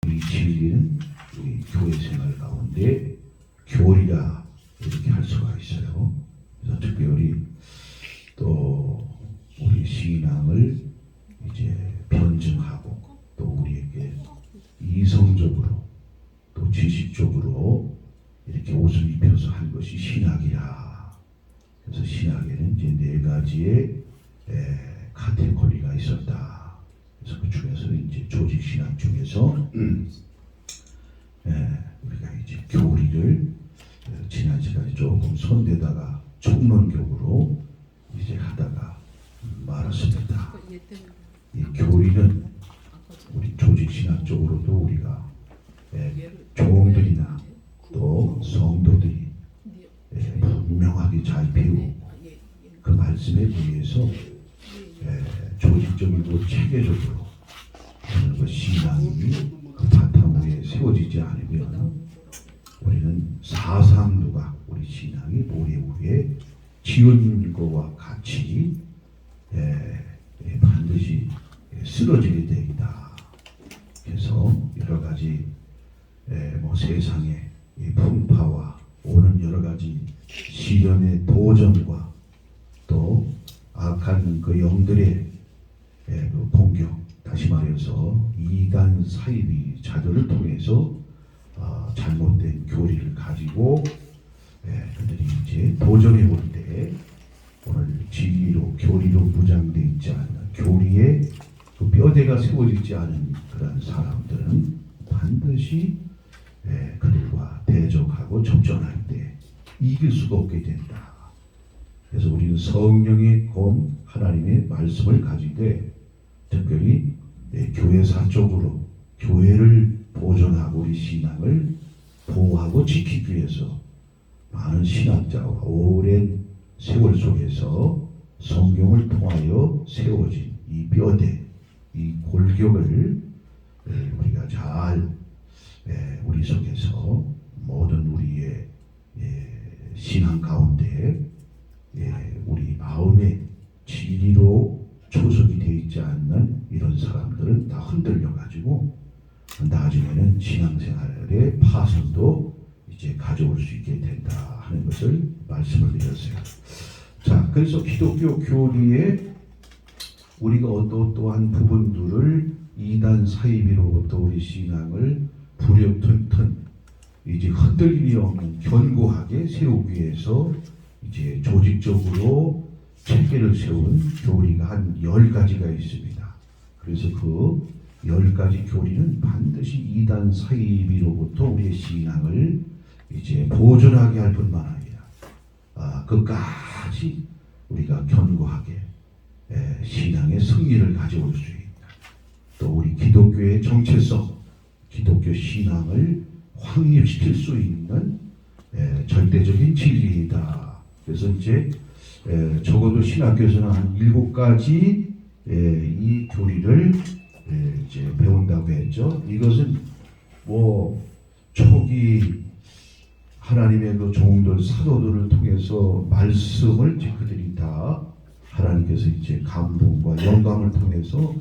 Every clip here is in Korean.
우리 진리는 우리 교회 생활 가운데 교리라 이렇게 할 수가 있어요. 그래서 특별히 또 우리 신앙을 이제 변증하고 또 우리에게 이성적으로 또 지식적으로 이렇게 옷을 입혀서 한 것이 신학이라. 그래서 신학에는 이제 네 가지의 카테고리가 있었다. 그래서 그 중에서 이제 조직 신학 중에서 우리가 이제 교리를 지난 시간에 조금 손대다가 총론적으로 이제 하다가 말았습니다. 이 교리는 우리 조직 신학적으로도 우리가 종들이나 또 성도들이 분명하게 잘 배우고 그 말씀에 의해서 조직적이고 체계적으로 하는 것 신앙이 그 바탕 위에 세워지지 않으면 우리는 사상도가 우리 신앙이 모래 위에 지은 것과 같이 반드시 쓰러지게 되어 있다. 그래서 여러 가지 뭐 세상의 풍파와 오는 여러 가지 시련의 도전과 또 악한 그 영들의 그 공격, 다시 말해서 이간 사이비 자들을 통해서 잘못된 교리를 가지고 그들이 이제 도전해 볼 때 오늘 진리로 교리로 무장되어 있지 않은 교리에 그 뼈대가 세워지지 않은 그런 사람들은 반드시 그들과 대적하고 접전할 때 이길 수가 없게 된다. 그래서 우리는 성령의 검 하나님의 말씀을 가지되 특별히 교회사적으로 교회를 보존하고 우리 신앙을 보호하고 지키기 위해서 많은 신학자와 오랜 세월 속에서 성경을 통하여 세워진 이 뼈대, 이 골격을 우리가 잘 우리 속에서 모든 우리의 신앙 가운데 우리 마음의 진리로 초석이 되어 있지 않는 이런 사람들은 다 흔들려 가지고 나중에는 신앙생활의 파손도 이제 가져올 수 있게 된다 하는 것을 말씀을 드렸어요. 자, 그래서 기독교 교리에 우리가 어떠한 부분들을 이단 사이비로부터 우리 신앙을 부려튼튼 이제 흔들림이 없는 견고하게 세우기 위해서 이제 조직적으로 체계를 세운 교리가 한 10가지가 있습니다. 그래서 그 10가지 교리는 반드시 이단 사이비로부터 우리의 신앙을 이제 보존하게 할 뿐만 아니라 끝까지 우리가 견고하게 신앙의 승리를 가져올 수 있다. 또 우리 기독교의 정체성, 기독교 신앙을 확립시킬 수 있는 절대적인 진리이다. 그래서 이제 적어도 신학교에서는 한 7가지 이 교리를 이제 배운다고 했죠. 이것은 뭐 초기 하나님의 그 종들 사도들을 통해서 말씀을 그들이 다 하나님께서 이제 감동과 영감을 통해서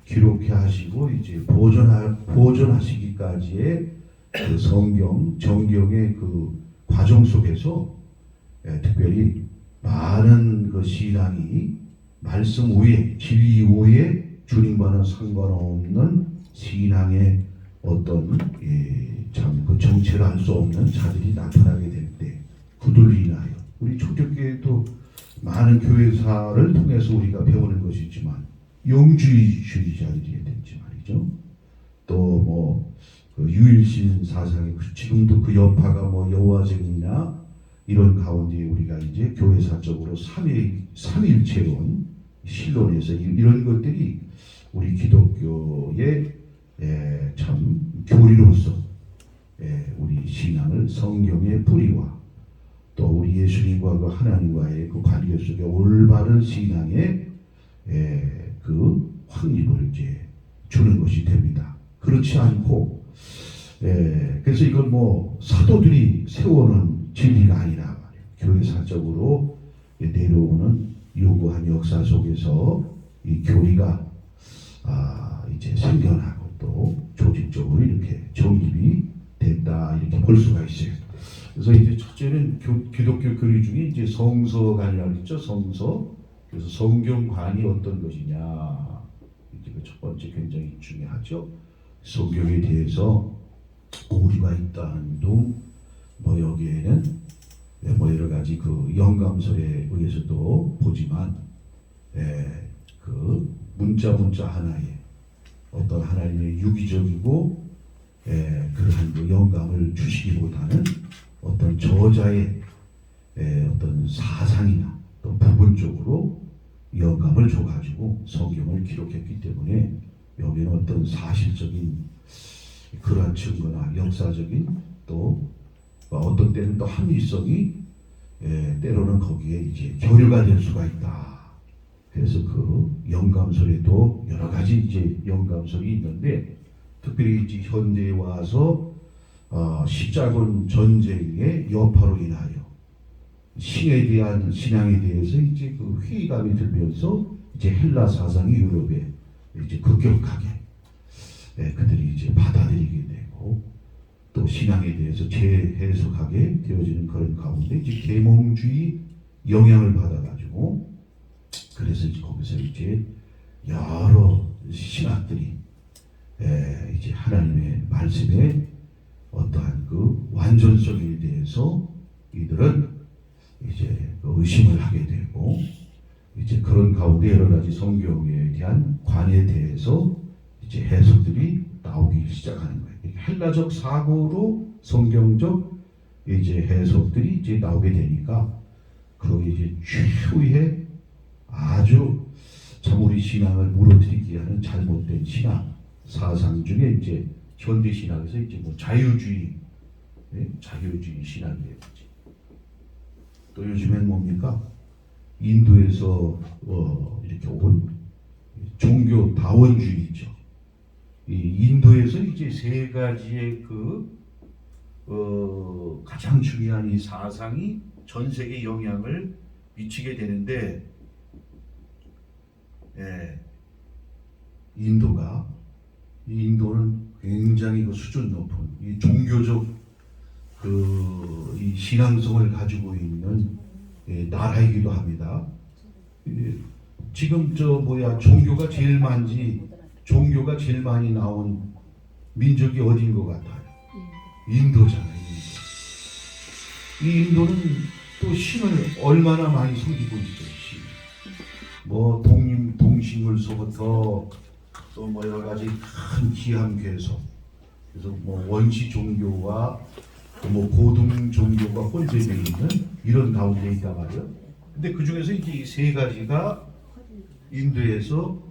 기록해 하시고 이제 보존하시기까지의 그 성경 정경의 그 과정 속에서 특별히 많은 그 신앙이 말씀 위에 진리 위에 주님과는 상관없는 신앙의 어떤 참 그 정체를 알 수 없는 자들이 나타나게 될 때 그들로 인하여 우리 초대교회도 많은 교회사를 통해서 우리가 배우는 것이 있지만 영주의주의자들이 됐지 말이죠. 또 뭐 그 유일신 사상이 지금도 그 여파가 뭐 여호와쟁이나 이런 가운데 우리가 이제 교회사적으로 삼위일체론 신론에서 이런 것들이 우리 기독교의 참 교리로서 우리 신앙을 성경의 뿌리와 또 우리 예수님과 그 하나님과의 그 관계 속에 올바른 신앙의 그 확립을 이제 주는 것이 됩니다. 그렇지 않고 그래서 이건 뭐 사도들이 세워놓은 진리가 아니라 말이에요. 교회사적으로 내려오는 요구한 역사 속에서 이 교리가 이제 생겨나고 또 조직적으로 이렇게 정립이 됐다 이렇게 볼 수가 있어요. 그래서 이제 첫째는 기독교 교리 중에 이제 성서관이라고 있죠. 성서. 그래서 성경관이 어떤 것이냐. 이게 그 첫 번째 굉장히 중요하죠. 성경에 대해서 오류가 있다는 둥, 뭐 여기에는 뭐 여러 가지 그 영감설에 의해서도 보지만, 그 문자 하나에 어떤 하나님의 유기적이고 그러한 그 영감을 주시기보다는 어떤 저자의 어떤 사상이나 또 부분적으로 영감을 줘가지고 성경을 기록했기 때문에 여기는 어떤 사실적인 그러한 증거나 역사적인 또 어떤 때는 또 합리성이 때로는 거기에 이제 교류가 될 수가 있다. 그래서 그 영감설에도 여러 가지 이제 영감설이 있는데 특별히 이제 현대에 와서 십자군 전쟁의 여파로 인하여 신에 대한 신앙에 대해서 이제 그 회의감이 들면서 이제 헬라 사상이 유럽에 이제 급격하게 그들이 이제 받아들이게 되고 또 신앙에 대해서 재해석하게 되어지는 그런 가운데 이제 계몽주의 영향을 받아가지고 그래서 이제 거기서 이제 여러 신학들이 이제 하나님의 말씀에 어떠한 그 완전성에 대해서 이들은 이제 의심을 하게 되고 이제 그런 가운데 여러 가지 성경에 대한 관에 대해서 이제 해석들이 나오기 시작하는 거예요. 헬라적 사고로 성경적 이제 해석들이 이제 나오게 되니까 그 이제 최후의 아주 참 우리 신앙을 무너뜨리게 하는 잘못된 신앙 사상 중에 이제 현대 신학에서 이제 뭐 자유주의 신학이에요. 또 요즘엔 뭡니까? 인도에서 이렇게 온 종교 다원주의죠. 이 인도에서 이제 세 가지의 가장 중요한 이 사상이 전 세계에 영향을 미치게 되는데, 인도는 굉장히 그 수준 높은 이 종교적 이 신앙성을 가지고 있는 나라이기도 합니다. 지금 종교가 제일 많이 나온 민족이 어디인 것 같아요? 인도잖아요. 이 인도는 또 신을 얼마나 많이 섬기고 있죠. 뭐 동식물서부터 또 뭐 여러 가지 큰 기함괴석, 그래서 뭐 원시 종교와 뭐 고등 종교가 혼재되어 있는 이런 가운데 있단 말이에요. 근데 그 중에서 이제 이 세 가지가 인도에서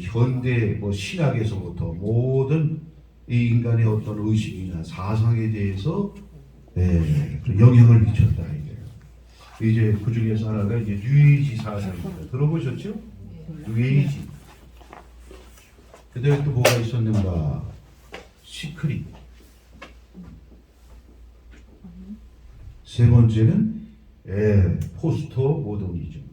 현대 뭐 신학에서부터 모든 이 인간의 어떤 의식이나 사상에 대해서 영향을 미쳤다 이게. 이제 그 중에서 하나가 이제 뉴에이지 사상입니다. 들어보셨죠? 뉴에이지. 그다음에 또 뭐가 있었는가? 시크릿. 세 번째는 포스토 모더니즘.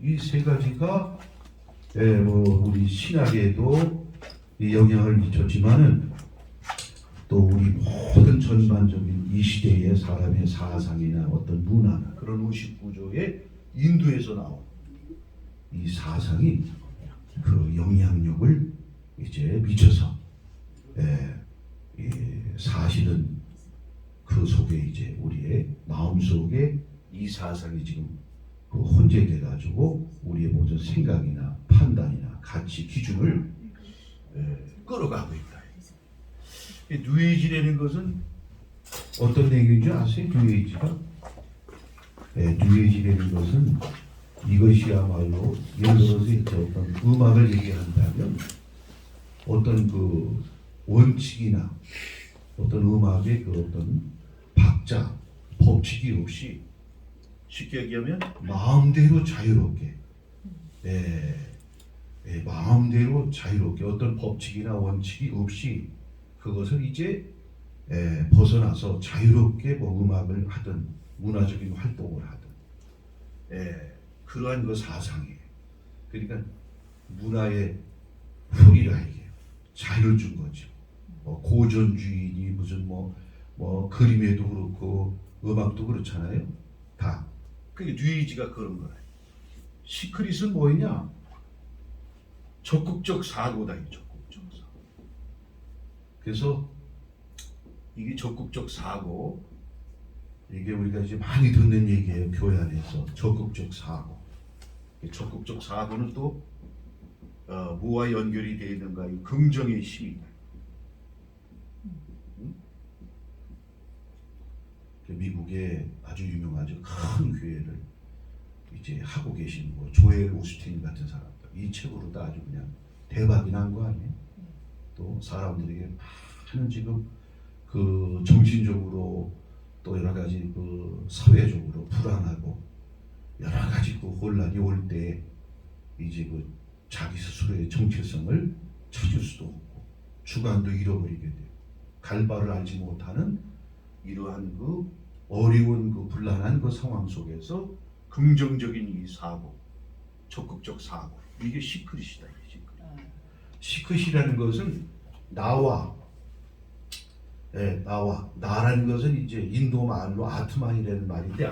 이 세 가지가 뭐 우리 신학에도 이 영향을 미쳤지만은 또 우리 모든 전반적인 이 시대의 사람의 사상이나 어떤 문화나 그런 의식 구조에 인도에서 나온 이 사상이 그 영향력을 이제 미쳐서 사실은 그 속에 이제 우리의 마음 속에 이 사상이 지금 그 혼재돼 가지고 우리의 모든 생각이나 판단이나 가치 기준을 끌어가고 있다. 뉴에이지라는 것은 어떤 내용인지 아세요? 뉴에이지라는 것은 이것이야말로 예를 들어서 이제 어떤 음악을 얘기한다면 어떤 그 원칙이나 어떤 음악의 그 어떤 박자, 법칙이 없이 쉽게 얘기하면 마음대로 자유롭게 마음대로 자유롭게 어떤 법칙이나 원칙이 없이 그것을 이제 벗어나서 자유롭게 뭐 음악을 하든 문화적인 활동을 하든, 그러한 그 사상이에요. 그러니까 문화의 풀이라 이게 자유를 준 거죠. 고전주의니 무슨 뭐 그림에도 그렇고 음악도 그렇잖아요. 다. 그게 뉴에이지가 그런 거예요. 시크릿은 뭐냐? 적극적 사고다. 이 적극적 사고. 그래서 이게 적극적 사고, 이게 우리가 이제 많이 듣는 얘기예요. 교회 안에서 적극적 사고. 적극적 사고는 또 뭐와 연결이 되어 있는가? 이 긍정의 힘이다. 미국의 아주 유명하죠. 큰 교회를 이제 하고 계신 뭐 조엘 오스틴 같은 사람들, 이 책으로 다 아주 그냥 대박이 난 거 아니에요? 또 사람들에게 많은 지금 그 정신적으로 또 여러 가지 그 사회적으로 불안하고 여러 가지 그 혼란이 올 때 이제 그 자기 스스로의 정체성을 찾을 수도 없고 주관도 잃어버리게 돼요. 갈 바를 알지 못하는 이러한 그 어려운 그 불안한 그 상황 속에서 긍정적인 이 사고, 적극적 사고, 이게 시크릿이다. 이게 시크릿이라는 것은 나라는 것은 이제 인도 말로 아트만이라는 말인데,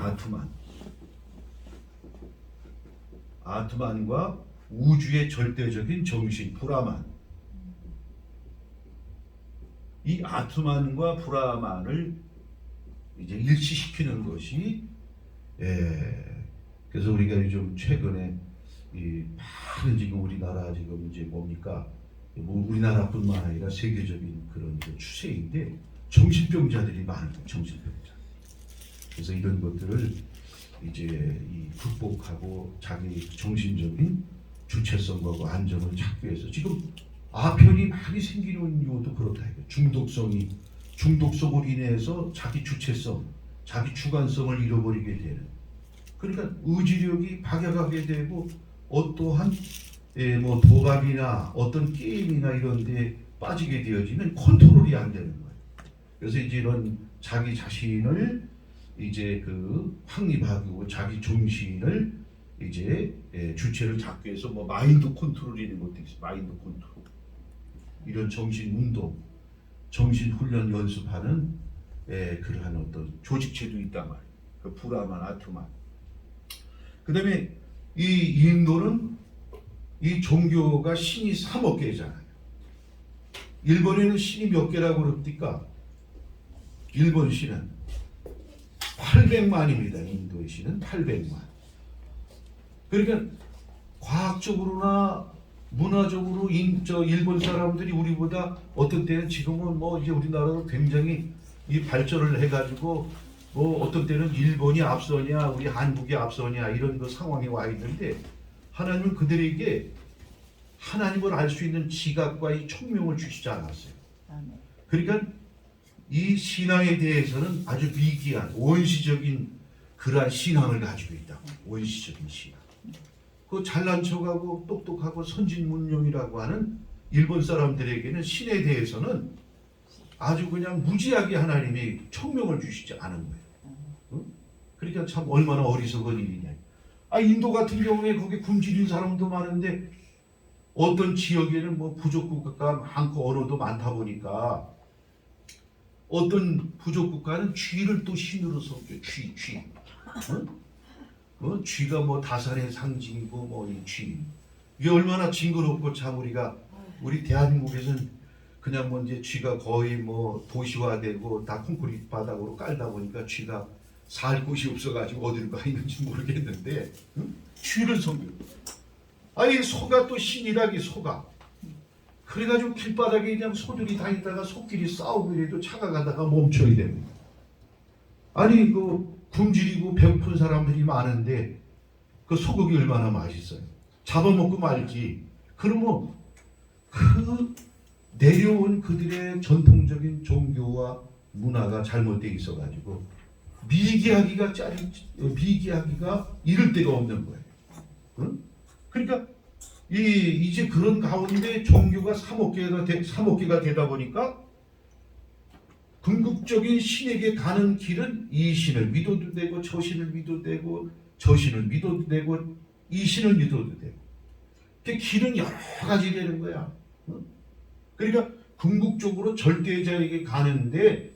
아트만과 우주의 절대적인 정신 브라만, 이 아트만과 브라만을 이제 일치시키는 것이, 그래서 우리가 좀 최근에 이 많은 지금 우리나라 지금 이제 뭡니까, 뭐 우리나라뿐만 아니라 세계적인 그런 추세인데 정신병자들이 많은 거예요. 정신병자. 그래서 이런 것들을 이제 이 극복하고 자기 정신적인 주체성과 안정을 찾기 위해서 지금 아편이 많이 생기는 이유도 그렇다. 중독성으로 인해서 자기 주체성, 자기 주관성을 잃어버리게 되는. 그러니까 의지력이 박약하게 되고 어떠한 뭐 도박이나 어떤 게임이나 이런 데 빠지게 되어지면 컨트롤이 안 되는 거예요. 그래서 이제 이런 자기 자신을 이제 그 확립하고 자기 정신을 이제 주체를 잡기 위해서 뭐 마인드 컨트롤 이런 것도 있어요. 마인드 컨트롤. 이런 정신 운동, 정신 훈련 연습하는 그러한 어떤 조직체도 있단 말이에요. 그 브라만, 아트만. 그다음에 이 인도는 이 종교가 신이 3억 개잖아요. 일본에는 신이 몇 개라고 그럽니까? 일본 신은 800만입니다. 인도의 신은 800만. 그러니까 과학적으로나 문화적으로 일본 사람들이 우리보다 어떤 때는 지금은 뭐 이제 우리나라도 굉장히 이 발전을 해가지고 뭐 어떤 때는 일본이 앞서냐 우리 한국이 앞서냐 이런 그 상황에 와 있는데, 하나님은 그들에게 하나님을 알 수 있는 지각과 이 총명을 주시지 않았어요. 그러니까 이 신앙에 대해서는 아주 미기한 원시적인 그러한 신앙을 가지고 있다. 원시적인 신앙. 그 잘난 척하고 똑똑하고 선진문명이라고 하는 일본 사람들에게는 신에 대해서는 아주 그냥 무지하게 하나님이 총명을 주시지 않은 거예요. 그러니까 참 얼마나 어리석은 일이냐. 인도 같은 경우에 거기 굶주린 사람도 많은데 어떤 지역에는 뭐 부족국가가 많고 언어도 많다 보니까 어떤 부족국가는 쥐를 또 신으로 섬겨. 쥐. 쥐가 뭐 다산의 상징이고 뭐 이 쥐. 이게 얼마나 징그럽고 참 우리 대한민국에서는 그냥 뭐 이제 쥐가 거의 뭐 도시화되고 다 콘크리트 바닥으로 깔다 보니까 쥐가 살 곳이 없어가지고 어디로 가 있는지 모르겠는데 쥐를 섬겨. 소가 또 신이라기 소가. 그래가지고 길바닥에 그냥 소들이 다니다가 소끼리 싸우고 이래도 차가 가다가 멈춰야 됩니다. 그 굶주리고 배고픈 사람들이 많은데 그 소고기 얼마나 맛있어요. 잡아먹고 말지. 그러면 그 내려온 그들의 전통적인 종교와 문화가 잘못되어 있어가지고 미개하기가 이를 데가 없는 거예요. 응? 그러니까 이제 그런 가운데 종교가 3억 개가 되다 보니까 궁극적인 신에게 가는 길은 이 신을 믿어도 되고 저 신을 믿어도 되고 저 신을 믿어도 되고 이 신을 믿어도 되고 그 길은 여러 가지 되는 거야. 그러니까 궁극적으로 절대자에게 가는데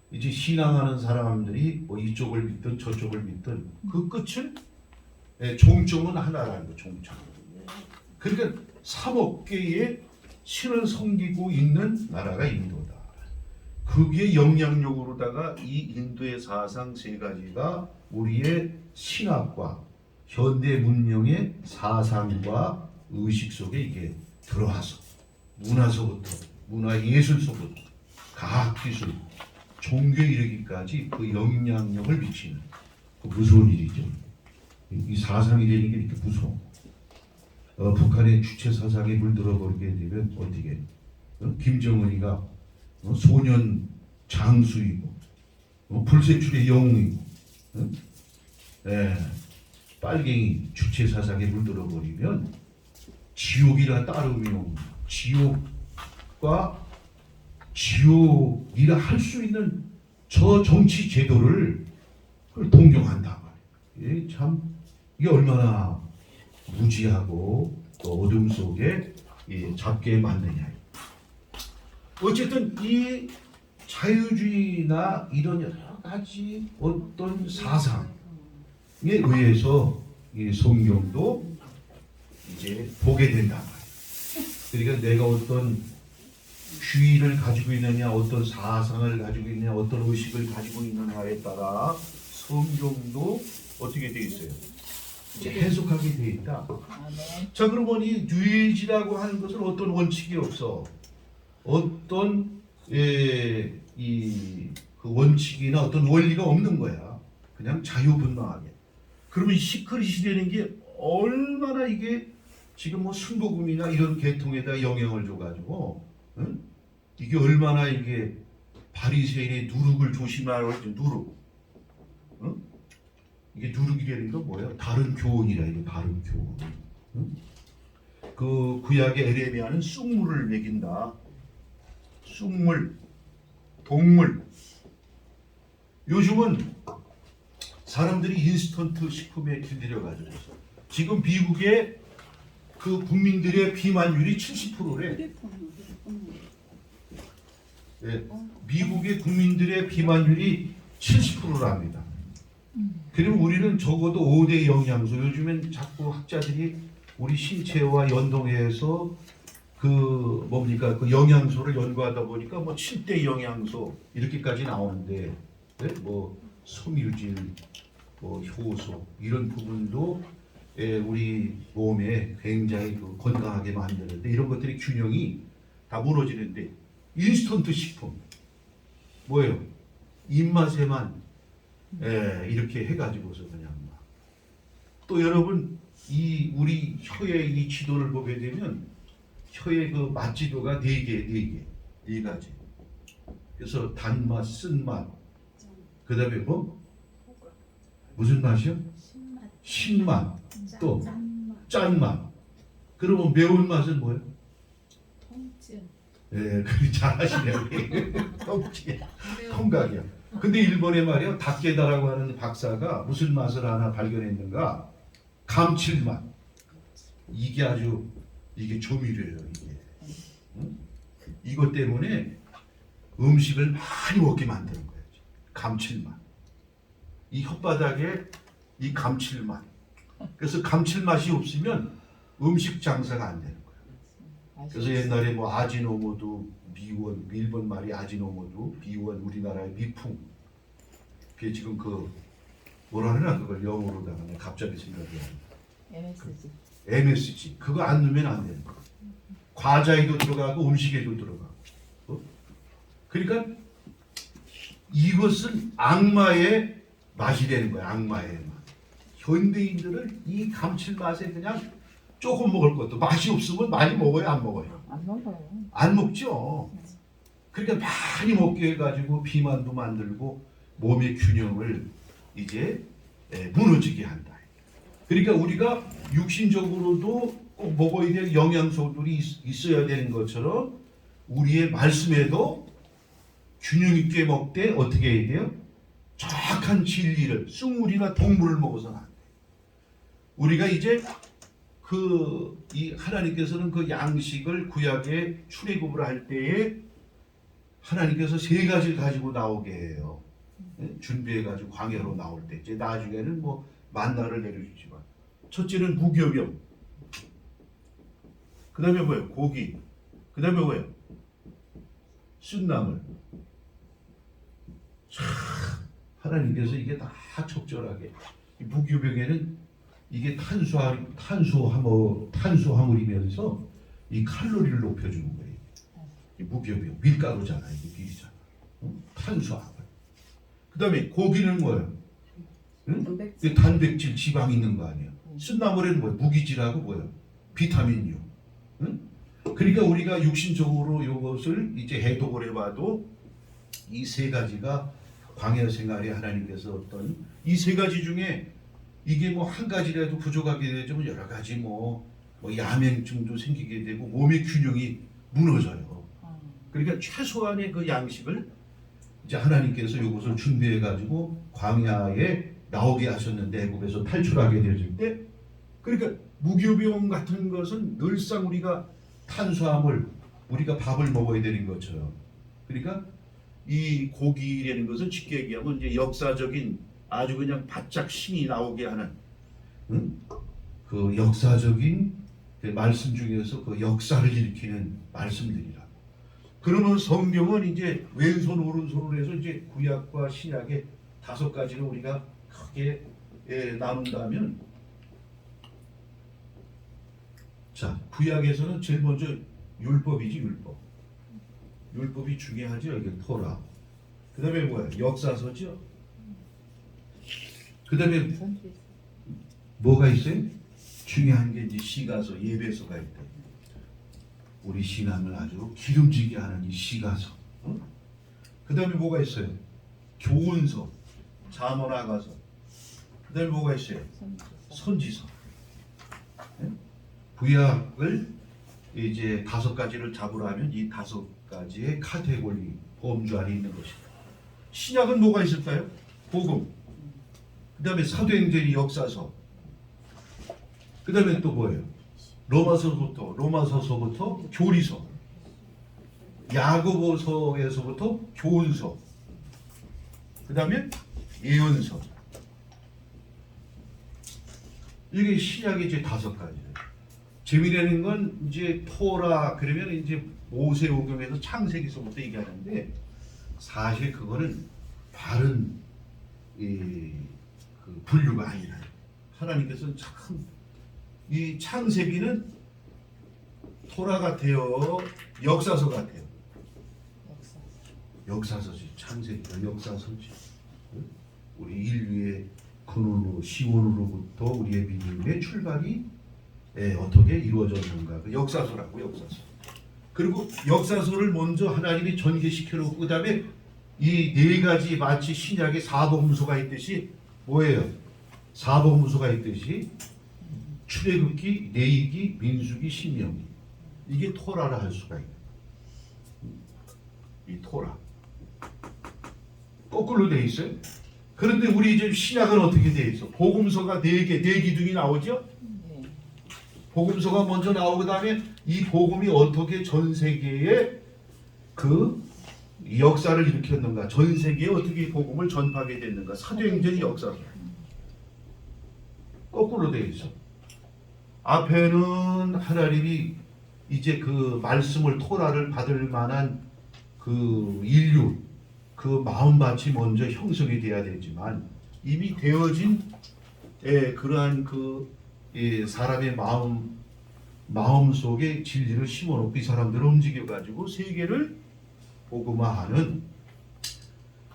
이제 신앙하는 사람들이 뭐 이쪽을 믿든 저쪽을 믿든 그 끝은 종점은 하나라는 거, 종점. 그러니까 3억 개의 신을 섬기고 있는 나라가 인도다. 그게 영향력으로다가 이 인도의 사상 세 가지가 우리의 신학과 현대 문명의 사상과 의식 속에 이게 들어와서 문화서부터 문화 예술 속부터 과학 기술 종교에 이르기까지 그 영향력을 미치는 그 무서운 일이죠. 이 사상이 되는 게 이렇게 무서워. 북한의 주체 사상에 물들어 버리게 되면 어떻게? 김정은이가 소년 장수이고 불세출의 영웅이고 빨갱이 주체 사상에 물들어 버리면 지옥이라 따르며 지옥과 지옥이라 할 수 있는 저 정치 제도를 그걸 동경한다 말이에요. 참 이게 얼마나 무지하고 또 어둠 속에 잡게 만드냐. 어쨌든 이 자유주의나 이런 여러 가지 어떤 사상에 의해서 이 성경도 이제 보게 된단 말이에요. 그러니까 내가 어떤 주의를 가지고 있느냐, 어떤 사상을 가지고 있느냐, 어떤 의식을 가지고 있느냐에 따라 성경도 어떻게 되어 있어요? 이제 해석하게 되어 있다. 자, 그러면 이 뉴에이지라고 하는 것은 어떤 원칙이 없어. 어떤 그 원칙이나 어떤 원리가 없는 거야. 그냥 자유분방하게. 그러면 이 시크릿이 되는 게 얼마나 이게 지금 뭐 순복음이나 이런 계통에다 영향을 줘가지고, 응? 이게 얼마나 이게 바리새인의 누룩을 조심하라고 했죠. 누룩. 응? 이게 누룩이라는 건 뭐예요? 다른 교훈이라 이게 다른 교훈. 응? 그 구약의 에레미야는 쑥물을 먹인다. 쑥물, 동물. 요즘은 사람들이 인스턴트 식품에 길들여가지고 지금 미국의 그 국민들의 비만율이 70%래. 네, 미국의 국민들의 비만율이 70%랍니다. 그리고 우리는 적어도 5대 영양소, 요즘엔 자꾸 학자들이 우리 신체와 연동해서 그 뭡니까 그 영양소를 연구하다 보니까 뭐 7대 영양소 이렇게까지 나오는데, 네? 뭐 섬유질, 뭐 효소 이런 부분도 우리 몸에 굉장히 그 건강하게 만드는데 이런 것들이 균형이 다 무너지는데 인스턴트 식품 뭐예요? 입맛에만 이렇게 해가지고서 그냥 막. 또 여러분 이 우리 혀의 이 지도를 보게 되면 혀의 그 맛지도가 네 가지. 그래서 단맛, 쓴맛, 그 다음에 뭐 무슨 맛이요? 신맛, 또 짠맛. 그러면 매운맛은 뭐예요? 통증. 예, 그 잘하시네요. 통각이야. 근데 일본에 말이요, 다케다라고 하는 박사가 무슨 맛을 하나 발견했는가? 감칠맛. 이게 아주 이게 조미료예요. 이게. 응? 이것 때문에 음식을 많이 먹게 만드는 거예요. 감칠맛. 이 혓바닥에 이 감칠맛. 그래서 감칠맛이 없으면 음식 장사가 안 되는 거예요. 그래서 옛날에 뭐 아지노모도 미원, 일본 말이 아지노모도 비원, 우리나라의 미풍. 그게 지금 그 뭐라 하나 그걸 영어로다가 갑자기 생각이 안 나. MSG. 그거 안 넣으면 안 되는 거예요. 과자에도 들어가고 음식에도 들어가고. 그러니까 이것은 악마의 맛이 되는 거야. 악마의 맛. 현대인들은 이 감칠맛에 그냥 조금 먹을 것도 맛이 없으면 많이 먹어요, 안 먹어요? 안 먹어요. 안 먹죠. 그러니까 많이 먹게 해가지고 비만도 만들고 몸의 균형을 이제 무너지게 한다. 그러니까 우리가 육신적으로도 꼭 먹어야 될 영양소들이 있어야 되는 것처럼 우리의 말씀에도 균형 있게 먹되 어떻게 해야 돼요? 정확한 진리를 쑥물이나 동물을 먹어서는 안 돼. 우리가 이제 이 하나님께서는 그 양식을 구약에 출애굽을 할 때에 하나님께서 세 가지를 가지고 나오게 해요. 준비해 가지고 광야로 나올 때 이제 나중에는 뭐 만나를 내려주지만 첫째는 무교병, 그 다음에 뭐예요? 고기, 그 다음에 뭐예요? 순나물. 참 하나님께서 이게 다 적절하게 이 무교병에는 이게 탄수화물이면서 이 칼로리를 높여주는 거예요. 이 무교병 밀가루잖아, 이게 밀이잖아. 탄수화물. 그 다음에 고기는 뭐예요? 응? 단백질, 지방 있는 거 아니에요. 순나물에는 뭐예요? 무기질하고 뭐예요? 비타민류. 응? 그러니까 우리가 육신적으로 이것을 이제 해독을 해봐도 이 세 가지가 광야 생활에 하나님께서 어떤 이 세 가지 중에 이게 뭐 한 가지라도 부족하게 되면 여러 가지 뭐 야맹증도 생기게 되고 몸의 균형이 무너져요. 그러니까 최소한의 그 양식을 이제 하나님께서 이것을 준비해 가지고 광야에 나오게 하셨는데 애굽에서 탈출하게 되질 때 그러니까 무교병 같은 것은 늘상 우리가 탄수화물 우리가 밥을 먹어야 되는 것처럼 그러니까 이 고기라는 것은 쉽게 얘기하면 이제 역사적인 아주 그냥 바짝 신이 나오게 하는 그 역사적인 그 말씀 중에서 그 역사를 일으키는 말씀들이라. 그러면 성경은 이제 왼손 오른손으로 해서 이제 구약과 신약의 5가지를 우리가 크게 나눈다면 자 구약에서는 제일 먼저 율법이지 율법. 율법이 중요하죠. 여기 토라. 그 다음에 뭐야? 역사서죠. 그 다음에 뭐가 있어요? 중요한 게 이제 시가서, 예배서가 있다. 우리 신앙을 아주 기름지게 하는 이 시가서. 그 다음에 뭐가 있어요? 교훈서, 잠언아가서. 그 다음에 뭐가 있어요? 선지서. 구약을 이제 5가지를 잡으라면 이 5가지의 카테고리 범주 안에 있는 것이다. 신약은 뭐가 있을까요? 복음. 그 다음에 사도행전이 역사서. 그 다음에 또 뭐예요? 로마서부터 교리서. 야고보서에서부터 교훈서. 그 다음에 예언서. 이게 신약이 이제 5가지예요. 재미있는 건 이제 토라 그러면 이제 모세오경에서 창세기서부터 얘기하는데 사실 그거는 바른 그 분류가 아니라 하나님께서는 참 이 창세기는 토라 같아요, 역사서 같아요. 역사서지. 창세기가 역사서지. 우리 인류의 근원으로 시온으로부터 우리의 믿음의 출발이 어떻게 이루어졌는가. 그 역사서라고 역사서. 그리고 역사서를 먼저 하나님이 전개시켜 놓고 그 다음에 이 4가지 마치 신약의 사복음서가 있듯이 뭐예요? 사복음서가 있듯이 출애굽기, 레위기, 민수기, 신명기. 이게 토라를 할 수가 있는. 이 토라. 거꾸로 돼 있어요. 그런데 우리 이제 신약은 어떻게 돼 있어? 복음서가 4개, 4기둥이 나오죠? 복음서가 먼저 나오고 그다음에 이 복음이 어떻게 전 세계에 그 역사를 일으켰는가, 전 세계에 어떻게 복음을 전파하게 됐는가, 사도행전이 역사서. 거꾸로 되어 있어. 앞에는 하나님이 이제 그 말씀을 토라를 받을 만한 그 인류, 그 마음밭이 먼저 형성이 돼야 되지만 이미 되어진 그러한 그 사람의 마음 속에 진리를 심어놓고 이 사람들을 움직여가지고 세계를 복음화하는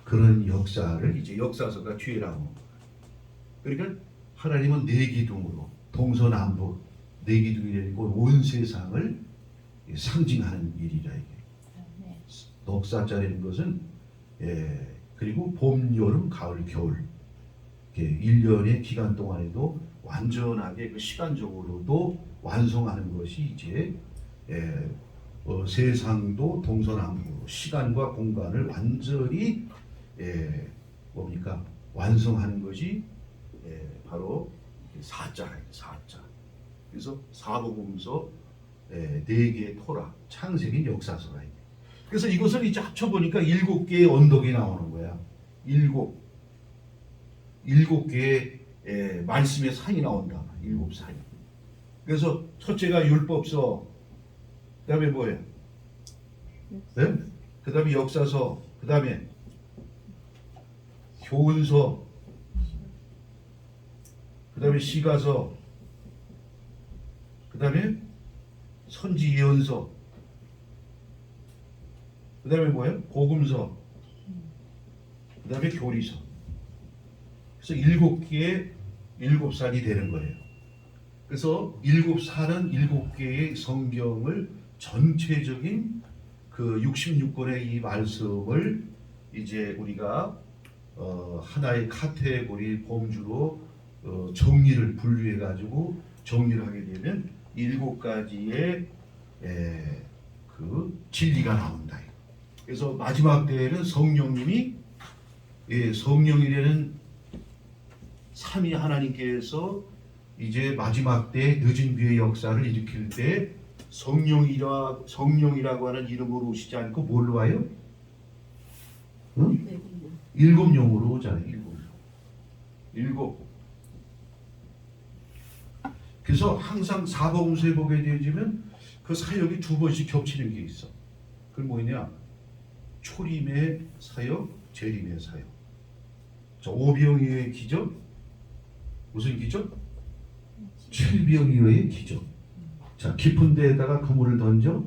그런 역사를 이제 역사서가 뒤에라고. 그러니까 하나님은 4기둥으로 동서남북 4기둥이 되고 온 세상을 상징하는 일이라 이게. 넉사자라는 것은 그리고 봄, 여름, 가을, 겨울 1년의 기간 동안에도 완전하게 그 시간적으로도 완성하는 것이 이제 세상도 동서남북으로 시간과 공간을 완전히 뭡니까 완성하는 것이 바로 사자예요. 사자. 그래서 사복음서 4개의 토라, 창세기, 역사서가 있네. 그래서 이것을 이제 합쳐보니까 7개의 언덕이 나오는 거야. 7개의 말씀의 산이 나온다. 7산이. 그래서 첫째가 율법서, 그 다음에 뭐예요? 네? 그 다음에 역사서, 그 다음에 교훈서, 그 다음에 시가서, 그 다음에 선지 예언서, 그 다음에 뭐예요? 복음서, 그 다음에 교리서. 그래서 7개의 7살이 되는 거예요. 그래서 7살은 7개의 성경을 전체적인 그 66권의 이 말씀을 이제 우리가 하나의 카테고리 범주로 정리를 분류해 가지고 정리를 하게 되면 7가지의 그 진리가 나온다. 그래서 마지막 때에는 성령님이 성령이라는 삼위 하나님께서 이제 마지막 때 늦은 비의 역사를 일으킬 때 성령이라고 하는 이름으로 오시지 않고 뭘로 와요? 응? 7용으로 오잖아요. 7. 그래서 항상 사복음서에 보게 되면 그 사역이 2번씩 겹치는 게 있어. 그게 뭐냐? 초림의 사역, 재림의 사역. 자, 오병이어의 기적, 무슨 기적? 칠병이어의 기적. 자, 깊은 데에다가 그물을 던져.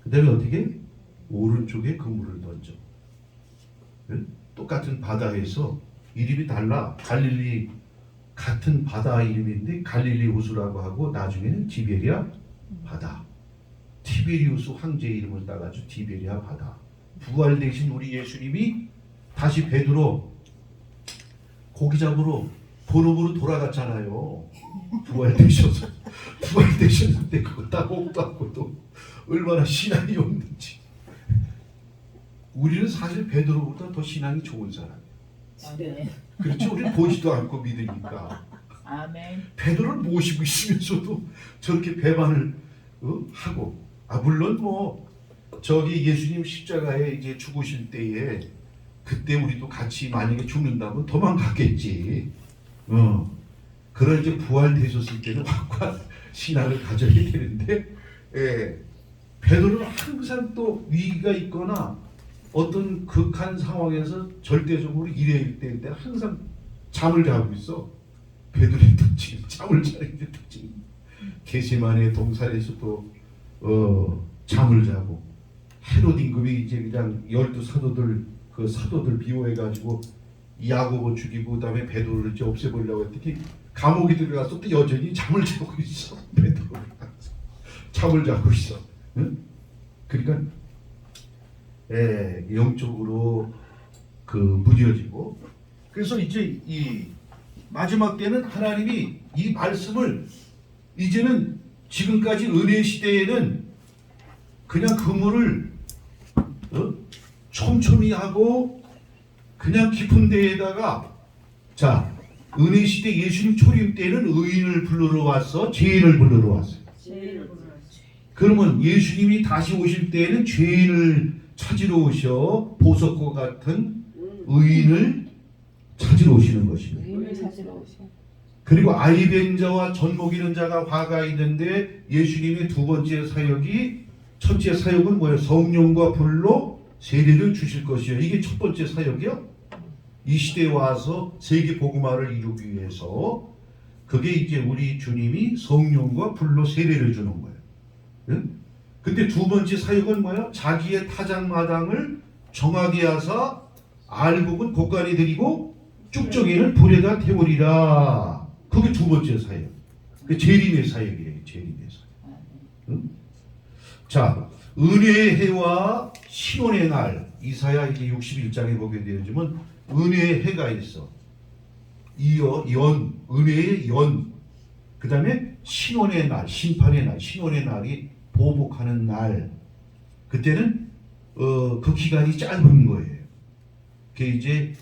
그 다음에 어떻게? 오른쪽에 그물을 던져. 네? 똑같은 바다에서 이름이 달라. 갈릴리 같은 바다 이름인데 갈릴리 호수라고 하고 나중에는 티베리아 바다. 티베리우스 황제 이름을 따가지고 티베리아 바다. 부활 대신 우리 예수님이 다시 베드로 고기 잡으러 본업으로 돌아갔잖아요. 부활되셨는데 그거 따고 또 얼마나 신앙이 없는지. 우리는 사실 베드로보다 더 신앙이 좋은 사람이에요. 네. 그렇죠. 우리는 보지도 않고 믿으니까. 아멘. 베드로를 모시고 있으면서도 저렇게 배반을 하고. 물론 뭐 저기 예수님 십자가에 이제 죽으실 때에 그때 우리도 같이 만약에 죽는다면 도망갔겠지. 그런 이제 부활되셨을 때는 확고한 신앙을 가져야 되는데, 베드로는 항상 또 위기가 있거나 어떤 극한 상황에서 절대적으로 일해일 때일 때 항상 잠을 자고 있어. 베드로의 특징, 잠을 자는 게 특징. 게세마네 동산에서도 잠을 자고, 헤롯 임금이 이제 그냥 12사도들 그 사도들 비호해가지고 야고보 죽이고 그다음에 베드로를 이제 없애보려고 했더니 감옥에 들어가서 또 여전히 잠을 자고 있어. 베드로가 잠을 자고 있어. 응? 그러니까 영적으로 그 무뎌지고. 그래서 이제 이 마지막 때는 하나님이 이 말씀을 이제는 지금까지 은혜 시대에는 그냥 그물을 촘촘히 하고 그냥 깊은 데에다가, 자, 은혜 시대 예수님 초림 때는 의인을 부르러 왔어, 죄인을 부르러 왔어요. 그러면 예수님이 다시 오실 때는 죄인을 찾으러 오셔 보석과 같은 의인을 찾으러 오시는 것입니다. 의인을 찾으러 오셔. 그리고 아이벤 자와 젖 먹이는 자가 화가 있는데 예수님의 두 번째 사역이, 첫째 사역은 뭐예요? 성령과 불로 세례를 주실 것이요. 이게 첫 번째 사역이요. 이 시대에 와서 세계 복음화를 이루기 위해서 그게 이제 우리 주님이 성령과 불로 세례를 주는 거예요. 응? 근데 두 번째 사역은 뭐예요? 자기의 타작마당을 정하게 하사 알곡은 곳간에 들이고 쭉정이는 불에다 태우리라. 그게 두 번째 사역. 그 재림의 사역이에요. 재림의 사역. 응? 자, 은혜의 해와 신원의 날, 이사야 이제 61장에 보게 되지만 은혜의 해가 있어. 은혜의 연. 그 다음에 신원의 날, 심판의 날, 신원의 날이 보복하는 날. 그때는 그 기간이 짧은 거예요. 그게 이제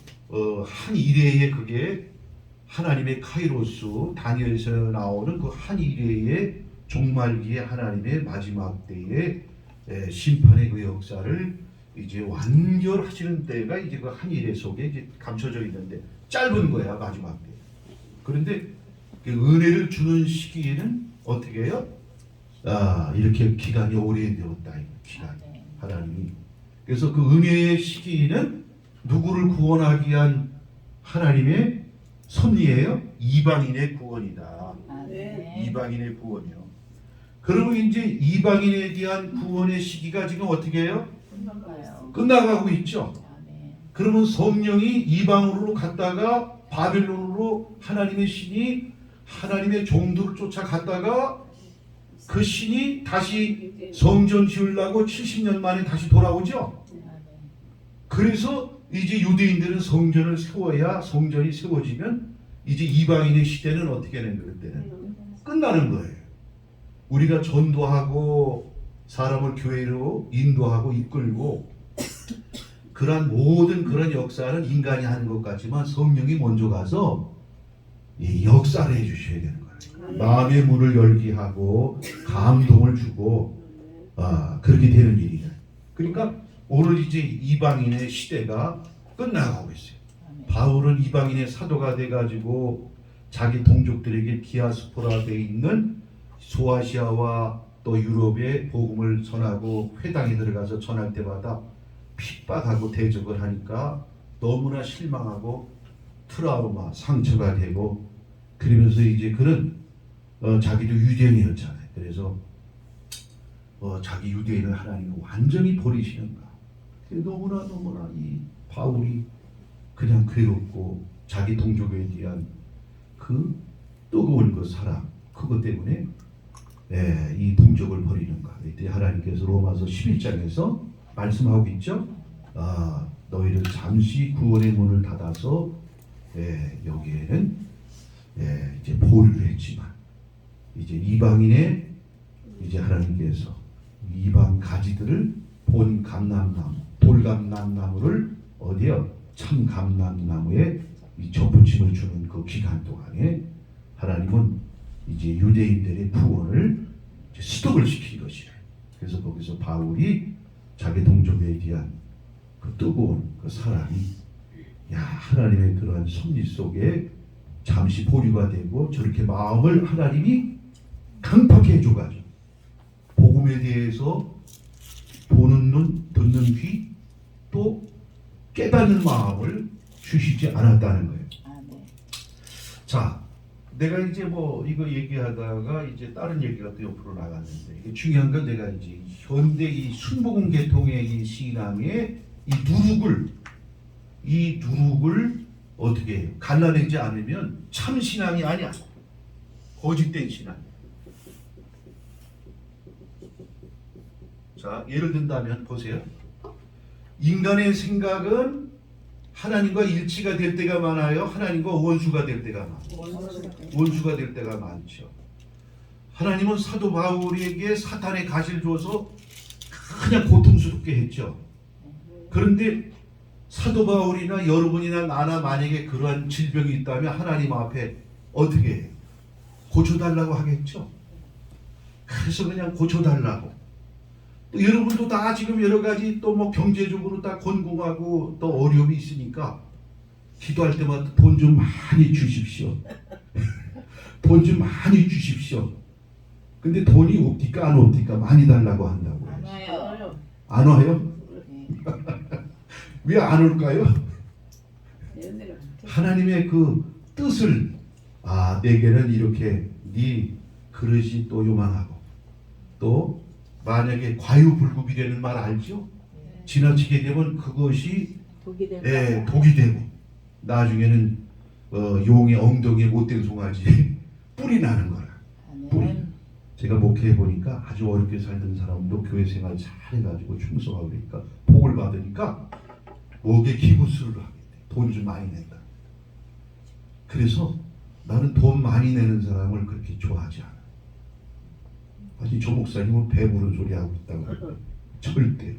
한 일회에 그게 하나님의 카이로스 다니엘에서 나오는 그 한 일회의 종말기에 하나님의 마지막 때의 심판의 그 역사를 이제 완결하시는 때가 이제 그 한 일회 속에 이제 감춰져 있는데 짧은 거야 마지막 때. 그런데 그 은혜를 주는 시기에는 어떻게 해요? 이렇게 기간이 오래되었다 이 기간 하나님이. 그래서 그 은혜의 시기는 누구를 구원하기 위한 하나님의 섭리예요? 이방인의 구원이다. 아멘. 이방인의 구원이요. 그러면 이제 이방인에 대한 구원의 시기가 지금 어떻게 해요? 끝나가요. 끝나가고 있죠. 아멘. 그러면 성령이 이방으로 갔다가 바벨론으로 하나님의 신이 하나님의 종들을 쫓아갔다가 그 신이 다시 성전 지으려고 70년 만에 다시 돌아오죠. 아멘. 그래서 이제 유대인들은 성전을 세워야 성전이 세워지면 이제 이방인의 시대는 어떻게 되는 거예요? 그때는 끝나는 거예요. 우리가 전도하고 사람을 교회로 인도하고 이끌고 그런 모든 그런 역사는 인간이 하는 것 같지만 성령이 먼저 가서 이 역사를 해주셔야 되는 거예요. 마음의 문을 열게 하고 감동을 주고 그렇게 되는 일이에요. 그러니까 오늘 이제 이방인의 시대가 끝나가고 있어요. 아멘. 바울은 이방인의 사도가 돼가지고 자기 동족들에게 디아스포라 돼 있는 소아시아와 또 유럽에 복음을 전하고 회당에 들어가서 전할 때마다 핍박하고 대적을 하니까 너무나 실망하고 트라우마, 상처가 되고 그러면서 이제 그는 자기도 유대인이었잖아요. 그래서 자기 유대인을 하나님은 완전히 버리시는가. 너무나 이 바울이 그냥 괴롭고 자기 동족에 대한 그 뜨거운 그 사랑 그것 때문에 이 동족을 버리는가. 이때 하나님께서 로마서 11장에서 말씀하고 있죠. 너희를 잠시 구원의 문을 닫아서 여기에는 이제 보류를 했지만 이제 이방인의 이제 하나님께서 이방 가지들을 본 감람나무, 돌감람나무를 어디요? 참 감람나무에 이 접붙임을 주는 그 기간 동안에 하나님은 이제 유대인들의 구원을 이제 스톱을 시킨 것이래. 그래서 거기서 바울이 자기 동족에 대한 그 뜨거운 그 사랑이 하나님의 그러한 섭리 속에 잠시 보류가 되고 저렇게 마음을 하나님이 강팍해 줘가지고 복음에 대해서 보는 눈, 듣는 귀, 또 깨닫는 마음을 주시지 않았다는 거예요. 아멘. 자, 내가 이제 뭐 이거 얘기하다가 이제 다른 얘기가 또 옆으로 나갔는데 이게 중요한 건 내가 이제 현대 이 순복음 계통의 이 신앙의 이 누룩을 어떻게 해요? 갈라내지 않으면 참 신앙이 아니야. 거짓된 신앙. 자, 예를 든다면 보세요. 인간의 생각은 하나님과 일치가 될 때가 많아요. 하나님과 원수가 될 때가 많아요. 원수가 될 때가 많죠. 하나님은 사도 바울에게 사탄의 가시를 줘서 그냥 고통스럽게 했죠. 그런데 사도 바울이나 여러분이나 나나 만약에 그러한 질병이 있다면 하나님 앞에 어떻게 해요? 고쳐달라고 하겠죠. 그래서 그냥 고쳐달라고. 또 여러분도 다 지금 여러 가지 또 뭐 경제적으로 다 곤궁하고 또 어려움이 있으니까 기도할 때마다 돈 좀 많이 주십시오. 돈 좀 많이 주십시오. 근데 돈이 옵니까 안 옵니까? 많이 달라고 한다고. 안 와요. 안 와요? 네. 왜 안 올까요? 하나님의 그 뜻을 내게는 이렇게 네 그릇이 또 요만하고 또 만약에 과유불급이 되는 말 알죠? 지나치게 되면 그것이 독이 될 독이 되고 나중에는 용의 엉덩이에 못된 송아지 뿔이 나는 거라. 아멘. 제가 목회해 보니까 아주 어렵게 살던 사람도 교회 생활 잘 해가지고 충성하고 그러니까 복을 받으니까 목에 기부수를 하게 돼. 돈 좀 많이 낸다. 그래서 나는 돈 많이 내는 사람을 그렇게 좋아하지 않아. 아니 저 목사님은 배부른 소리 하고 있다고 절대.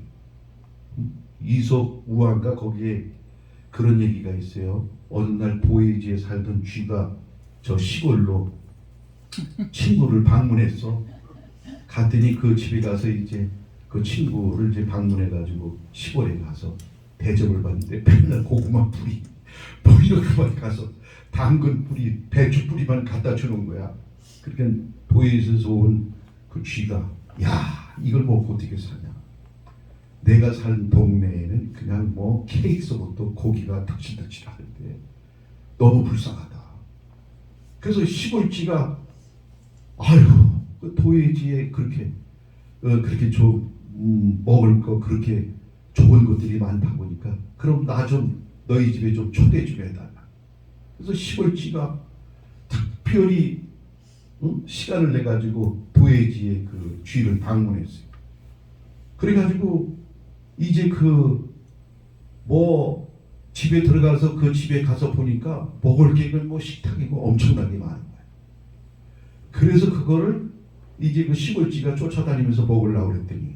이솝 우화인가 거기에 그런 얘기가 있어요. 어느 날 도예지에 살던 쥐가 저 시골로 친구를 방문했어. 갔더니 그 집에 가서 이제 그 친구를 이제 방문해 가지고 시골에 가서 대접을 받는데 맨날 고구마 뿌리 뭐 이런 것만 가서 당근 뿌리 배추 뿌리만 갖다 주는 거야. 그러니까 도예에서 온 그 쥐가 야 이걸 먹고 어떻게 사냐. 내가 산 동네에는 그냥 뭐 케이크 속도 고기가 덕실덕실하는데 너무 불쌍하다. 그래서 시골쥐가 아유 그 도예지에 그렇게 그렇게 좀 먹을 거 그렇게 좋은 것들이 많다 보니까 그럼 나 좀 너희 집에 좀 초대해 좀 해달라. 그래서 시골쥐가 특별히 시간을 내 가지고 도예지의 그 쥐를 방문했어요. 그래가지고 이제 그 뭐 집에 들어가서 그 집에 가서 보니까 먹을 게 뭐 식탁이고 엄청나게 많은 거예요. 그래서 그거를 이제 그 시골쥐가 쫓아다니면서 먹으려고 그랬더니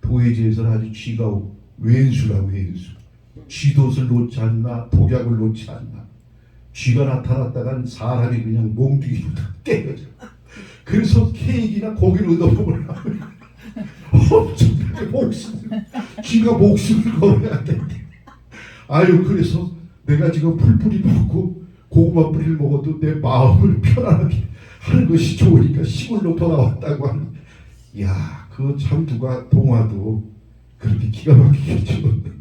도예지에서는 아주 쥐가 왼수라 왼수. 쥐덫을 놓지 않나 독약을 놓지 않나. 쥐가 나타났다간 사람이 그냥 몽둥이로 깨어져. 그래서 케이크나 고기를 얻어먹으려고 엄청나게 쥐가 목숨을 걸어야 된대. 아유 그래서 내가 지금 풀뿌리 먹고 고구마 뿌리를 먹어도 내 마음을 편안하게 하는 것이 좋으니까 시골로 돌아왔다고 하는. 야, 그 참 누가 동화도 그렇게 기가 막히게 적었는데.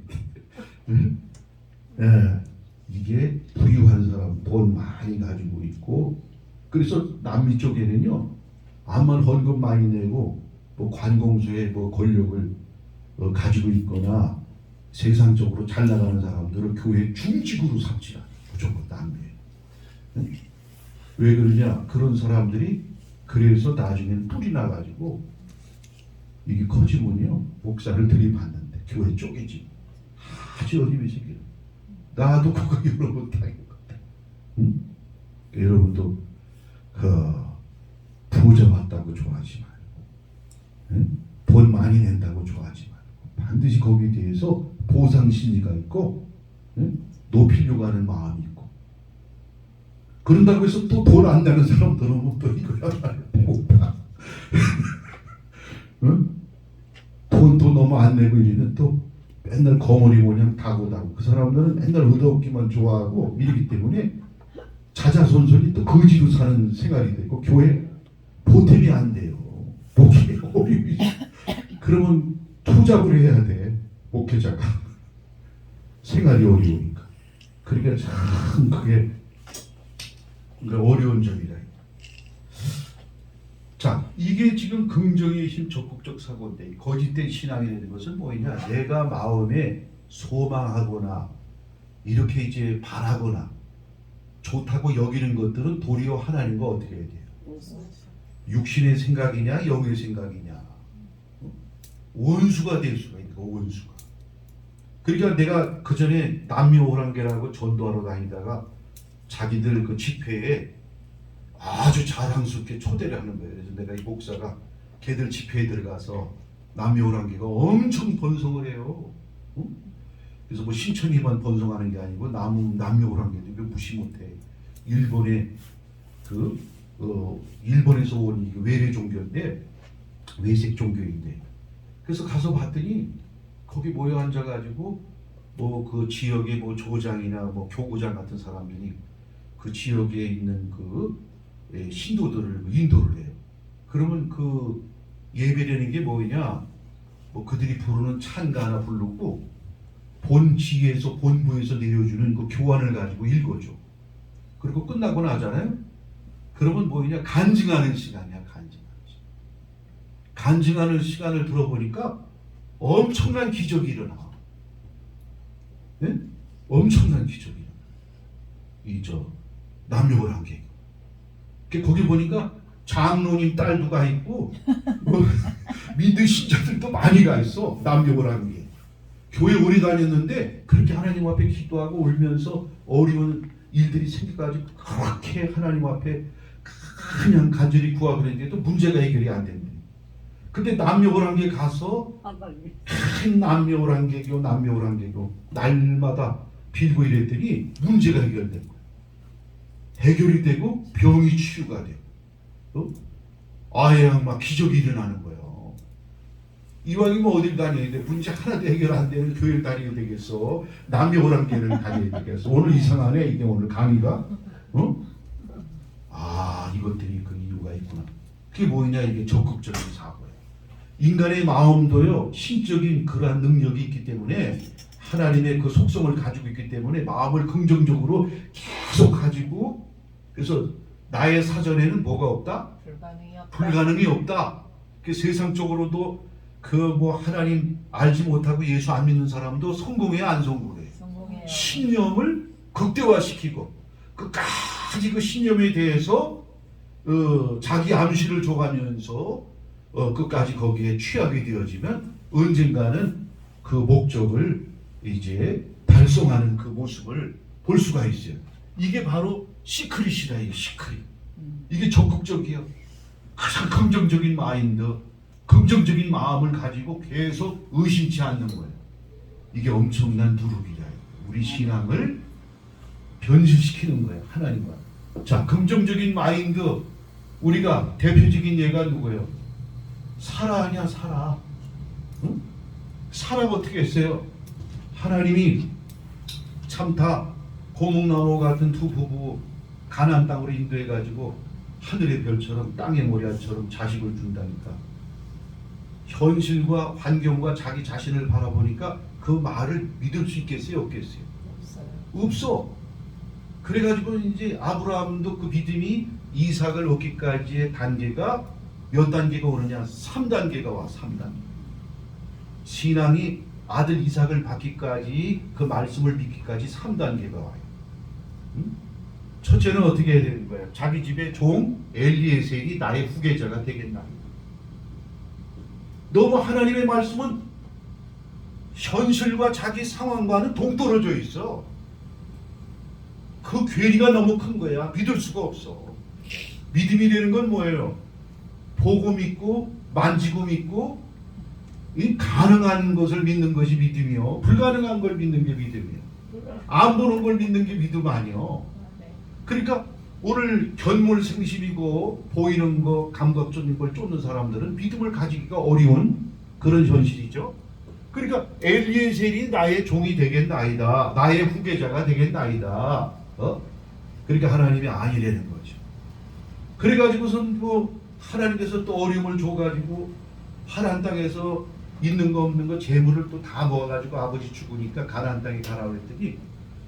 이게 부유한 사람 돈 많이 가지고 있고 그래서 남미 쪽에는요 암만 헌금 많이 내고 뭐 관공서에 뭐 권력을 가지고 있거나 세상적으로 잘 나가는 사람들을 교회 중직으로 삼지 않아요. 무조건 남미에. 왜 그러냐? 그런 사람들이 그래서 나중에는 뿔이 나가지고 이게 커지면요 목사를 들이받는데 교회 쪼개지고 아주 어림이 생겨요. 나도 그거 여러 번 당한 것 같아. 여러분도 그 부자 받다고 좋아하지 말고, 돈 많이 낸다고 좋아하지 말고 반드시 거기에 대해서 보상 심리가 있고, 높이려고 하는 마음이 있고. 그런다고 해서 또 돈 안 내는 사람들은 또 이거야 못다. 돈도 너무 안 내고 이러면 또 맨날 거머리 모양 다고다고 그 사람들은 맨날 얻어먹기만 좋아하고 이러기 때문에 자자손손이 또 거지로 사는 생활이 되고 교회 보탬이 안 돼요. 목회에 어려움이 그러면 투잡을 해야 돼. 목회자가 생활이 어려우니까. 그러니까 참 그게 어려운 점이다. 자, 이게 지금 긍정의 힘 적극적 사고인데 거짓된 신앙이 되는 것은 뭐냐? 내가 마음에 소망하거나 이렇게 이제 바라거나 좋다고 여기는 것들은 도리어 하나님과 어떻게 해야 돼요? 육신의 생각이냐 영의 생각이냐 원수가 될 수가 있는 거. 원수가. 그러니까 내가 그 전에 남묘호랑개라고 전도하러 다니다가 자기들 그 집회에 아주 자랑스럽게 초대를 하는 거예요. 그래서 내가 이 목사가 걔들 집회에 들어가서 남묘호랑개가 엄청 번성을 해요. 그래서 뭐 신천이만 번성하는 게 아니고 남묘호랑개도 무시 못해. 일본의 일본에서 온 외래 종교인데 외색 종교인데 그래서 가서 봤더니 거기 모여 앉아가지고 뭐 그 지역의 뭐 조장이나 뭐 교구장 같은 사람들이 그 지역에 있는 그 신도들을 인도를 해요. 그러면 그 예배라는 게 뭐냐? 뭐 그들이 부르는 찬가 하나 부르고 본지에서 본부에서 내려주는 그 교환을 가지고 읽어줘. 그리고 끝나고 나잖아요. 그러면 뭐냐? 간증하는 시간이야. 간증하는 시간을 들어보니까 엄청난 기적이 일어나. 네? 엄청난 기적이 일어나. 남묘호랑개. 거기 보니까 장로님 딸도 가 있고 뭐 믿는 신자들도 많이 가 있어. 남묘호랑개. 교회 오래 다녔는데 그렇게 하나님 앞에 기도하고 울면서 어려운 일들이 생겨가지고 그렇게 하나님 앞에 그냥 간절히 구하고 그랬는데도 문제가 해결이 안 된대. 근데 남녀호랑객 가서 큰 남녀호랑객이요 날마다 빌고 이랬더니 문제가 해결된 거예요. 해결이 되고 병이 치유가 돼요. 아예 막 기적이 일어나는 거예요. 이왕이면 어딜 다녀야 돼? 문제 하나도 해결 안 되는 교회를 다녀야 되겠어? 남녀호랑객을 다녀야 되겠어? 오늘 이상하네 이게 오늘 강의가. 이것들이 그 이유가 있구나. 그게 뭐냐, 이게 적극적인 사고예요. 인간의 마음도요 신적인 그러한 능력이 있기 때문에 하나님의 그 속성을 가지고 있기 때문에 마음을 긍정적으로 계속 가지고, 그래서 나의 사전에는 뭐가 없다? 불가능이 없다. 그 세상적으로도 그 뭐 하나님 알지 못하고 예수 안 믿는 사람도 성공해야 안 성공해요. 신념을 극대화시키고 끝까지 그 신념에 대해서 자기 암시를 줘가면서 끝까지 거기에 취하게 되어지면 언젠가는 그 목적을 이제 달성하는 그 모습을 볼 수가 있어요. 이게 바로 시크릿이다. 이게 시크릿. 이게 적극적이요. 가장 긍정적인 마인드, 긍정적인 마음을 가지고 계속 의심치 않는 거예요. 이게 엄청난 누룩이야. 우리 신앙을 변질시키는 거예요. 하나님과. 자, 긍정적인 마인드. 우리가 대표적인 예가 누구예요? 사라 아니야, 사라. 응? 사라가 어떻게 했어요? 하나님이 참다 고목나무 같은 두 부부 가나안 땅으로 인도해가지고 하늘의 별처럼 땅의 모래알처럼 자식을 준다니까. 현실과 환경과 자기 자신을 바라보니까 그 말을 믿을 수 있겠어요? 없겠어요? 없어. 그래가지고 이제 아브라함도 그 믿음이 이삭을 얻기까지의 단계가 몇 단계가 오느냐? 3단계가 와. 3단계. 신앙이 아들 이삭을 받기까지, 그 말씀을 믿기까지 3단계가 와요. 첫째는 어떻게 해야 되는 거예요? 자기 집의 종 엘리에셀이 나의 후계자가 되겠나. 너무 하나님의 말씀은 현실과 자기 상황과는 동떨어져 있어. 그 괴리가 너무 큰 거야. 믿을 수가 없어. 믿음이 되는 건 뭐예요? 보고 믿고 만지고 믿고, 이 가능한 것을 믿는 것이 믿음이요. 불가능한 걸 믿는 게 믿음이요. 안 보는 걸 믿는 게 믿음 아니요. 그러니까 오늘 견물생심이고 보이는 거 감각적인 걸 쫓는 사람들은 믿음을 가지기가 어려운 그런 현실이죠. 그러니까 엘리에셀이 나의 종이 되겠나이다, 나의 후계자가 되겠나이다. 그러니까 하나님이 아니라는 거죠. 그래가지고선 뭐 하나님께서 또 어려움을 줘가지고 하나님 땅에서 있는 거 없는 거 재물을 또 다 모아가지고 아버지 죽으니까 가나안 땅에 가라 그랬더니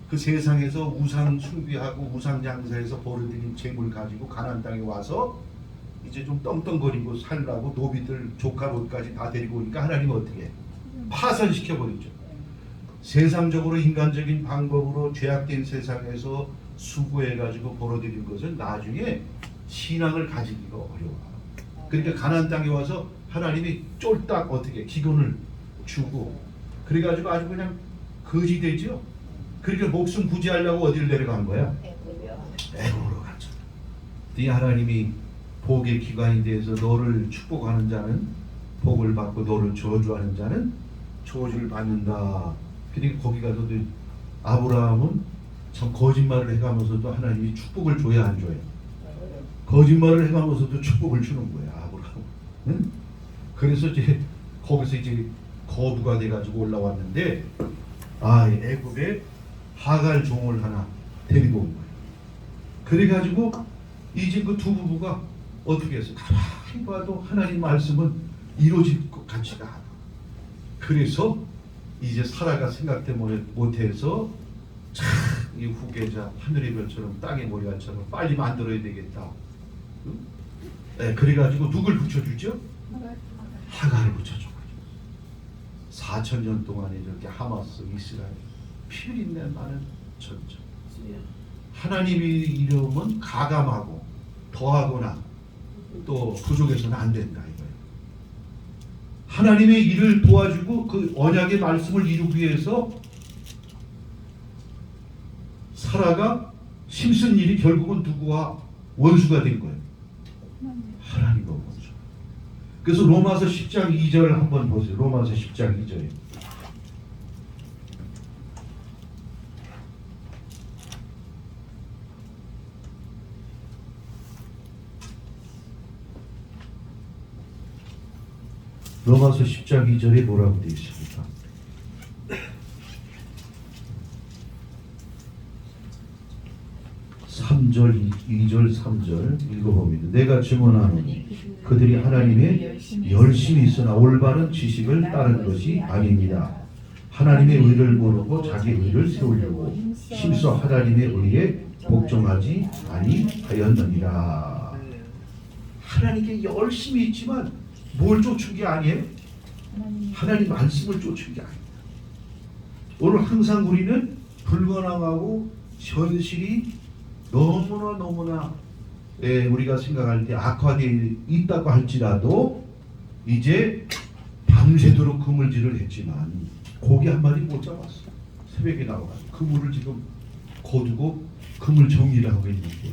그 세상에서 우상 숭배하고 우상 장사해서 벌어들인 재물 가지고 가나안 땅에 와서 이제 좀 떵떵거리고 살라고 노비들 조카 롯까지 다 데리고 오니까 하나님은 어떻게 해? 파산시켜버리죠. 세상적으로 인간적인 방법으로 죄악된 세상에서 수고해가지고 벌어들인 것은 나중에 신앙을 가지기가 어려워. 그러니까 가나안 땅에 와서 하나님이 쫄딱 어떻게 기근을 주고 그래가지고 아주 그냥 거지 되죠. 그러니까 목숨 부지하려고 어디를 내려간 거야? 애굽으로 갔죠. 이 하나님이 복의 기관이 돼서 너를 축복하는 자는 복을 받고 너를 저주하는 자는 저주를 받는다. 그러니까 거기 가서도 아브라함은 참 거짓말을 해가면서도 하나님이 축복을 줘야 안 줘요? 거짓말을 해가면서도 축복을 주는 거야, 아브라함. 응? 그래서 이제 거기서 이제 거부가 돼가지고 올라왔는데 애굽에 하갈 종을 하나 데리고 온 거예요. 그래가지고 이제 그 두 부부가 어떻게 해서 가만히 봐도 하나님 말씀은 이루어질 것 같지가 않아. 그래서 이제 사라가 생각도 못해서 참 이 후계자 하늘의 별처럼 땅의 모래알처럼 빨리 만들어야 되겠다. 네, 그래가지고 누굴 붙여주죠? 하갈을 붙여줘. 4,000년 동안에 이렇게 하마스, 이스라엘 피비린내 나는 전쟁. 하나님의 이름은 가감하고 더하거나 또 부족해서는 안 된다 이거예요. 하나님의 일을 도와주고 그 언약의 말씀을 이루기 위해서 사라가 힘쓴 일이 결국은 누구와 원수가 된 거예요? 하나님과 원수. 그래서 로마서 10장 2절 한번 보세요. 로마서 10장 2절. 로마서 10장 2절에 뭐라고 되어 있습니까? 3절, 2절, 3절 읽어봅니다. 내가 증언하노니 그들이 하나님의 열심히 있으나 올바른 지식을 따른 것이 아닙니다. 하나님의 의를 모르고 자기 의를 세우려고 힘써 하나님의 의에 복종하지 아니하였느니라. 하나님께 열심히 있지만 뭘 쫓은 게 아니에요? 하나님 말씀을 쫓은 게 아닙니다. 오늘 항상 우리는 불건강하고 현실이 너무나 우리가 생각할 때 악화되어 있다고 할지라도 이제 밤새도록 그물질을 했지만 고기 한 마리 못 잡았어. 새벽에 나와가지고 그물을 지금 거두고 그물 정리를 하고 있는데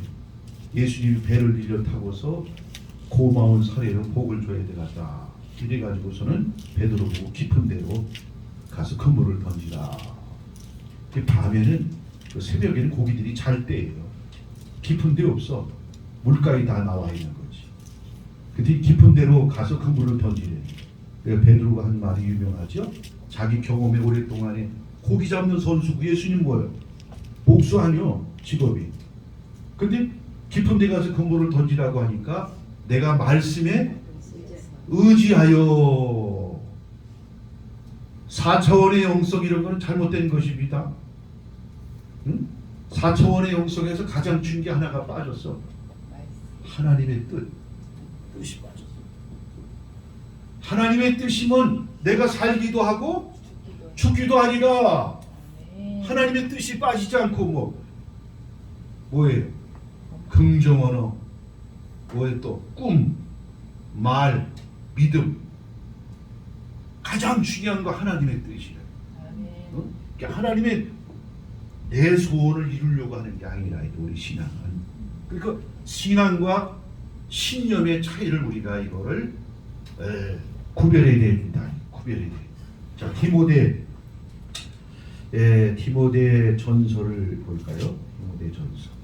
예수님이 배를 밀려 타고서 고마운 사례로 복을 줘야 되겠다. 이래가지고서는 베드로 보고 깊은 데로 가서 그물을 던지라. 밤에는 새벽에는 고기들이 잘 때예요. 깊은 데 없어. 물가에 다 나와 있는 거지. 근데 깊은 데로 가서 그물을 던지래. 그러니까 베드로가 한 말이 유명하죠. 자기 경험에 오랫동안에 고기 잡는 선수고 예수님 뭐예요? 목수 아니요 직업이. 근데 깊은 데 가서 그물을 던지라고 하니까 내가 말씀에 의지하여 4차원의 영성 이런 거는 잘못된 것입니다. 응? 4차원의 영성에서 가장 중요한 게 하나가 빠졌어. 하나님의 뜻이 빠졌어. 하나님의 뜻이면 내가 살기도 하고 죽기도 하리라. 하나님의 뜻이 빠지지 않고 뭐예요? 긍정 언어, 뭐예요 또? 꿈, 말, 믿음. 가장 중요한 거 하나님의 뜻이래. 어? 그러니까 하나님의 내 소원을 이루려고 하는 게 아니라 우리 신앙은. 그러니까 신앙과 신념의 차이를 우리가 이거를 구별해야 됩니다. 구별해야 돼. 자, 디모데 전서를 볼까요? 디모데 전서.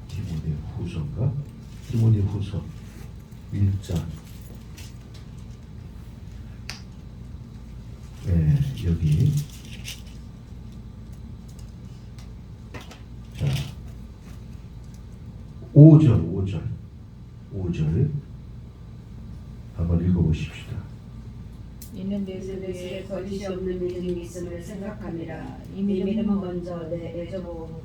디모데 후서인가? 디모데 후서 1장. 여기. 자, 5절 한번 읽어보십시다. 이는 내 속에 거짓이 없는 믿음이 있음을 생각합니다. 이 믿음은 믿음은 먼저 내 애조모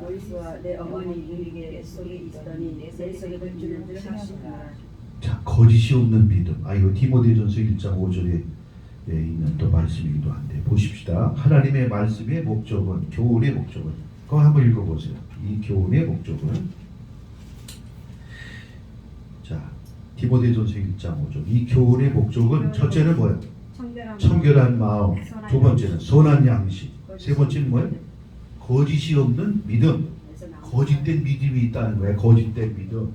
로이스와 내 어머니 유리게 속에 있더니 내 속에 들주는 줄 확신하라. 자, 거짓이 없는 믿음. 이거 디모데전서 1장 5절에 있는 또 말씀이기도 한데 보십시다. 하나님의 말씀의 목적은, 교훈의 목적은, 그거 한번 읽어보세요. 이 교훈의 목적은, 자, 디모데전서 1장 5절. 이 교훈의 목적은 첫째는 뭐예요? 청결한 마음. 두 번째는 선한 양식. 세 번째는 뭐예요? 거짓이 없는 믿음. 거짓된 믿음이 있다는 거예요. 거짓된 믿음.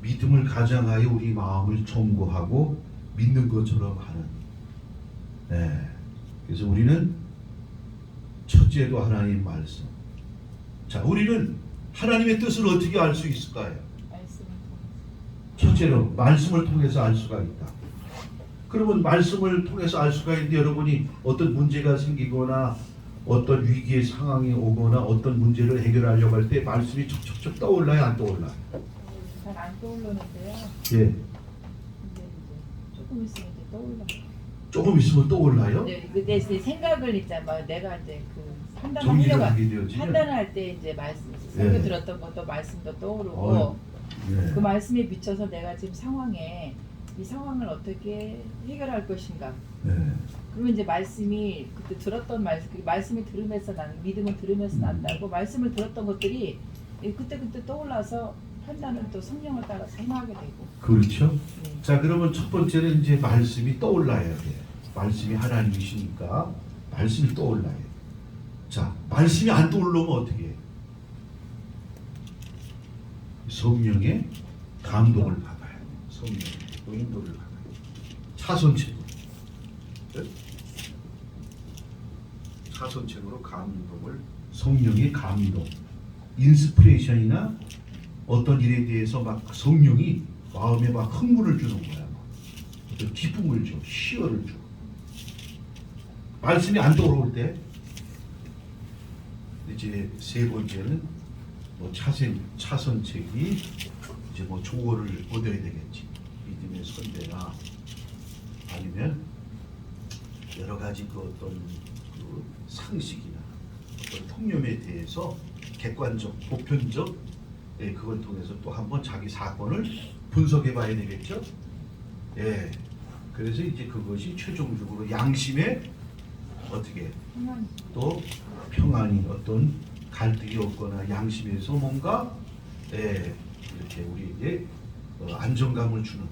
믿음을 가장하여 우리 마음을 청구하고 믿는 것처럼 하는. 그래서 우리는 첫째도 하나님 말씀. 자, 우리는 하나님의 뜻을 어떻게 알 수 있을까요? 첫째로 말씀을 통해서 알 수가 있다. 그러면 말씀을 통해서 알 수가 있는데 여러분이 어떤 문제가 생기거나 어떤 위기의 상황이 오거나 어떤 문제를 해결하려고 할 때 말씀이 척척척 떠올라요, 안 떠올라요? 잘 안 떠오르는데요. 예. 근데 이제 조금 있으면 이제 떠올라. 조금 있으면 떠올라요? 네, 내 생각을 있잖아. 내가 이제 그 정리를 판단하려고 하게 되어지면. 판단할 때 이제 말씀, 설교 들었던 것도 말씀도 떠오르고 네. 그 말씀에 비춰서 내가 지금 상황에 이 상황을 어떻게 해결할 것인가. 네. 그러면 이제 말씀이 그때 들었던 말씀, 그 말씀을 들으면서 나는 믿음을 들으면서 난다고 말씀을 들었던 것들이 그때 떠올라서 판단을 또 성령을 따라서 행하게 되고. 그렇죠. 네. 자, 그러면 첫 번째는 이제 말씀이 떠올라야 돼. 말씀이 하나님이시니까 말씀이 떠올라요. 자, 말씀이 안 떠올르면 어떻게 해요? 성령의 감동을 받아요. 성령의 인도를 받아요. 차선책으로. 네? 차선책으로 감동을, 성령의 감동, 인스피레이션이나 어떤 일에 대해서 막 성령이 마음에 막 흥분을 주는 거야. 막 기쁨을 줘, 희열을 줘. 말씀이 안 떠오를 때 이제 세 번째는 뭐 차선책이 이제 뭐 조언을 얻어야 되겠지. 믿음의 선배나 아니면 여러 가지 그 어떤 그 상식이나 어떤 통념에 대해서 객관적, 보편적, 예, 그걸 통해서 또 한번 자기 사건을 분석해 봐야 되겠죠. 예. 그래서 이제 그것이 최종적으로 양심에 어떻게 또 평안이 어떤 갈등이 없거나 양심에서 뭔가 예, 이렇게 우리에게 안정감을 주는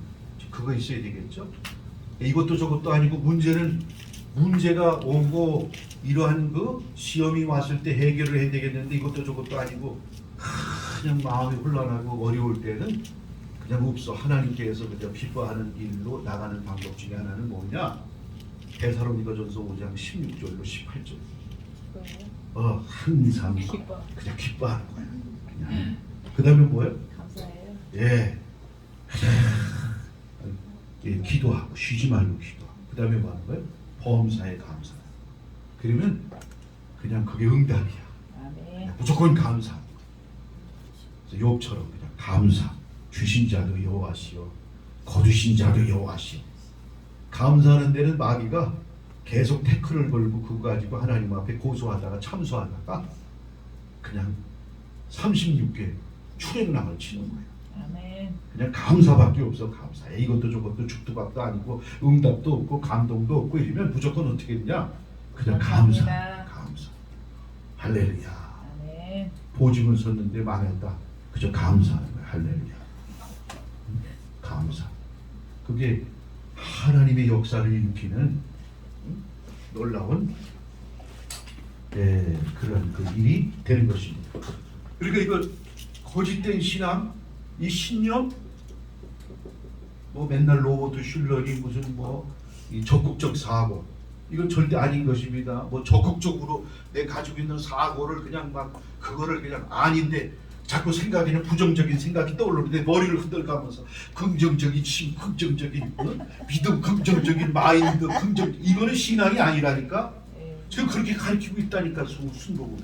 그거 있어야 되겠죠. 이것도 저것도 아니고 문제가 오고 이러한 그 시험이 왔을 때 해결을 해야 되겠는데 이것도 저것도 아니고 그냥 마음이 혼란하고 어려울 때는 그냥 없어. 하나님께서 그냥 기뻐하는 일로 나가는 방법 중에 하나는 뭐냐? 데살로니가전서 5장 16절로 18절. 항상 그냥 기뻐하는 거야. 그냥. 그다음에 뭐예요? 감사해요. 예. 예, 기도하고 쉬지 말고 기도하고. 그다음에 뭐 하는 거예요? 범사에 감사. 그러면 그냥 그게 응답이야. 아멘. 무조건 감사. 그래서 욥처럼 그냥 감사. 주신 자도 여호와시요 거두신 자도 여호와시요. 감사하는 데는 마귀가 계속 태클을 걸고 그거 가지고 하나님 앞에 고소하다가 참소하다가 그냥 36개 출애굽을 치는 거예요. 아멘. 그냥 감사밖에 없어. 감사해. 이것도 저것도 죽도밥도 아니고 응답도 없고 감동도 없고 이러면 무조건 어떻게 되냐? 그냥 감사. 감사. 할렐루야. 아멘. 보증을 섰는데 망했다. 그저 감사하는 거야. 할렐루야. 감사. 그게 하나님의 역사를 일으키는 놀라운 그런 그 일이 되는 것입니다. 그러니까 이거 거짓된 신앙, 이 신념, 뭐 맨날 로버트 슐러니 무슨 이 적극적 사고, 이건 절대 아닌 것입니다. 뭐 적극적으로 내 가지고 있는 사고를 그냥 막 그거를 그냥 아닌데 자꾸 생각에는 부정적인 생각이 떠오르는데 머리를 흔들가면서 긍정적인 힘, 긍정적인 믿음, 긍정적인 마인드, 이거는 신앙이 아니라니까. 지금 그렇게 가르치고 있다니까 순복음.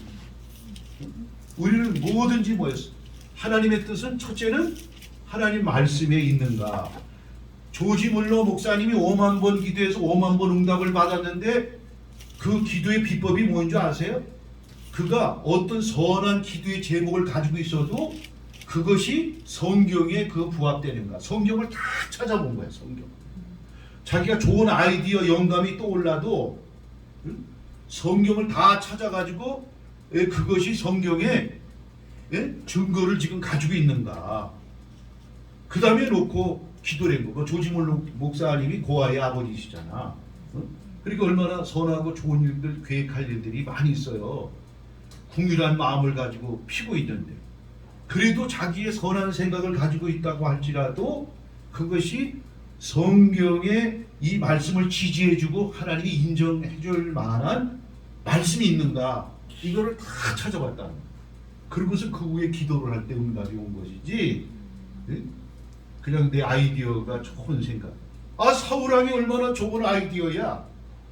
우리는 뭐든지 뭐였어? 하나님의 뜻은 첫째는 하나님 말씀에 있는가. 조지 물러 목사님이 5만 번 기도해서 5만 번 응답을 받았는데 그 기도의 비법이 뭔지 아세요? 그가 어떤 선한 기도의 제목을 가지고 있어도 그것이 성경에 그 부합되는가. 성경을 다 찾아본 거야. 성경. 자기가 좋은 아이디어 영감이 떠올라도 성경을 다 찾아가지고 그것이 성경에 증거를 지금 가지고 있는가. 그 다음에 놓고 기도를 한 거. 조지 몰로 목사님이 고아의 아버지시잖아. 그러니까 얼마나 선하고 좋은 일들 계획할 일들이 많이 있어요. 궁휼한 마음을 가지고 피고 있는데 그래도 자기의 선한 생각을 가지고 있다고 할지라도 그것이 성경에 이 말씀을 지지해주고 하나님이 인정해줄 만한 말씀이 있는가, 이거를 다 찾아봤다는 거예요. 그러고서 그 후에 기도를 할 때 응답이 온 것이지 그냥 내 아이디어가 좋은 생각. 사울왕이 얼마나 좋은 아이디어야.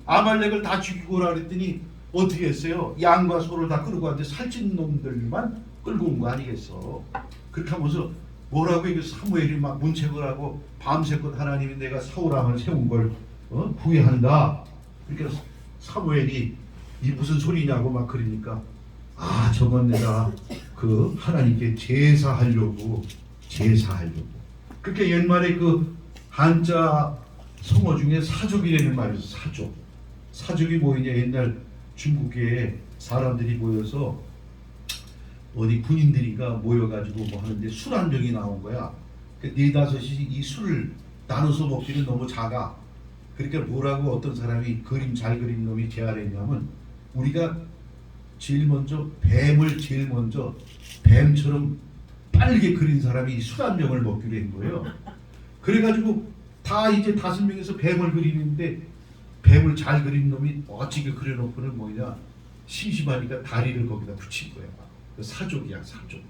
아말렉을 다 죽이고 오라 그랬더니 어떻게 했어요? 양과 소를 다 끌고 왔는데 살찐 놈들만 끌고 온 거 아니겠어. 그렇게 하면서 뭐라고 이거 사무엘이 막 문책을 하고 밤새껏 하나님이 내가 사울왕을 세운 걸 후회한다. 그러니까 사무엘이 이 무슨 소리냐고 막 그러니까 저건 내가 그 하나님께 제사하려고. 그러니까 옛말에 그 한자 성어 중에 사족이라는 말이 있어. 사족이 뭐냐, 옛날 중국에 사람들이 모여서 어디 군인들이가 모여가지고 뭐 하는데 술 한 병이 나온 거야. 그 4-5이 이 술을 나눠서 먹기는 너무 작아. 그러니까 뭐라고 어떤 사람이 그림 잘 그린 놈이 제안했냐면 우리가 제일 먼저 뱀을 제일 먼저 뱀처럼 빠르게 그린 사람이 술 한 병을 먹기로 한 거예요. 그래가지고 다 이제 5명에서 뱀을 그리는데 뱀을 잘 그린 놈이 멋지게 그려놓고는 뭐냐 심심하니까 다리를 거기다 붙인 거야. 사족이야 사족.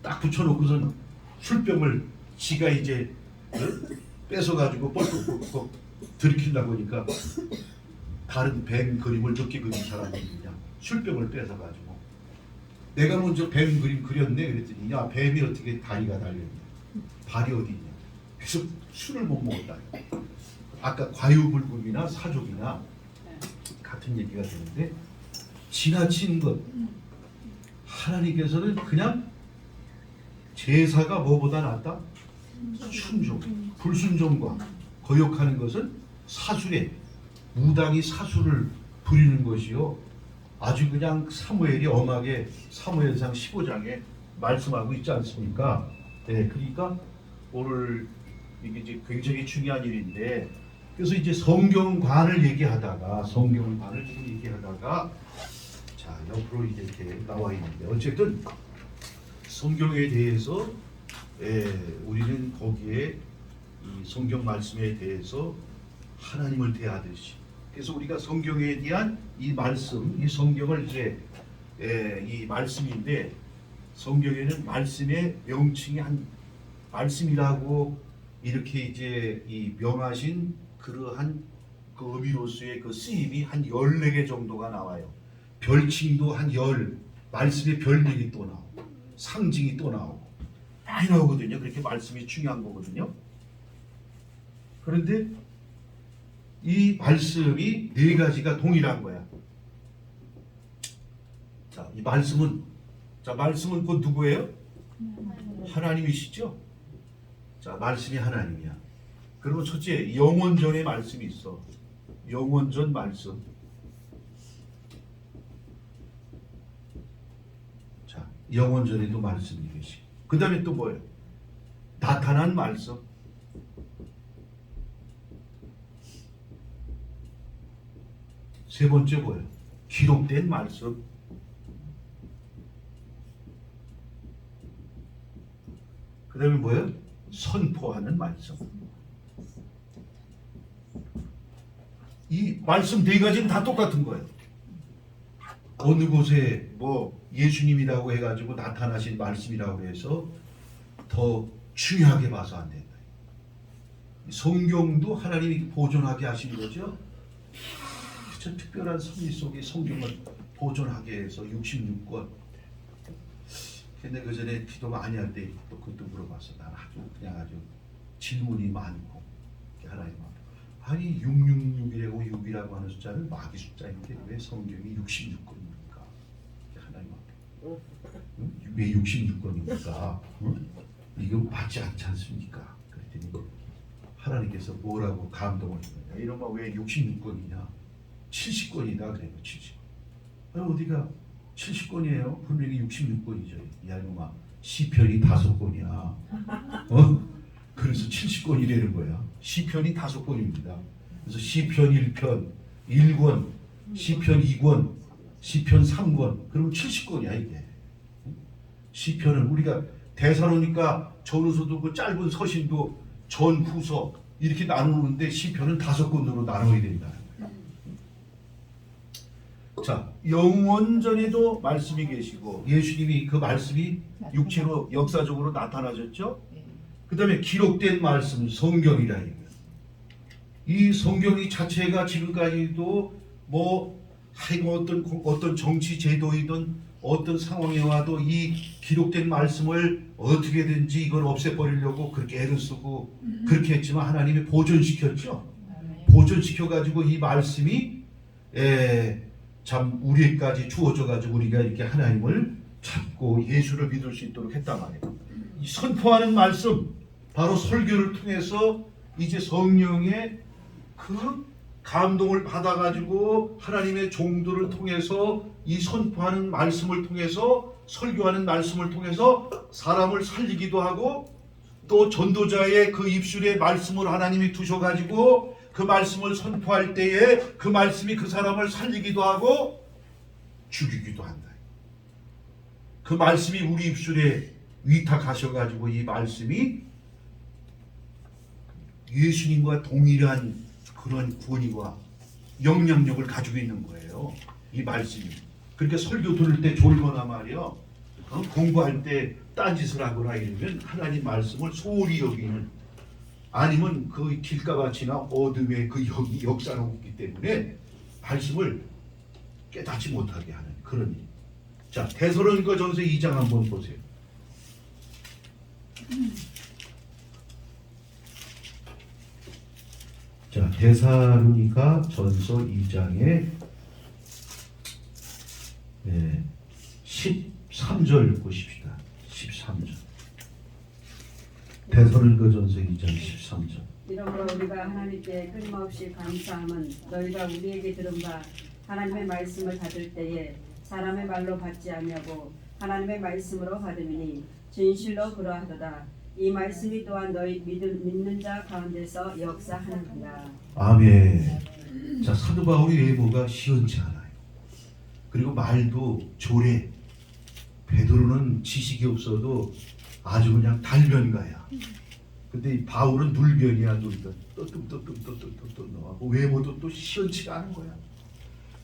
딱 붙여놓고선 술병을 지가 이제 뺏어가지고 뻘떡 들이키려고 하니까 다른 뱀 그림을 늦게 그린 사람이 그냥 술병을 뺏어가지고 내가 먼저 뱀 그림 그렸네 그랬더니 야 뱀이 어떻게 다리가 달렸냐 발이 어디 있냐 그래서 술을 못 먹었다. 아까 과유불급이나 사족이나 같은 얘기가 되는데 지나친 것 하나님께서는 그냥 제사가 뭐보다 낫다? 순종, 불순종과 거역하는 것은 사술에 무당이 사술을 부리는 것이요 아주 그냥 사무엘이 엄하게 사무엘상 15장에 말씀하고 있지 않습니까? 네, 그러니까 오늘 이게 이제 굉장히 중요한 일인데 그래서 이제 성경관을 얘기하다가 성경관을 지금 얘기하다가 자 옆으로 이제 이렇게 나와 있는데 어쨌든 성경에 대해서 우리는 거기에 이 성경 말씀에 대해서 하나님을 대하듯이 그래서 우리가 성경에 대한 이 말씀, 이 성경을 이제 이 말씀인데 성경에는 말씀의 명칭이 한 말씀이라고 이렇게 이제 이 명하신 그러한 그 의미로서의 그 쓰임이 한 14개 정도가 나와요. 별칭도 한 10, 말씀의 별명이 또 나오고 상징이 또 나오고 많이 나오거든요. 그렇게 말씀이 중요한 거거든요. 그런데 이 말씀이 4가지가 동일한 거야. 자, 이 말씀은 곧 누구예요? 하나님이시죠? 자, 말씀이 하나님이야. 그리고 첫째, 영원전의 말씀이 있어. 영원전 말씀. 자, 영원전에도 말씀이 계시. 그 다음에 또 뭐예요? 나타난 말씀. 세 번째 뭐예요? 기록된 말씀. 그 다음에 뭐예요? 선포하는 말씀. 이 말씀 4가지는 다 똑같은 거예요. 어느 곳에 뭐 예수님이라고 해가지고 나타나신 말씀이라고 해서 더 중요하게 봐서 안 된다. 성경도 하나님이 보존하게 하신 거죠. 저 특별한 섭리 속에 성경을 보존하게 해서 66권. 근데 그 전에 기도 많이 할 때 또 그것도 물어봤어. 난 아주 질문이 많고 하나님 아니 666이라고 6이라고 하는 숫자는 마귀 숫자인데 왜 성경이 66권입니까? 하나님 앞에 왜 66권입니까? 이거 맞지 않지 않습니까? 그랬더니 하나님께서 뭐라고 감동을 했느냐 이놈아 왜 66권이냐 70권이다 그래요. 70권 아니 어디가 70권이에요? 분명히 66권이죠. 야 이놈아 시편이 5권이야. 그래서 70권이라는 거야. 시편이 5권입니다. 그래서 시편 1편 1권, 시편 2권, 시편 3권. 그러면 70권이야 이게. 시편은 우리가 대사로니까 전후서도 그 짧은 서신도 전, 후서 이렇게 나누는데 시편은 5권으로 나눠야 된다. 자, 영원전에도 말씀이 계시고 예수님이 그 말씀이 육체로 역사적으로 나타나셨죠. 그 다음에 기록된 말씀 성경이라 이거예요. 이 성경이 자체가 지금까지도 뭐 어떤 정치 제도이든 어떤 상황에 와도 이 기록된 말씀을 어떻게든지 이걸 없애버리려고 그렇게 애를 쓰고 그렇게 했지만 하나님이 보존시켰죠. 보존시켜가지고 이 말씀이 참 우리에까지 주어져가지고 우리가 이렇게 하나님을 찾고 예수를 믿을 수 있도록 했단 말이에요. 이 선포하는 말씀 바로 설교를 통해서 이제 성령의 그 감동을 받아가지고 하나님의 종들을 통해서 이 선포하는 말씀을 통해서 설교하는 말씀을 통해서 사람을 살리기도 하고 또 전도자의 그 입술에 말씀을 하나님이 두셔가지고 그 말씀을 선포할 때에 그 말씀이 그 사람을 살리기도 하고 죽이기도 한다. 그 말씀이 우리 입술에 위탁하셔가지고 이 말씀이 예수님과 동일한 그런 권위와 영향력을 가지고 있는 거예요. 이 말씀이. 그러니까 설교 들을 때 졸거나 말이요. 공부할 때 딴짓을 하거나 이러면 하나님 말씀을 소홀히 여기는, 아니면 그 길가밭이나 어둠의 그 역사가 없기 때문에 말씀을 깨닫지 못하게 하는 그런 일. 자, 데살로니가전서 2장 한번 보세요. 자, 데살로니가전서 2장의 13절 보십시다. 13절. 데살로니가전서 2장 13절. 이러므로 우리가 하나님께 끊임없이 감사함은 너희가 우리에게 들은 바 하나님의 말씀을 받을 때에 사람의 말로 받지 아니하고 하나님의 말씀으로 받음이니 진실로 그러하도다. 이 말씀이 또한 너희 믿는 자 가운데서 역사하느니라. 아멘. 자, 사도 바울의 외모가 시원치 않아요. 그리고 말도 조래. 베드로는 지식이 없어도 아주 그냥 달변가야. 근데 이 바울은 눌변이야, 눌변. 떠뜸 나와고 외모도 또 시원치가 않은 거야.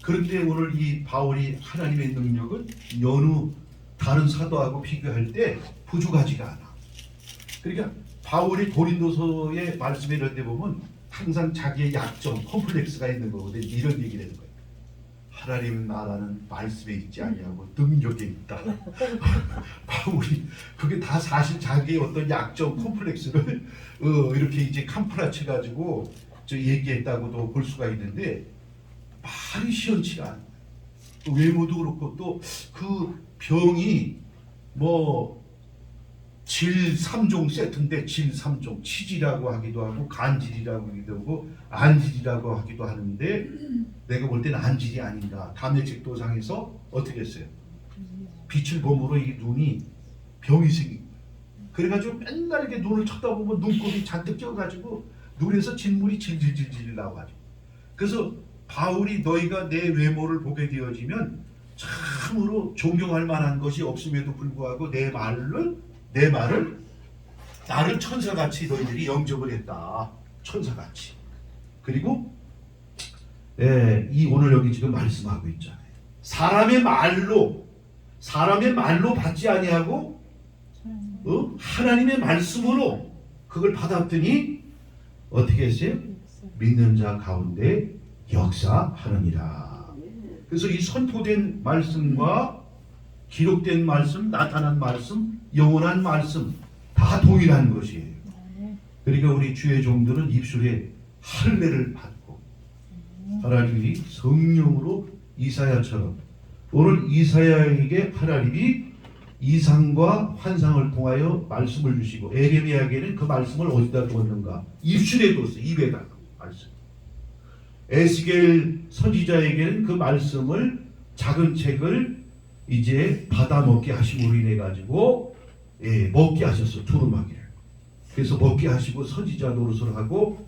그런데 오늘 이 바울이 하나님의 능력은 여느 다른 사도하고 비교할 때 부족하지가 않아. 그러니까 바울이 고린도서의 말씀에 이런 데 보면 항상 자기의 약점, 컴플렉스가 있는 거거든. 이런 얘기를 하는 거예요. 하나님 나라는 말씀에 있지 아니하고 능력에 있다. 바울이 그게 다 사실 자기의 어떤 약점, 컴플렉스를 이렇게 이제 캄프라치 가지고 저 얘기했다고도 볼 수가 있는데 말이 시원치가 않아요. 외모도 그렇고 또 그 병이 뭐 질 3종 세트인데 질 3종, 치질이라고 하기도 하고 간질이라고 하기도 하고 안질이라고 하기도 하는데 내가 볼 때는 안질이 아닌가. 담례책 도상에서 어떻게 했어요? 빛을 범으로 이 눈이 병이 생긴 거예요. 그래가지고 맨날 이렇게 눈을 쳐다보면 눈곱이 잔뜩 껴가지고 눈에서 진물이 질질질질 나와가지고. 그래서 바울이 너희가 내 외모를 보게 되어지면 참으로 존경할 만한 것이 없음에도 불구하고 내 말을 나를 천사같이 너희들이 영접을 했다. 천사같이. 그리고 이 오늘 여기 지금 말씀하고 있잖아요. 사람의 말로 받지 아니하고 하나님의 말씀으로 그걸 받았더니 어떻게 했어요? 믿는 자 가운데 역사하느니라. 그래서 이 선포된 말씀과 기록된 말씀, 나타난 말씀, 영원한 말씀 다 동일한 것이에요. 그러니까 우리 주의 종들은 입술에 할례를 받고 하나님이 성령으로 이사야처럼 오늘 이사야에게 하나님이 이상과 환상을 통하여 말씀을 주시고 에레미야에게는 그 말씀을 어디다 두었는가? 입술에 뒀어요. 입에다가 말씀. 에스겔 선지자에게는 그 말씀을 작은 책을 이제 받아 먹게 하심으로 인해 가지고 먹게 하셨어. 두루마기를. 그래서 먹게 하시고 선지자 노릇을 하고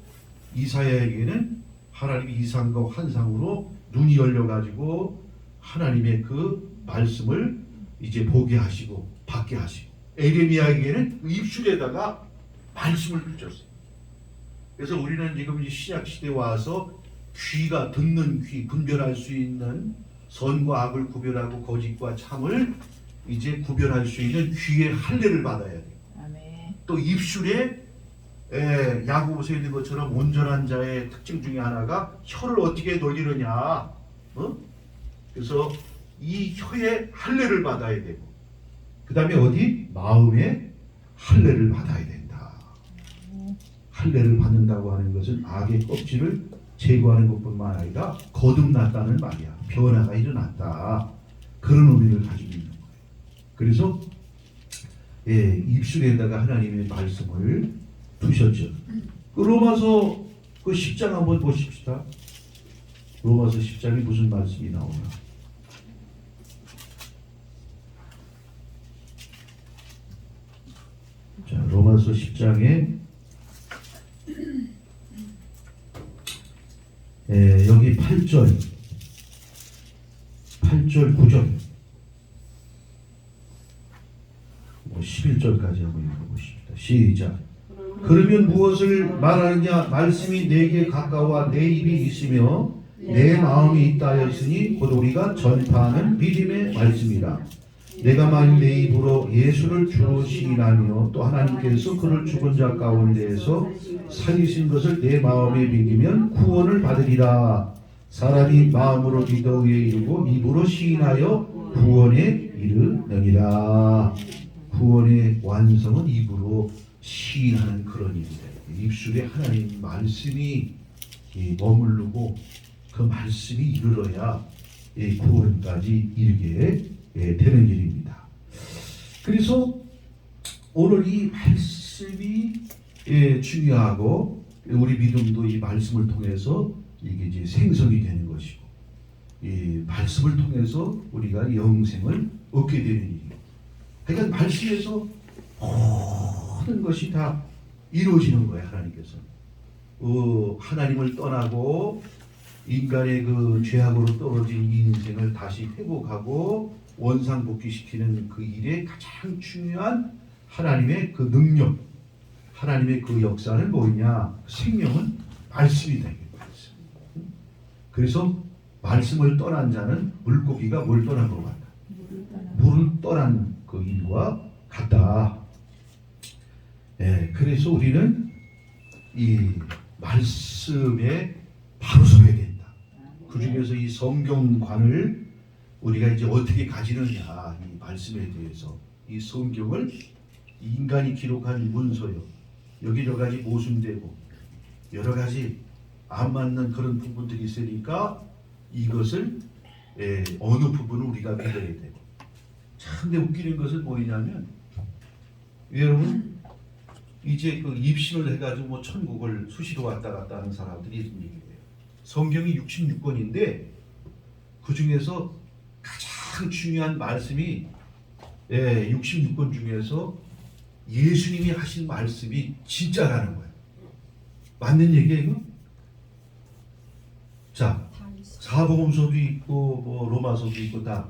이사야에게는 하나님의 이상과 환상으로 눈이 열려 가지고 하나님의 그 말씀을 이제 보게 하시고 받게 하시고 에레미야에게는 그 입술에다가 말씀을 붙였어요. 그래서 우리는 지금 이 신약 시대에 와서 귀가 듣는 귀 분별할 수 있는 선과 악을 구별하고 거짓과 참을 이제 구별할 수 있는 귀의 할례를 받아야 돼요. 아멘. 또 입술에 야고보서에 있는 것처럼 온전한 자의 특징 중에 하나가 혀를 어떻게 돌리느냐. 그래서 이 혀의 할례를 받아야 되고 그 다음에 어디? 마음의 할례를 받아야 된다. 할례를 받는다고 하는 것은 악의 껍질을 제거하는 것뿐만 아니라 거듭났다는 말이야. 변화가 일어났다. 그런 의미를 가지고 있는 거예요. 그래서 입술에다가 하나님의 말씀을 두셨죠. 그 로마서 그 10장 한번 보십시다. 로마서 10장에 무슨 말씀이 나오나. 자, 자, 로마서 10장에 여기 8절 9절 11절까지 한번 읽어보십시다. 시작. 그러면 무엇을 말하느냐? 말씀이 내게 가까워 내 입이 있으며 내 마음이 있다 하였으니 곧 우리가 전파하는 믿음의 말씀이라. 내가 만일 내 입으로 예수를 주로 시인하며 또 하나님께서 그를 죽은 자 가운데에서 살리신 것을 내 마음에 믿으면 구원을 받으리라. 사람이 마음으로 믿어 의에 이르고 입으로 시인하여 구원에 이르느니라. 구원의 완성은 입으로 시인하는 그런 일이다. 입술에 하나님 말씀이 머무르고 그 말씀이 이르러야 구원까지 이르게 되는 일입니다. 그래서 오늘 이 말씀이 중요하고 우리 믿음도 이 말씀을 통해서 이게 이제 생성이 되는 것이고 이 말씀을 통해서 우리가 영생을 얻게 되는 일이에요. 그러니까 말씀에서 모든 것이 다 이루어지는 거예요. 하나님께서 하나님을 떠나고 인간의 그 죄악으로 떨어진 인생을 다시 회복하고 원상복귀시키는 그 일에 가장 중요한 하나님의 그 능력, 하나님의 그 역사는 뭐냐? 생명은 말씀이다. 이게 말씀. 그래서 말씀을 떠난 자는 물고기가 뭘 떠난 것 같다. 물을 떠난 그 일과 같다. 그래서 우리는 이 말씀에 바로 서야 된다. 그 중에서 이 성경관을 우리가 이제 어떻게 가지느냐, 이 말씀에 대해서 이 성경을 인간이 기록한 문서요. 여기 여러 가지 모순되고 여러 가지 안 맞는 그런 부분들이 있으니까 이것을 어느 부분을 우리가 믿어야 되고. 참 근데 웃기는 것은 뭐냐면 여러분 이제 그 입신을 해가지고 뭐 천국을 수시로 왔다 갔다 하는 사람들이 이런 얘기예요. 성경이 66권인데 그 중에서 가장 중요한 말씀이 66권 중에서 예수님이 하신 말씀이 진짜라는 거예요. 맞는 얘기예요? 자, 사복음서도 있고 뭐 로마서도 있고 다.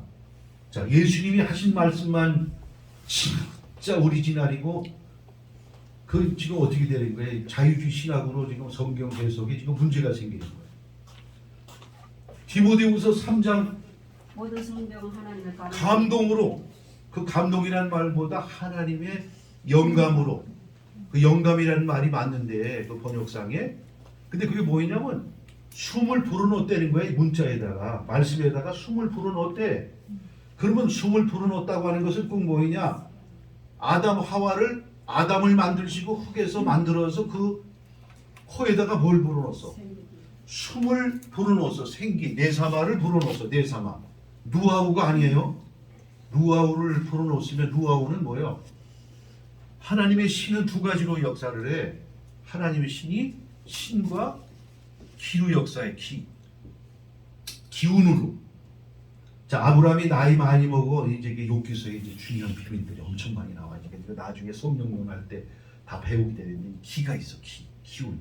자, 예수님이 하신 말씀만 진짜 오리지널이고 그 지금 어떻게 되는 거예요? 자유주의 신학으로 지금 성경 해석에 지금 문제가 생기는 거예요. 디모데후서 3장 모든 성경은 하나님의 감동으로 그 감동이라는 말보다 하나님의 영감으로 그 영감이라는 말이 맞는데 그 번역상에 근데 그게 뭐냐면 숨을 불어넣었다는 거예요. 문자에다가 말씀에다가 숨을 불어넣었대. 그러면 숨을 불어넣었다고 하는 것은 꼭 뭐냐? 아담을 만드시고 흙에서 만들어서 그 코에다가 뭘 불어넣었어? 숨을 불어넣었어. 생기 네사마를 불어넣었어. 네사마 누아우가 아니에요. 누아우를 불어넣었으면 누아우는 뭐예요? 하나님의 신은 두 가지로 역사를 해. 하나님의 신이 신과 기루 역사의 기운으로. 자, 아브라함이 나이 많이 먹어 이제 욥기서에 이제 중요한 비밀들이 엄청 많이 나와요. 그러니까 나중에 성령론 할 때 다 배우게 되는데 기가 있어. 기운.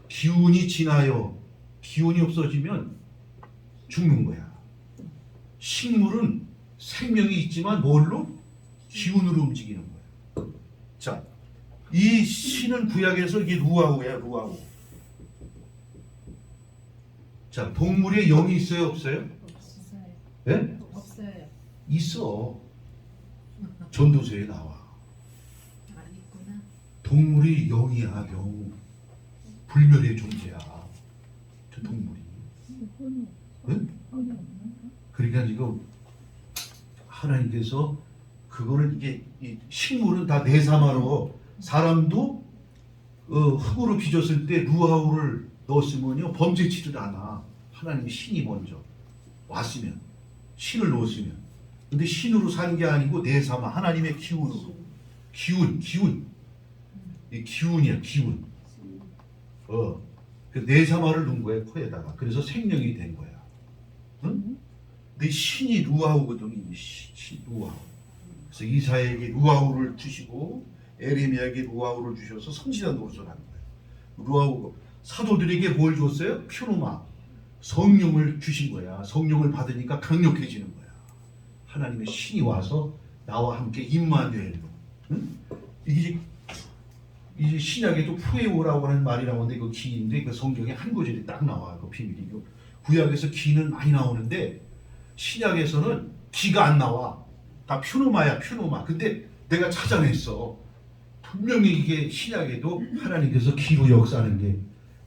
기운이 지나요. 기운이 없어지면 죽는 거야. 식물은 생명이 있지만 뭘로? 기운으로 움직이는 거야. 자, 이 신은 구약에서 이게 루아우야, 루아우. 자, 동물에 영이 있어요, 없어요? 없어요. 예? 없어요. 있어. 전도서에 나와. 안 있구나. 동물이 영이야, 영. 불멸의 존재야. 저 동물이. 네? 그러니까 지금 하나님께서 그거를 이게 이 식물은 다 내사마로 사람도 흙으로 빚었을 때 루아우를 넣었으면요 범죄치를 않아. 하나님이 신이 먼저 왔으면 신을 넣었으면. 근데 신으로 산 게 아니고 내사마 하나님의 기운으로. 기운. 이 기운이야, 기운. 그 내사마를 넣은 거야, 코에다가. 그래서 생명이 된 거야. 응? 근데 신이 루아우거든, 루아우. 그래서 이사에게 루아우를 주시고 에레미야에게 루아우를 주셔서 성실한 노릇을 하는 거예요. 루아우 사도들에게 뭘 줬어요? 퓨노마, 성령을 주신 거야. 성령을 받으니까 강력해지는 거야. 하나님의 신이 와서 나와 함께 임마누엘로. 응? 이제 신약에도 푸에오라고 하는 말이 나오는데 그 기인데 그 성경에 한 구절이 딱 나와요. 그 비밀이. 구약에서 기는 많이 나오는데 신약에서는 기가 안 나와. 다 퓨노마야, 퓨노마. 근데 내가 찾아냈어. 분명히 이게 신약에도 하나님께서 기로 역사하는 게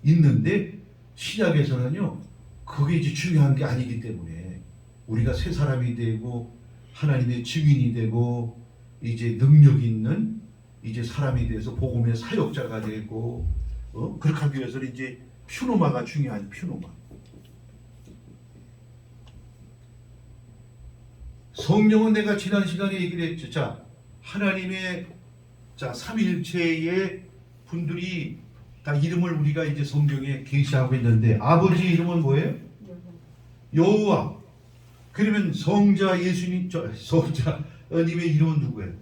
있는데 신약에서는요 그게 이제 중요한 게 아니기 때문에 우리가 새 사람이 되고 하나님의 증인이 되고 이제 능력 있는 이제 사람이 돼서 복음의 사역자가 되고 그렇게 하기 위해서는 이제 퓨노마가 중요한 퓨노마. 성령은 내가 지난 시간에 얘기를 했죠. 자, 하나님의 삼위일체의 분들이 다 이름을 우리가 이제 성경에 계시하고 있는데 아버지 이름은 뭐예요? 여호와. 그러면 성자 예수님, 성자님의 이름은 누구예요?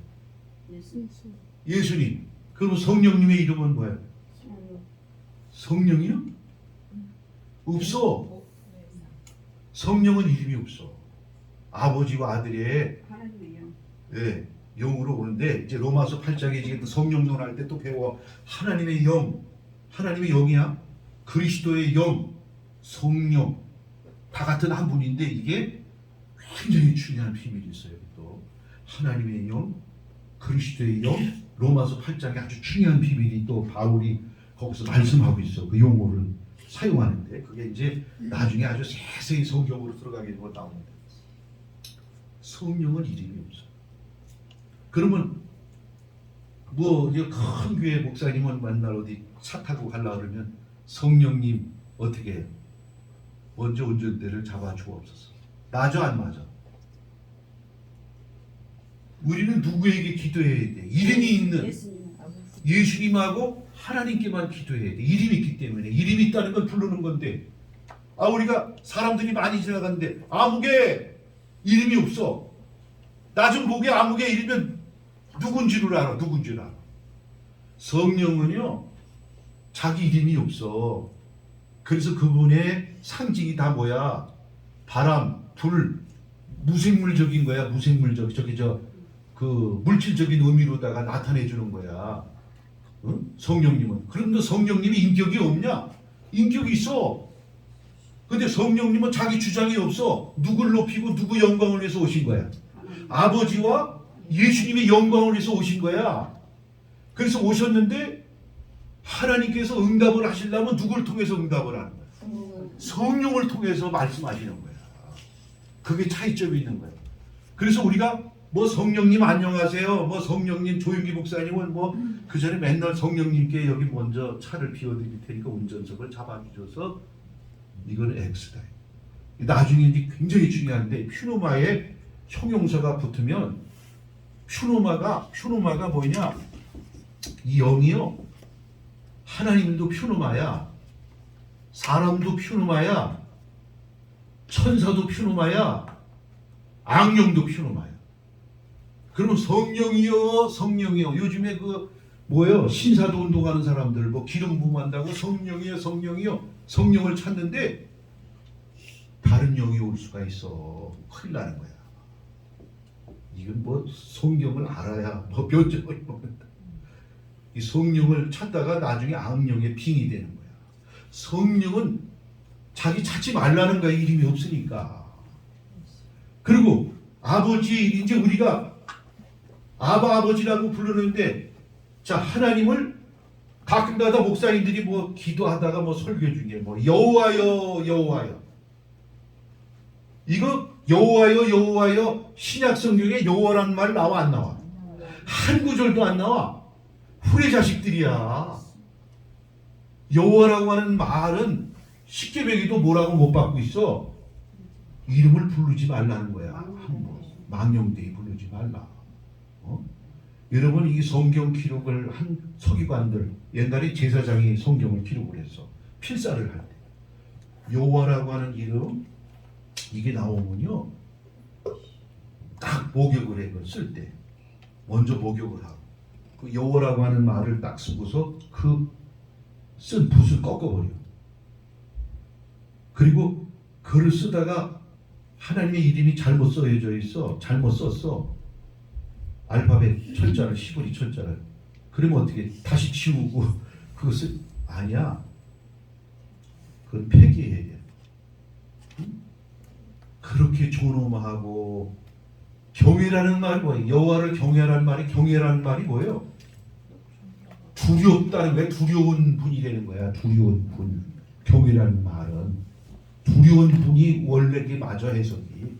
예수님. 그럼 성령님의 이름은 뭐예요? 성령이요? 없어. 성령은 이름이 없어. 아버지와 아들의 예, 영으로 오는데 이제 로마서 8장에 지금 성령론 할 때 또 배워. 하나님의 영, 하나님의 영이야. 그리스도의 영, 성령 다 같은 한 분인데 이게 굉장히 중요한 비밀이 있어요. 또 하나님의 영, 그리스도의 영, 로마서 8장에 아주 중요한 비밀이 또 바울이 거기서 말씀하고 있어. 그 용어를 사용하는데 그게 이제 나중에 아주 세세히 성경으로 들어가게 되면 나옵니다. 성령은 이름이 없어. 그러면 뭐 큰 교회 목사님을 만날 어디 차 타고 가려 그러면 성령님 어떻게 해요? 먼저 운전대를 잡아 주옵소서. 맞아 안 맞아? 우리는 누구에게 기도해야 돼? 이름이 있는 예수님하고 하나님께만 기도해야 돼. 이름이 있기 때문에. 이름이 있다는 걸 부르는 건데 우리가 사람들이 많이 지나가는데 아무개 이름이 없어. 나 좀 보게 아무개 이르면 누군지를 알아. 누군지를 알아. 성령은요 자기 이름이 없어. 그래서 그분의 상징이 다 뭐야? 바람, 불, 무생물적인 거야. 무생물적 그 물질적인 의미로다가 나타내 주는 거야. 응? 성령님은. 그런데 성령님이 인격이 없냐? 인격이 있어. 근데 성령님은 자기 주장이 없어. 누굴 높이고 누구 영광을 위해서 오신 거야. 아버지와 예수님의 영광을 위해서 오신 거야. 그래서 오셨는데 하나님께서 응답을 하시려면 누굴 통해서 응답을 하는 거야? 성령을 통해서 말씀하시는 거야. 그게 차이점이 있는 거야. 그래서 우리가 뭐 성령님 안녕하세요, 뭐 성령님 조윤기 목사님은 뭐 그 전에 맨날 성령님께 여기 먼저 차를 비워드릴 테니까 운전석을 잡아주셔서 이건 X다. 나중에 이제 굉장히 중요한데 퓨노마에 형용사가 붙으면 퓨노마가 뭐냐? 이 영이요. 하나님도 퓨노마야. 사람도 퓨노마야. 천사도 퓨노마야. 악령도 퓨노마야. 그러면 성령이요, 성령이요. 요즘에 그 뭐예요? 신사도 운동하는 사람들 뭐 기름 부음한다고 성령이요, 성령이요. 성령을 찾는데 다른 영이 올 수가 있어. 큰일 나는 거야. 이건 뭐 성경을 알아야 뭐 변증을 먹는다. 이 성령을 찾다가 나중에 악령의 빙이 되는 거야. 성령은 자기 찾지 말라는 거야. 이름이 없으니까. 그리고 아버지, 이제 우리가 아버지라고 부르는데 자, 하나님을 가끔가다 목사님들이 뭐 기도하다가 뭐 설교 중에 뭐 여호와여 이거 여호와여 신약 성경에 여호와라는 말 나와 안 나와? 한 구절도 안 나와. 후레 자식들이야. 여호와라고 하는 말은 십계명에도 뭐라고 못 받고 있어? 이름을 부르지 말라는 거야. 망령되이 부르지 말라. 여러분 이 성경 기록을 한 서기관들 옛날에 제사장이 성경을 기록을 했어. 필사를 할 때 여호와라고 하는 이름 이게 나오면요 딱 목욕을 해. 쓸 때 먼저 목욕을 하고 그 여호와라고 하는 말을 딱 쓰고서 그 쓴 붓을 꺾어버려. 그리고 글을 쓰다가 하나님의 이름이 잘못 써져 있어. 잘못 썼어. 알파벳 철자를 시보리 철자를. 그러면 어떻게 다시 지우고 그것을 아니야. 그건 폐기해야 돼. 그렇게 존엄하고 경외라는 말이 뭐예요? 여호와를 경외라는 말이 뭐예요? 두렵다는 거야. 두려운 분이 되는 거야. 두려운 분. 경외라는 말은 두려운 분이 원래 그게 맞아 해석이.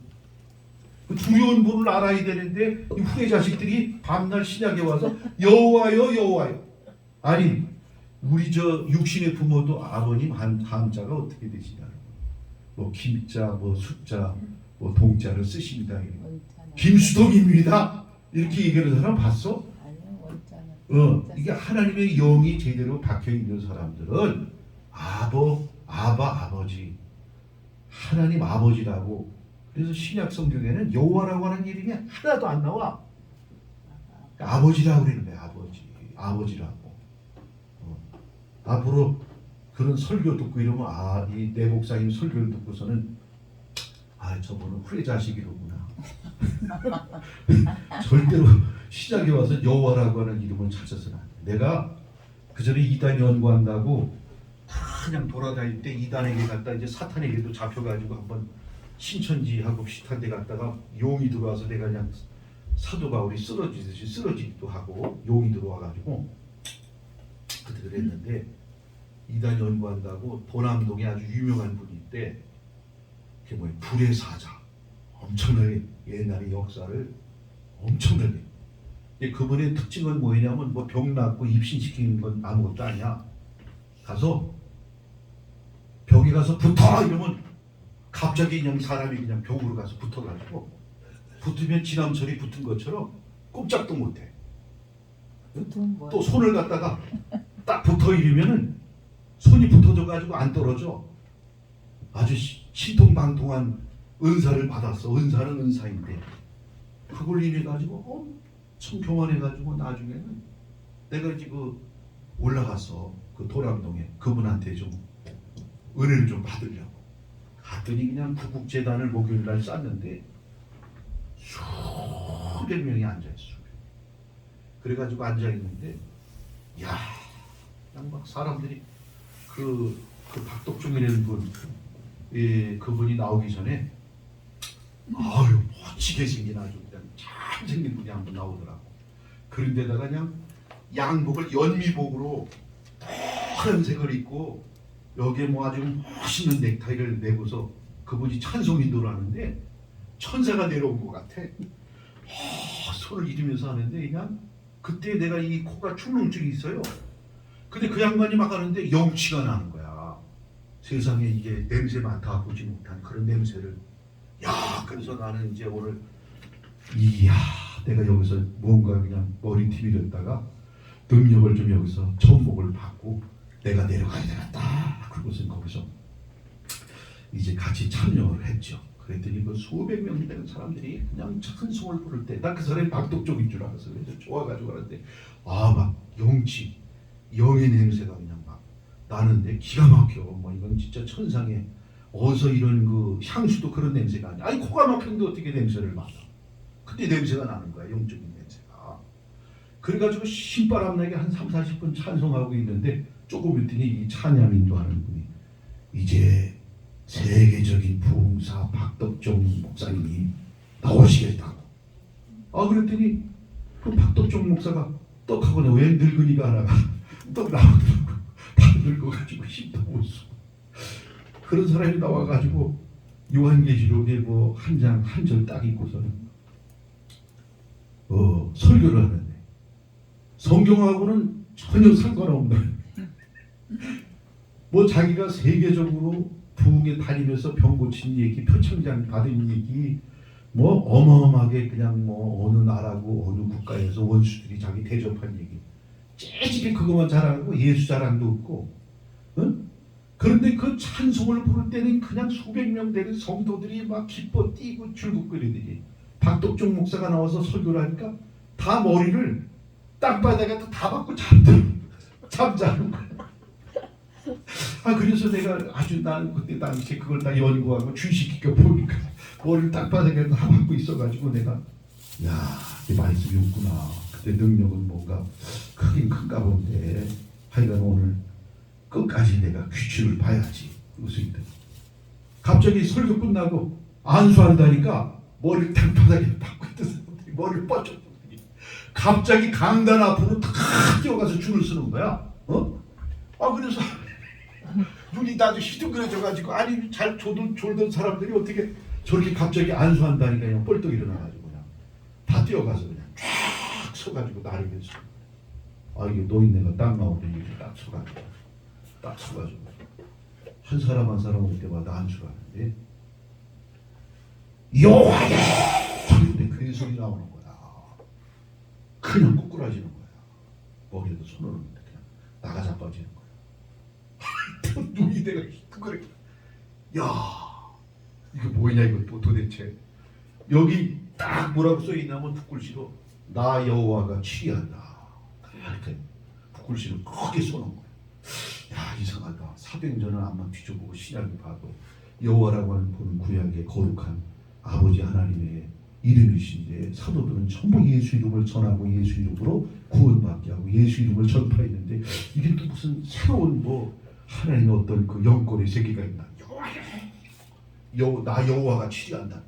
그 두려운 분을 알아야 되는데 이 후레 자식들이 밤날 신약에 와서 여호와요 여호와요. 아니 우리 저 육신의 부모도 아버님 한자가 어떻게 되시냐는 뭐 김자 뭐 숫자 뭐 동자를 쓰십니다. 원자는 김수동입니다. 이렇게 얘기하는 사람 봤어? 아니요, 원자는. 이게 하나님의 영이 제대로 박혀 있는 사람들은 아버지 하나님 아버지라고. 그래서 신약 성경에는 여호와라고 하는 이름이 하나도 안 나와. 아버지라고 그러는 거야. 아버지라고. 앞으로 그런 설교 듣고 이러면 이 내 목사님 설교를 듣고서는 저분은 후레 자식이로구나. 절대로 시작에 와서 여호와라고 하는 이름을 찾아서는 안 돼. 내가 그 전에 이단 연구한다고 그냥 돌아다닐 때 이단에게 갔다 이제 사탄에게도 잡혀가지고 한번 신천지하고 비슷한 데 갔다가 용이 들어와서 내가 그냥 사도 바울이 쓰러지듯이 쓰러지기도 하고 용이 들어와가지고 그때 그랬는데 이단 연구한다고 도남동에 아주 유명한 분이 있대. 그게 뭐야? 불의 사자. 엄청나게 옛날의 역사를 엄청나게. 그분의 특징은 뭐냐면 뭐 병 낫고 입신시키는 건 아무것도 아니야. 가서 벽에 가서 붙어 이러면 갑자기 그냥 사람이 그냥 벽으로 가서 붙어가지고 붙으면 지남철이 붙은 것처럼 꼼짝도 못해. 또 손을 갖다가 딱 붙어 이러면은 손이 붙어져가지고 안 떨어져. 아주 신통방통한 은사를 받았어. 은사는 은사인데 그걸 인해 가지고 엄청 교만해가지고 나중에는 내가 이제 올라가서 그 도남동에 그분한테 좀 은혜를 좀 받으려고 갔더니 그냥 구국재단을 목요일날 쌌는데 수백 명이 앉아있어. 그래가지고 앉아있는데 그냥 막 사람들이 그 박덕종이라는 분, 그분이 나오기 전에 멋지게 생긴 아주 그냥 잘생긴 분이 한 분 나오더라고. 그런데다가 그냥 양복을 연미복으로 파란색을 입고 여기에 뭐 아주 멋있는 넥타이를 내고서 그분이 찬송 인도를 하는데 천사가 내려온 것 같아. 손을 이르면서 하는데 그냥 그때 내가 이 코가 출렁증이 있어요. 근데 그 양반이 막 하는데 영치가 나는 거야. 세상에 이게 냄새 맡아 보지 못한 그런 냄새를. 그래서 나는 이제 오늘 내가 여기서 뭔가 그냥 머리띠 밀었다가 능력을 좀 여기서 천목을 받고 내가 내려가야 되겠다. 그것은 거기서 이제 같이 참여를 했죠. 그랬더니 그 수백 명 되는 사람들이 그냥 찬송을 부를 때 나 그 사람이 박독종인 줄 알았어. 그래서 좋아가지고 하는데 막 영의 냄새가 그냥 막 나는데 기가 막혀. 뭐 이건 진짜 천상에 어디서 이런 그 향수도 그런 냄새가 아니야. 아니 코가 막혔는데 어떻게 냄새를 맡아. 그때 냄새가 나는 거야. 영적인 냄새가. 그래가지고 신바람 나게 한 30-40분 찬송하고 있는데 조금 있더니 이 찬양 인도하는 분이 이제 세계적인 부흥사 박덕종 목사님이 나오시겠다고. 그랬더니 그 박덕종 목사가 떡하고 왜 늙은이가 하나가 떡 나오더라고. 다 늙어가지고 힘도 못 써. 그런 사람이 나와가지고 요한계시록에 뭐 한 절 딱 읽고서는 설교를 하는데 성경하고는 전혀 상관없는 뭐 자기가 세계적으로 부흥에 다니면서 병 고친 얘기, 표창장 받은 얘기, 뭐 어마어마하게 그냥 뭐 어느 나라고 어느 국가에서 원수들이 자기 대접한 얘기, 째지게 그것만 자랑하고 예수 자랑도 없고, 그런데 그 찬송을 부를 때는 그냥 수백 명 되는 성도들이 막 기뻐 뛰고 줄긋거리더니 박덕종 목사가 나와서 설교를 하니까 다 머리를 땅바닥에 다 받고 잠자는 거야. 그래서 내가 아주 난 그때 당시에 그걸 다 연구하고 주식기켜 보니까 머리를 땅바닥에 다 받고 있어가지고 내가 이 말씀이 없구나. 그때 능력은 뭔가 크긴 큰가 본데 하여간 오늘 끝까지 내가 귀추를 봐야지. 무슨 갑자기 설교 끝나고 안수한다니까 머리를 땅바닥에 박고 있던 사람들이 머리를 뻗쳤더니 갑자기 강단 앞으로 탁 뛰어가서 줄을 서는 거야. 그래서 눈이 나도 희둥그레져가지고 아니 잘 졸던 사람들이 어떻게 저렇게 갑자기 안수한다니까 그냥 뻘떡 일어나가지고 그냥 다 뛰어가서 그냥 쫙 서가지고 나르면서 이게 노인네가 딱 나오더니 이렇게 딱 서가지고 한 사람 한 사람 올 때마다 안수를 하는데 여호와여 소리인데 그 소리 나오는 거야. 그냥 꼬꾸라지는 거야. 머리에도 손을 얹는데 그냥 나가 자빠지는 거야. 눈이 내가 그래. 이거 뭐냐 이거 도대체. 여기 딱 뭐라고 써있냐면 붓글씨로 나 여호와가 치리한다. 이렇게 붓글씨를 크게 써놓은 거야. 이상하다. 사도행전을 한번 뒤져보고 신약을 봐도 여호와라고 하는 보는 구약의 거룩한 아버지 하나님의 이름이신데 사도들은 전부 예수 이름을 전하고 예수 이름으로 구원받게 하고 예수 이름을 전파했는데 이게 또 무슨 새로운 하나님의 어떤 그 영권의 세계가 있나? 나 여호와가 치리한다.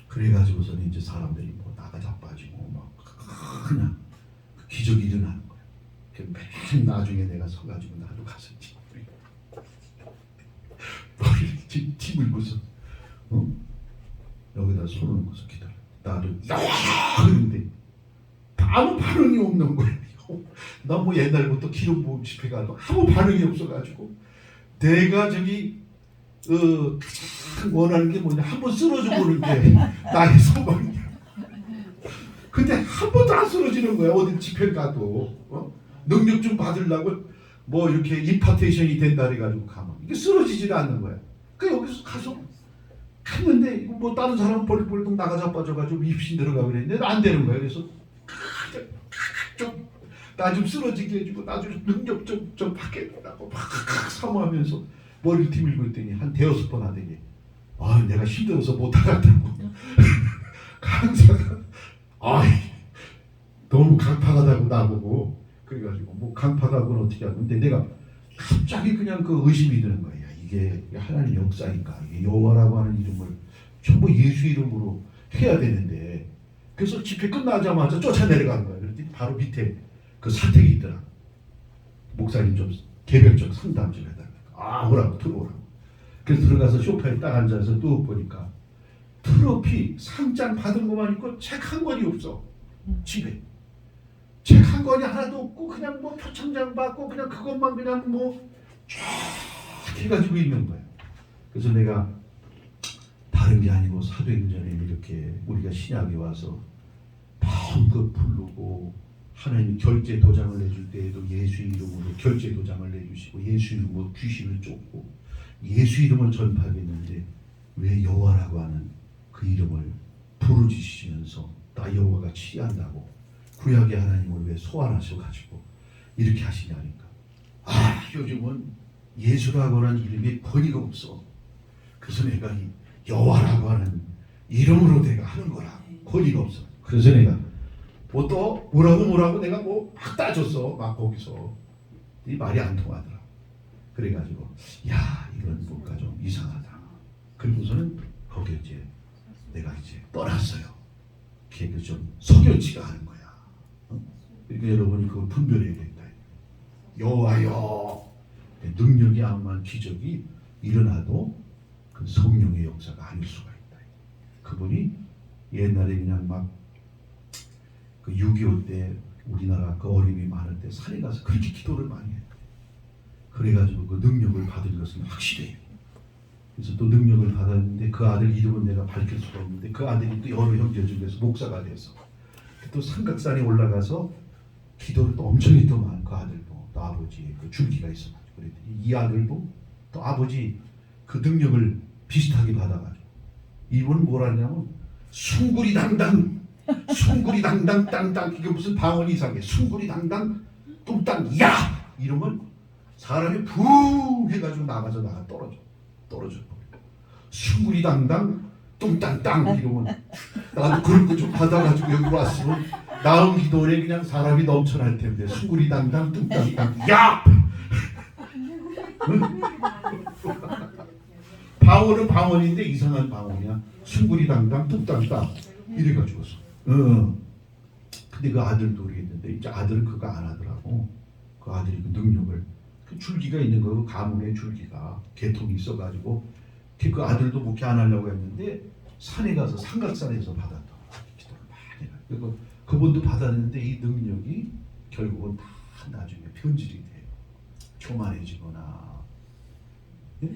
그래가지고서는 이제 사람들이 나가 자빠지고 막 그냥 기적이 일어나는 거야. 맨 나중에 내가 서가지고 나도 가서 머리를 찌물고서 여기다 손을 얹고서 기다려. 나를 그런데 아무 반응이 없는 거야. 나 옛날부터 기록 모음 집회 가도 아무 반응이 없어가지고 내가 저기 가장 원하는 게 뭐냐 한번 쓰러져 보는 게 나의 소망이야. 근데 한 번도 안 쓰러지는 거야. 어디 집회 가도 능력 좀 받으려고 이렇게 임파테이션이 된다 해가지고 가면 이게 쓰러지지가 않는 거야. 여기서 가서 갔는데 다른 사람은 벌떡벌떡 나가 자빠져가지고 입신 들어가고 그랬는데 안 되는 거야. 그래서 나 좀 쓰러지게 해주고 나 좀 능력 좀 받게 해달라고 막 사모하면서 머리를 뒤밀고 있더니 한 대여섯 번 하더니 내가 힘들어서 못하겠다고 강사가 너무 강팍하다고 나보고 그래가지고 강팍하고는 어떻게 하고 근데 내가 갑자기 그냥 그 의심이 드는 거야. 이게 하나님 역사인가? 이게 여호와라고 하는 이름을 전부 예수 이름으로 해야 되는데 그래서 집회 끝나자마자 쫓아내려가는 거야. 그랬더니 바로 밑에 그 사택이 있더라. 목사님 좀 개별적 상담 좀 해달라고. 오라고 들어오라고. 그래서 들어가서 소파에 딱 앉아서 또 보니까 트로피 상장 받은 것만 있고 책 한 권이 없어. 집에 책 한 권이 하나도 없고 그냥 표창장 받고 그냥 그것만 그냥 쫙 해가지고 있는 거야. 그래서 내가 다른 게 아니고 사도행전에 이렇게 우리가 신약에 와서 마음껏 부르고 하나님이 결제 도장을 내줄 때에도 예수 이름으로 결제 도장을 내주시고 예수 이름으로 귀신을 쫓고 예수 이름을 전파하겠는데 왜 여호와라고 하는 그 이름을 부르짖으시면서 나 여호와가 치리한다고 구약의 하나님을 왜 소환하셔가지고 이렇게 하시냐니까. 요즘은 예수라고 하는 이름이 권위가 없어. 그래서 내가 이 여호와라고 하는 이름으로 내가 하는 거라 권위가 없어. 그래서 내가 또 뭐라고 내가 막 따졌어. 막 거기서 이 말이 안 통하더라. 그래가지고 이건 뭔가 좀 이상하다. 그리고서는 거기에 이제 내가 이제 떠났어요. 그게 좀 석연치가 않은 거야. 그러니까 여러분이 그걸 분별해야 된다. 여호와여 능력이 암만 기적이 일어나도 그 성령의 역사가 아닐 수가 있다. 그분이 옛날에 그냥 막 그 6.25 때 우리나라 그 어림이 많을 때 산에 가서 그렇게 기도를 많이 했대. 그래가지고 그 능력을 받은 것은 확실해. 그래서 또 능력을 받았는데 그 아들 이름은 내가 밝힐 수가 없는데 그 아들이 또 여러 형제 중에서 목사가 돼서 또 삼각산에 올라가서 기도를 또 엄청 했더만 그 아들도 또 아버지 그 줄기가 있어가지고 그랬더니 이 아들도 또 아버지 그 능력을 비슷하게 받아가지고 이분은 뭐라냐면 숭구리 당당 숭구리 당당 땅땅 이게 무슨 방언이 이상해. 숭구리 당당 뚱땅 야 이러면 사람이 붕 해가지고 나가 떨어져. 숭구리 당당 뚱땅땅 이러면 나도 그런 거 좀 받아가지고 여기 왔으면 나온 기도에 그냥 사람이 넘쳐날 텐데 숭구리 당당 뚱땅땅 야 방언은 방언인데 이상한 방언이야. 숭구리 당당 뚱땅땅 이래가지고서. 근데 그 아들도 그랬는데 이제 아들은 그거 안 하더라고. 그 아들이 그 능력을 그 줄기가 있는 거 가문의 줄기가 개통이 있어가지고 그 아들도 목회 안 하려고 했는데 산에 가서 삼각산에서 받았다. 기도를 많이 해. 그리고 그분도 받았는데 이 능력이 결국은 다 나중에 변질이 돼요. 교만해지거나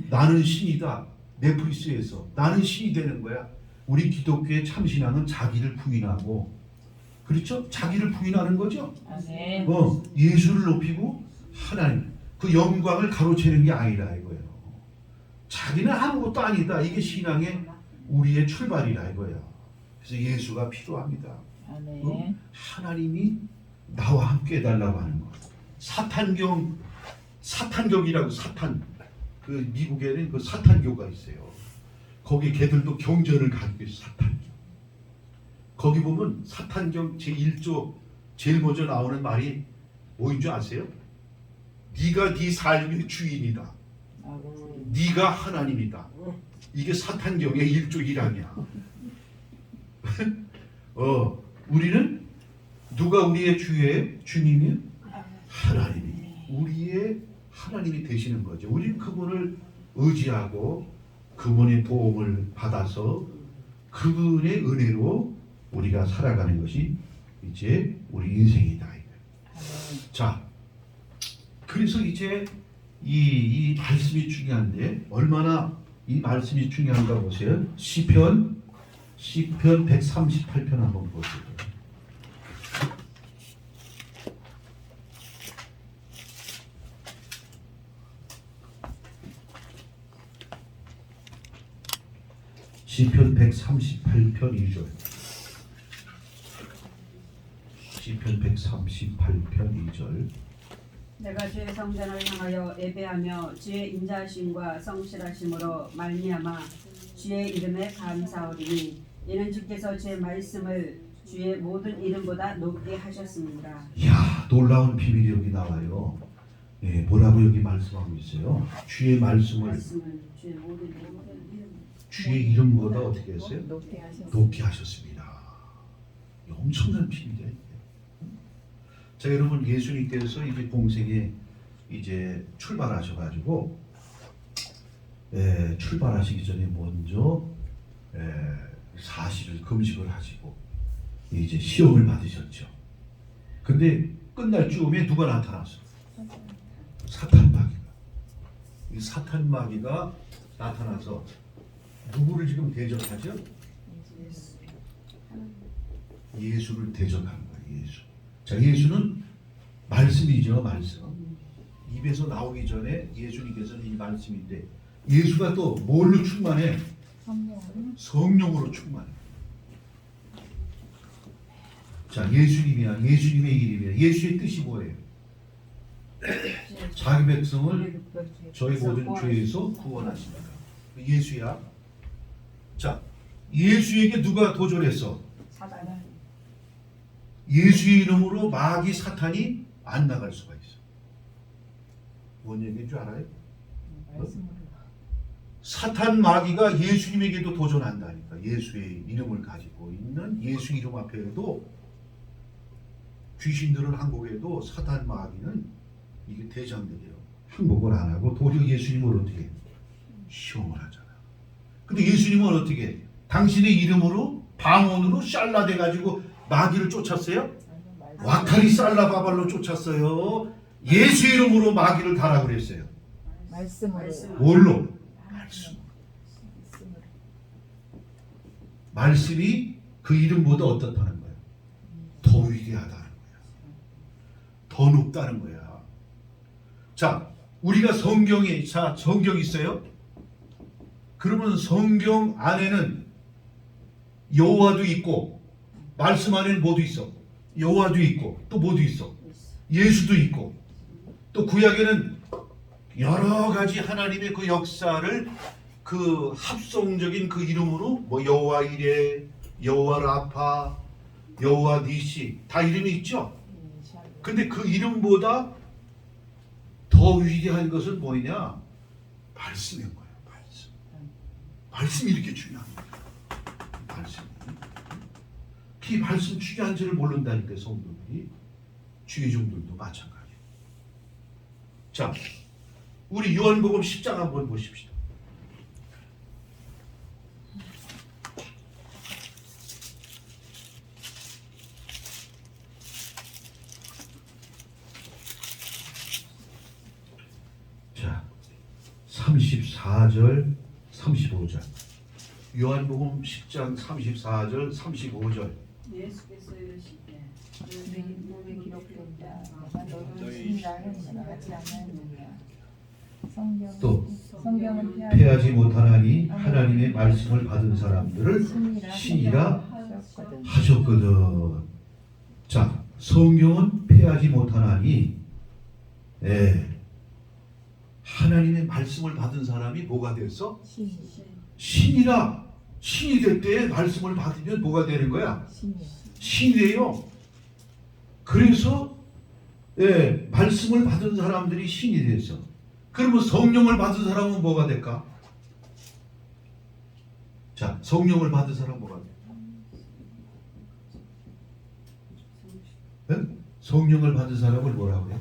나는 신이다. 넷플릭스에서 나는 신이 되는 거야. 우리 기독교의 참신앙은 자기를 부인하고 그렇죠? 자기를 부인하는 거죠. 아멘. 예수를 높이고 하나님 그 영광을 가로채는 게 아니라 이거예요. 자기는 아무것도 아니다. 이게 신앙의 우리의 출발이라 이거예요. 그래서 예수가 필요합니다. 아멘. 하나님이 나와 함께 해달라고 하는 거. 사탄경이라고 사탄 그 미국에는 그 사탄교가 있어요. 거기 걔들도 경전을 가지고 있어요. 사탄교. 거기 보면 사탄경 제1조 제일 먼저 나오는 말이 뭐인 줄 아세요? 네가 네 삶의 주인이다. 네가 하나님이다. 이게 사탄경의 1조 1항이야. 우리는 누가 우리의 주님이에요? 하나님이. 우리의 하나님이 되시는 거죠. 우리는 그분을 의지하고 그분의 도움을 받아서 그분의 은혜로 우리가 살아가는 것이 이제 우리 인생이다. 자, 그래서 이제 이 말씀이 중요한데 얼마나 이 말씀이 중요한가 보세요. 시편 138편 한번 보세요. 시편 138편 2절. 시편 138편 2절. 내가 주의 성전을 향하여 예배하며 주의 인자하심과 성실하심으로 말미암아 주의 이름에 감사하리니 이는 주께서 주의 말씀을 주의 모든 이름보다 높게 하셨습니다. 이야, 놀라운 비밀이 여기 나와요. 예, 뭐라고 여기 말씀하고 있어요? 주의 말씀을 주의 모든 이름보다 주의 이름보다 어떻게 했어요? 높게 하셨습니다. 높게 하셨습니다. 엄청난 비밀이에요. 자, 여러분 예수님께서 이제 공생에 이제 출발하셔가지고 출발하시기 전에 먼저 40일 금식을 하시고 이제 시험을 받으셨죠. 근데 끝날 즈음에 누가 나타났어? 사탄마귀가. 이 사탄마귀가 나타나서 누구를 지금 대적하죠? 예수를 대적한 거예요. 예수. 자, 예수는 말씀이죠, 말씀. 입에서 나오기 전에 예수님께서는 이 말씀인데 예수가 또 뭘로 충만해? 성령으로 충만해. 자, 예수님이야. 예수님의 이름이야. 예수의 뜻이 뭐예요? 자기 백성을 저희 모든 죄에서 구원하신다. 예수야. 자, 예수에게 누가 도전했어? 사단. 예수 이름으로 마귀 사탄이 안 나갈 수가 있어. 뭔 얘기인 줄 알아요? 사탄 마귀가 예수님에게도 도전한다니까. 예수의 이름을 가지고 있는 예수 이름 앞에도 귀신들은 항복해도 사탄 마귀는 이게 대장들이에요. 항복을 안 하고 도리어 예수님을 어떻게 해? 시험을 하잖아. 근데 예수님은 어떻게 해? 당신의 이름으로 방언으로 샬라돼 가지고 마귀를 쫓았어요? 와카리 살라바발로 쫓았어요. 예수 이름으로 마귀를 가라 그랬어요. 말씀으로. 뭘로? 말씀이 그 이름보다 어떻다는 거예요? 더 위대하다는 거예요. 더 높다는 거야. 자, 우리가 성경 있어요? 그러면 성경 안에는 여호와도 있고 말씀 안에는 뭐도 있어? 여호와도 있고 또 뭐도 있어? 예수도 있고 또 구약에는 여러 가지 하나님의 그 역사를 그 합성적인 그 이름으로 뭐 여호와 이레, 여호와 라파, 여호와 니시 다 이름이 있죠. 근데 그 이름보다 더 위대한 것은 뭐냐? 말씀인 거예요. 말씀. 말씀이 이렇게 중요한 거예요. 말씀이. 이 말씀 중요한 줄을 모른다니까 성도들이. 주의종들도 마찬가지예요. 자, 우리 요한복음 10장 한번 보십시다. 자, 34절, 35절. 요한복음 10장 34절, 35절. 예수께서 이르시되 내 몸에 기록된다. 내가 너를 신이라 하지 않았느냐. 또 성경은 패하지 못하나니 하나님의 말씀을 받은 사람들을 신이라 하셨거든. 하셨거든. 자, 성경은 패하지 못하나니 하나님의 말씀을 받은 사람이 뭐가 됐어? 신이라. 신이 될 때 말씀을 받으면 뭐가 되는 거야? 신이 돼요. 그래서 말씀을 받은 사람들이 신이 됐어. 그러면 성령을 받은 사람은 뭐가 될까? 자, 성령을 받은 사람은 뭐가 돼? 성령을 받은 사람을 뭐라고 해?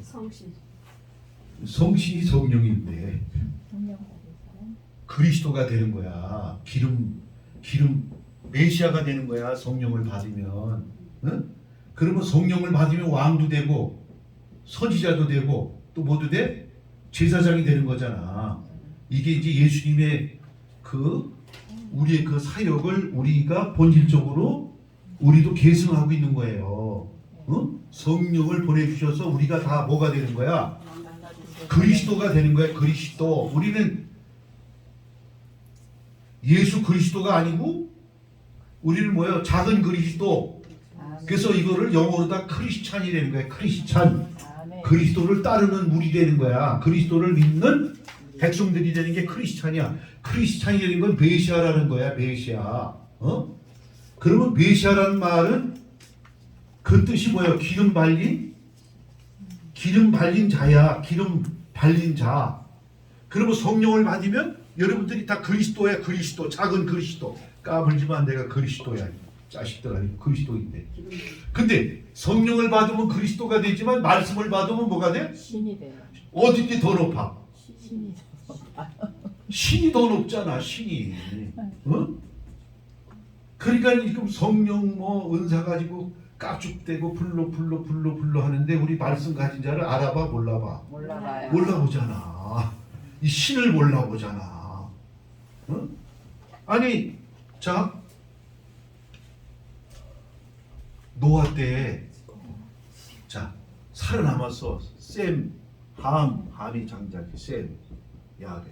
성신이 성령인데 그리스도가 되는 거야. 기름 메시아가 되는 거야. 성령을 받으면. 응? 그러면 성령을 받으면 왕도 되고 선지자도 되고 또 뭐도 돼? 제사장이 되는 거잖아. 이게 이제 예수님의 우리의 그 사역을 우리가 본질적으로 우리도 계승하고 있는 거예요. 응? 성령을 보내주셔서 우리가 다 뭐가 되는 거야? 그리스도가 되는 거야. 그리스도. 우리는 예수 그리스도가 아니고 우리는 뭐예요? 작은 그리스도. 그래서 이거를 영어로 다 크리스찬이 되는 거야. 크리스찬. 그리스도를 따르는 무리 되는 거야. 그리스도를 믿는 백성들이 되는 게 크리스찬이야. 크리스찬이 되는 건 메시아라는 거야. 메시아. 그러면 메시아라는 말은 그 뜻이 뭐예요? 기름 발린 자야. 기름 발린 자. 그러면 성령을 받으면 여러분들이 다 그리스도야. 그리스도. 작은 그리스도. 까불지만 내가 그리스도야. 자식들 아니고 그리스도인데. 근데 성령을 받으면 그리스도가 되지만 말씀을 받으면 뭐가 돼? 신이 돼요. 어딘지 더 높아. 신이 신이 더 높잖아. 신이. 어? 그러니까 지금 성령 뭐 은사 가지고 깝죽대고 불러 하는데 우리 말씀 가진 자를 알아봐 몰라봐? 몰라봐요. 몰라보잖아. 이 신을 몰라보잖아. 어? 아니 자 노아 때 자 살아남았어. 함이 장자지. 셈 야베.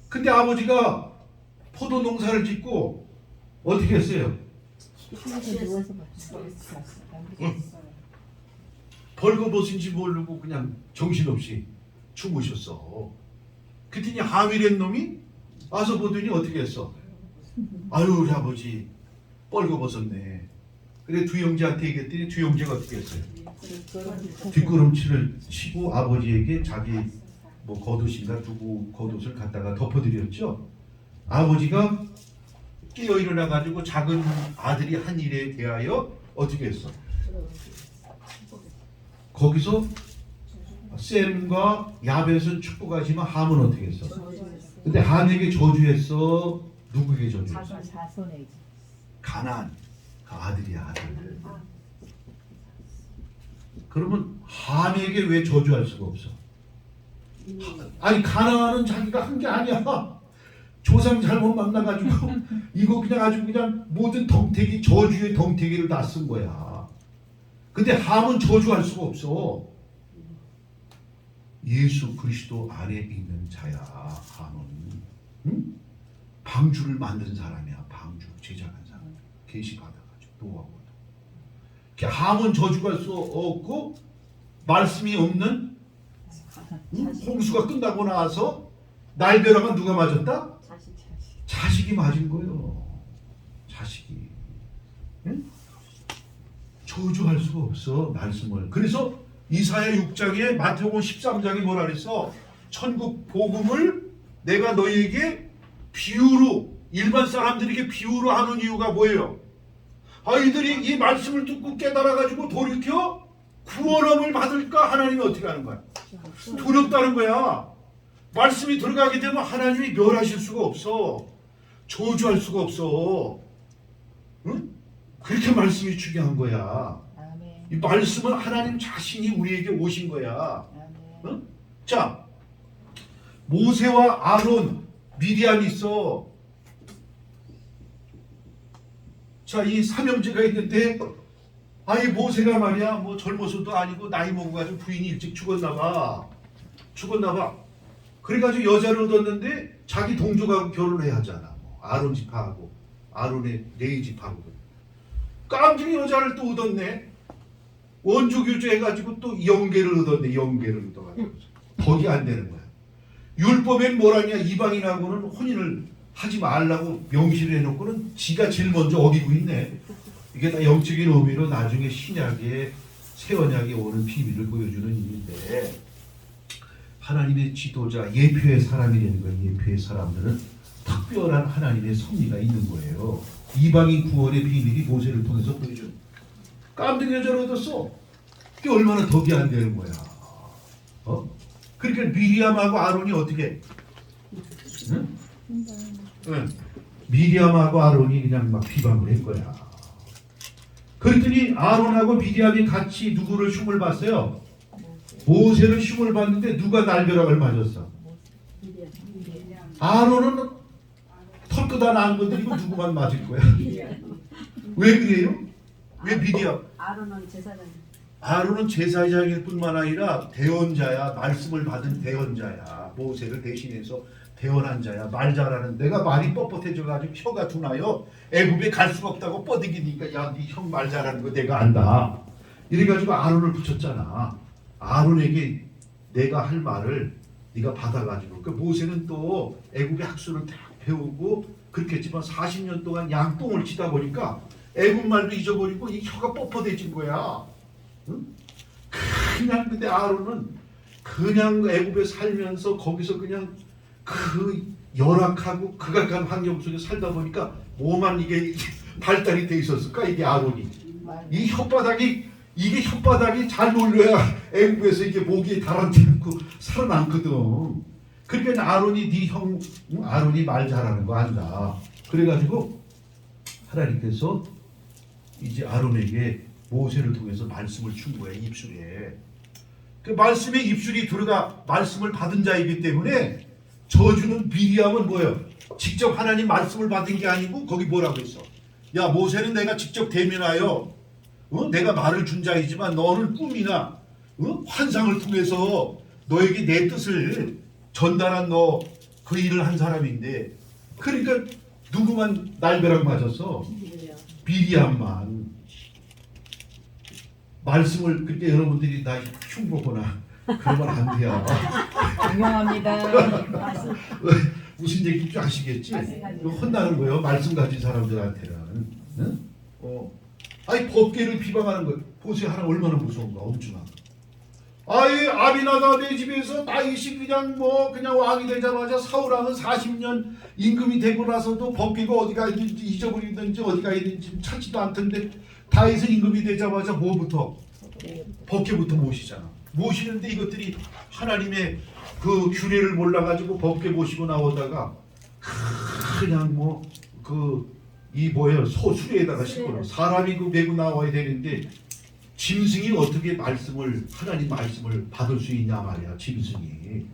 근데 아버지가 포도 농사를 짓고 어떻게 했어요? 누워서 벌거벗은지 모르고 그냥 정신없이 죽으셨어. 그랬더니 함이란 놈이 와서 보더니 어떻게 했어? 아유 우리 아버지 벌거벗었네. 그래 두 형제한테 얘기했더니 두 형제가 어떻게 했어요? 뒷걸음치를 치고 아버지에게 자기 뭐 겉옷인가 두고 겉옷을 갖다가 덮어드렸죠. 아버지가 깨어 일어나 가지고 작은 아들이 한 일에 대하여 어떻게 했어? 거기서 셈과 야벳은 축복하지만 함은 어떻게 했어? 근데 함에게 저주했어. 누구에게 저주했어? 자손에게. 가나안 그 아들이야 아들. 그러면 함에게 왜 저주할 수가 없어? 아니 가나안은 자기가 한 게 아니야. 조상 잘못 만나가지고 이거 그냥 아주 그냥 모든 덩태기 저주의 덩태기를 다 쓴 거야. 근데 함은 저주할 수가 없어. 예수 그리스도 안에 있는 자야. 함은 응? 방주를 만든 사람이야. 방주 제작한 사람. 계시 받아가지고 노하고 함은 저주할 수 없고 말씀이 없는 홍수가 끝나고 나서 날벼락은 누가 맞았다? 자식이 맞은 거예요. 자식이. 응? 저주할 수가 없어 말씀을. 그래서 이사야 6장에 마태복음 13장에 뭐라 그랬어? 천국 복음을 내가 너희에게 비유로 일반 사람들에게 비유로 하는 이유가 뭐예요? 아이들이 이 말씀을 듣고 깨달아가지고 돌이켜 구원함을 받을까? 하나님이 어떻게 하는 거야? 두렵다는 거야. 말씀이 들어가게 되면 하나님이 멸하실 수가 없어. 저주할 수가 없어. 응? 그렇게 말씀이 중요한 거야. 아멘. 이 말씀은 하나님 자신이 우리에게 오신 거야. 아멘. 응? 자, 모세와 아론, 미디안이 있어. 자, 이 삼형제가 있는데, 이 모세가 말이야, 뭐 젊어서도 아니고 나이 먹어가지고 부인이 일찍 죽었나봐. 그래가지고 여자를 얻었는데 자기 동족하고 결혼해야 하잖아. 아론 지파하고 아론의 레위 지파하고. 깜둥이 여자를 또 얻었네. 원조 교제해가지고 또 영계를 얻어가지고 거기 안 되는 거야. 율법엔 뭐라냐? 이방인하고는 혼인을 하지 말라고 명시를 해놓고는 지가 제일 먼저 어기고 있네. 이게 다 영적인 의미로 나중에 신약에 새 언약에 오는 비밀을 보여주는 일인데, 하나님의 지도자, 예표의 사람이 되는 거예요. 예표의 사람들은 특별한 하나님의 섭리가 있는 거예요. 이방인 구원의 비밀이 모세를 통해서 보여준. 깜둥이 여자를 얻었어. 그게 얼마나 덕이 안 되는 거야. 그러니까 미리암하고 아론이 어떻게? 응? 응. 미리암하고 아론이 그냥 막 비방을 한 거야. 그랬더니 아론하고 미리암이 같이 누구를 흉을 봤어요? 모세를 흉을 봤는데 누가 날벼락을 맞았어? 아론은 털끝 하나 안 건드리고 누구만 맞을 거야? 왜 그래요? 왜 미리암? 아론은 제사장. 아론은 제사장일 뿐만 아니라 대언자야. 말씀을 받은 대언자야. 모세를 대신해서 대언한 자야. 말 잘하는. 내가 말이 뻣뻣해져가지고 혀가 둔하여 애굽에 갈 수가 없다고 뻗어기니까 야, 네 형 말 잘하는 거 내가 안다. 이래가지고 아론을 붙였잖아. 아론에게 내가 할 말을 네가 받아가지고. 그 모세는 또 애굽의 학술을 다 배우고 그렇게 했지만 40년 동안 양똥을 치다 보니까 애굽 말도 잊어버리고 이 혀가 뻣뻣해진 거야. 응? 그냥 근데 아론은 그냥 애굽에 살면서 거기서 그냥 그 열악하고 극악한 환경 속에 살다 보니까 뭐만 이게 발달이 돼 있었을까? 이게 아론이 이 혓바닥이 잘 놀려야 애굽에서 이게 목이 달아지 않고 살아남거든. 그러니까 아론이 네 형 아론이 말 잘하는 거 안다. 그래가지고 하나님께서 이제 아론에게 모세를 통해서 말씀을 준 거야. 입술에. 그 말씀의 입술이 들어가 말씀을 받은 자이기 때문에 저주는 미리암은 뭐예요? 직접 하나님 말씀을 받은 게 아니고 거기 뭐라고 했어? 야, 모세는 내가 직접 대면하여 내가 말을 준 자이지만 너는 꿈이나 환상을 통해서 너에게 내 뜻을 전달한 너 그 일을 한 사람인데, 그러니까 누구만 날벼락 맞았어? 미리암만. 말씀을 그때 여러분들이 다 흉보거나 그러면 안 돼요. 유명합니다. 무슨 얘기인지 아시겠지? 이거 혼나는 거예요. 말씀 가진 사람들한테는. 응? 아니 법계를 비방하는 거예요. 보세요. 하나 얼마나 무서운가. 엄청나. 아이 아비나답의 집에서 다윗이 그냥 왕이 되자마자 사울왕은 40년 임금이 되고 나서도 법계가 어디가 있는지 잊어버리든지 어디가 있는지 찾지도 않던데 다윗은 임금이 되자마자 뭐부터? 법계부터 모시잖아. 모시는데 이것들이 하나님의 그 규례를 몰라가지고 법계 모시고 나오다가 그냥 뭐예요? 수레에다가 싣고 사람이 그 메고 나와야 되는데 짐승이 어떻게 하나님 말씀을 받을 수 있냐 말이야. 짐승이.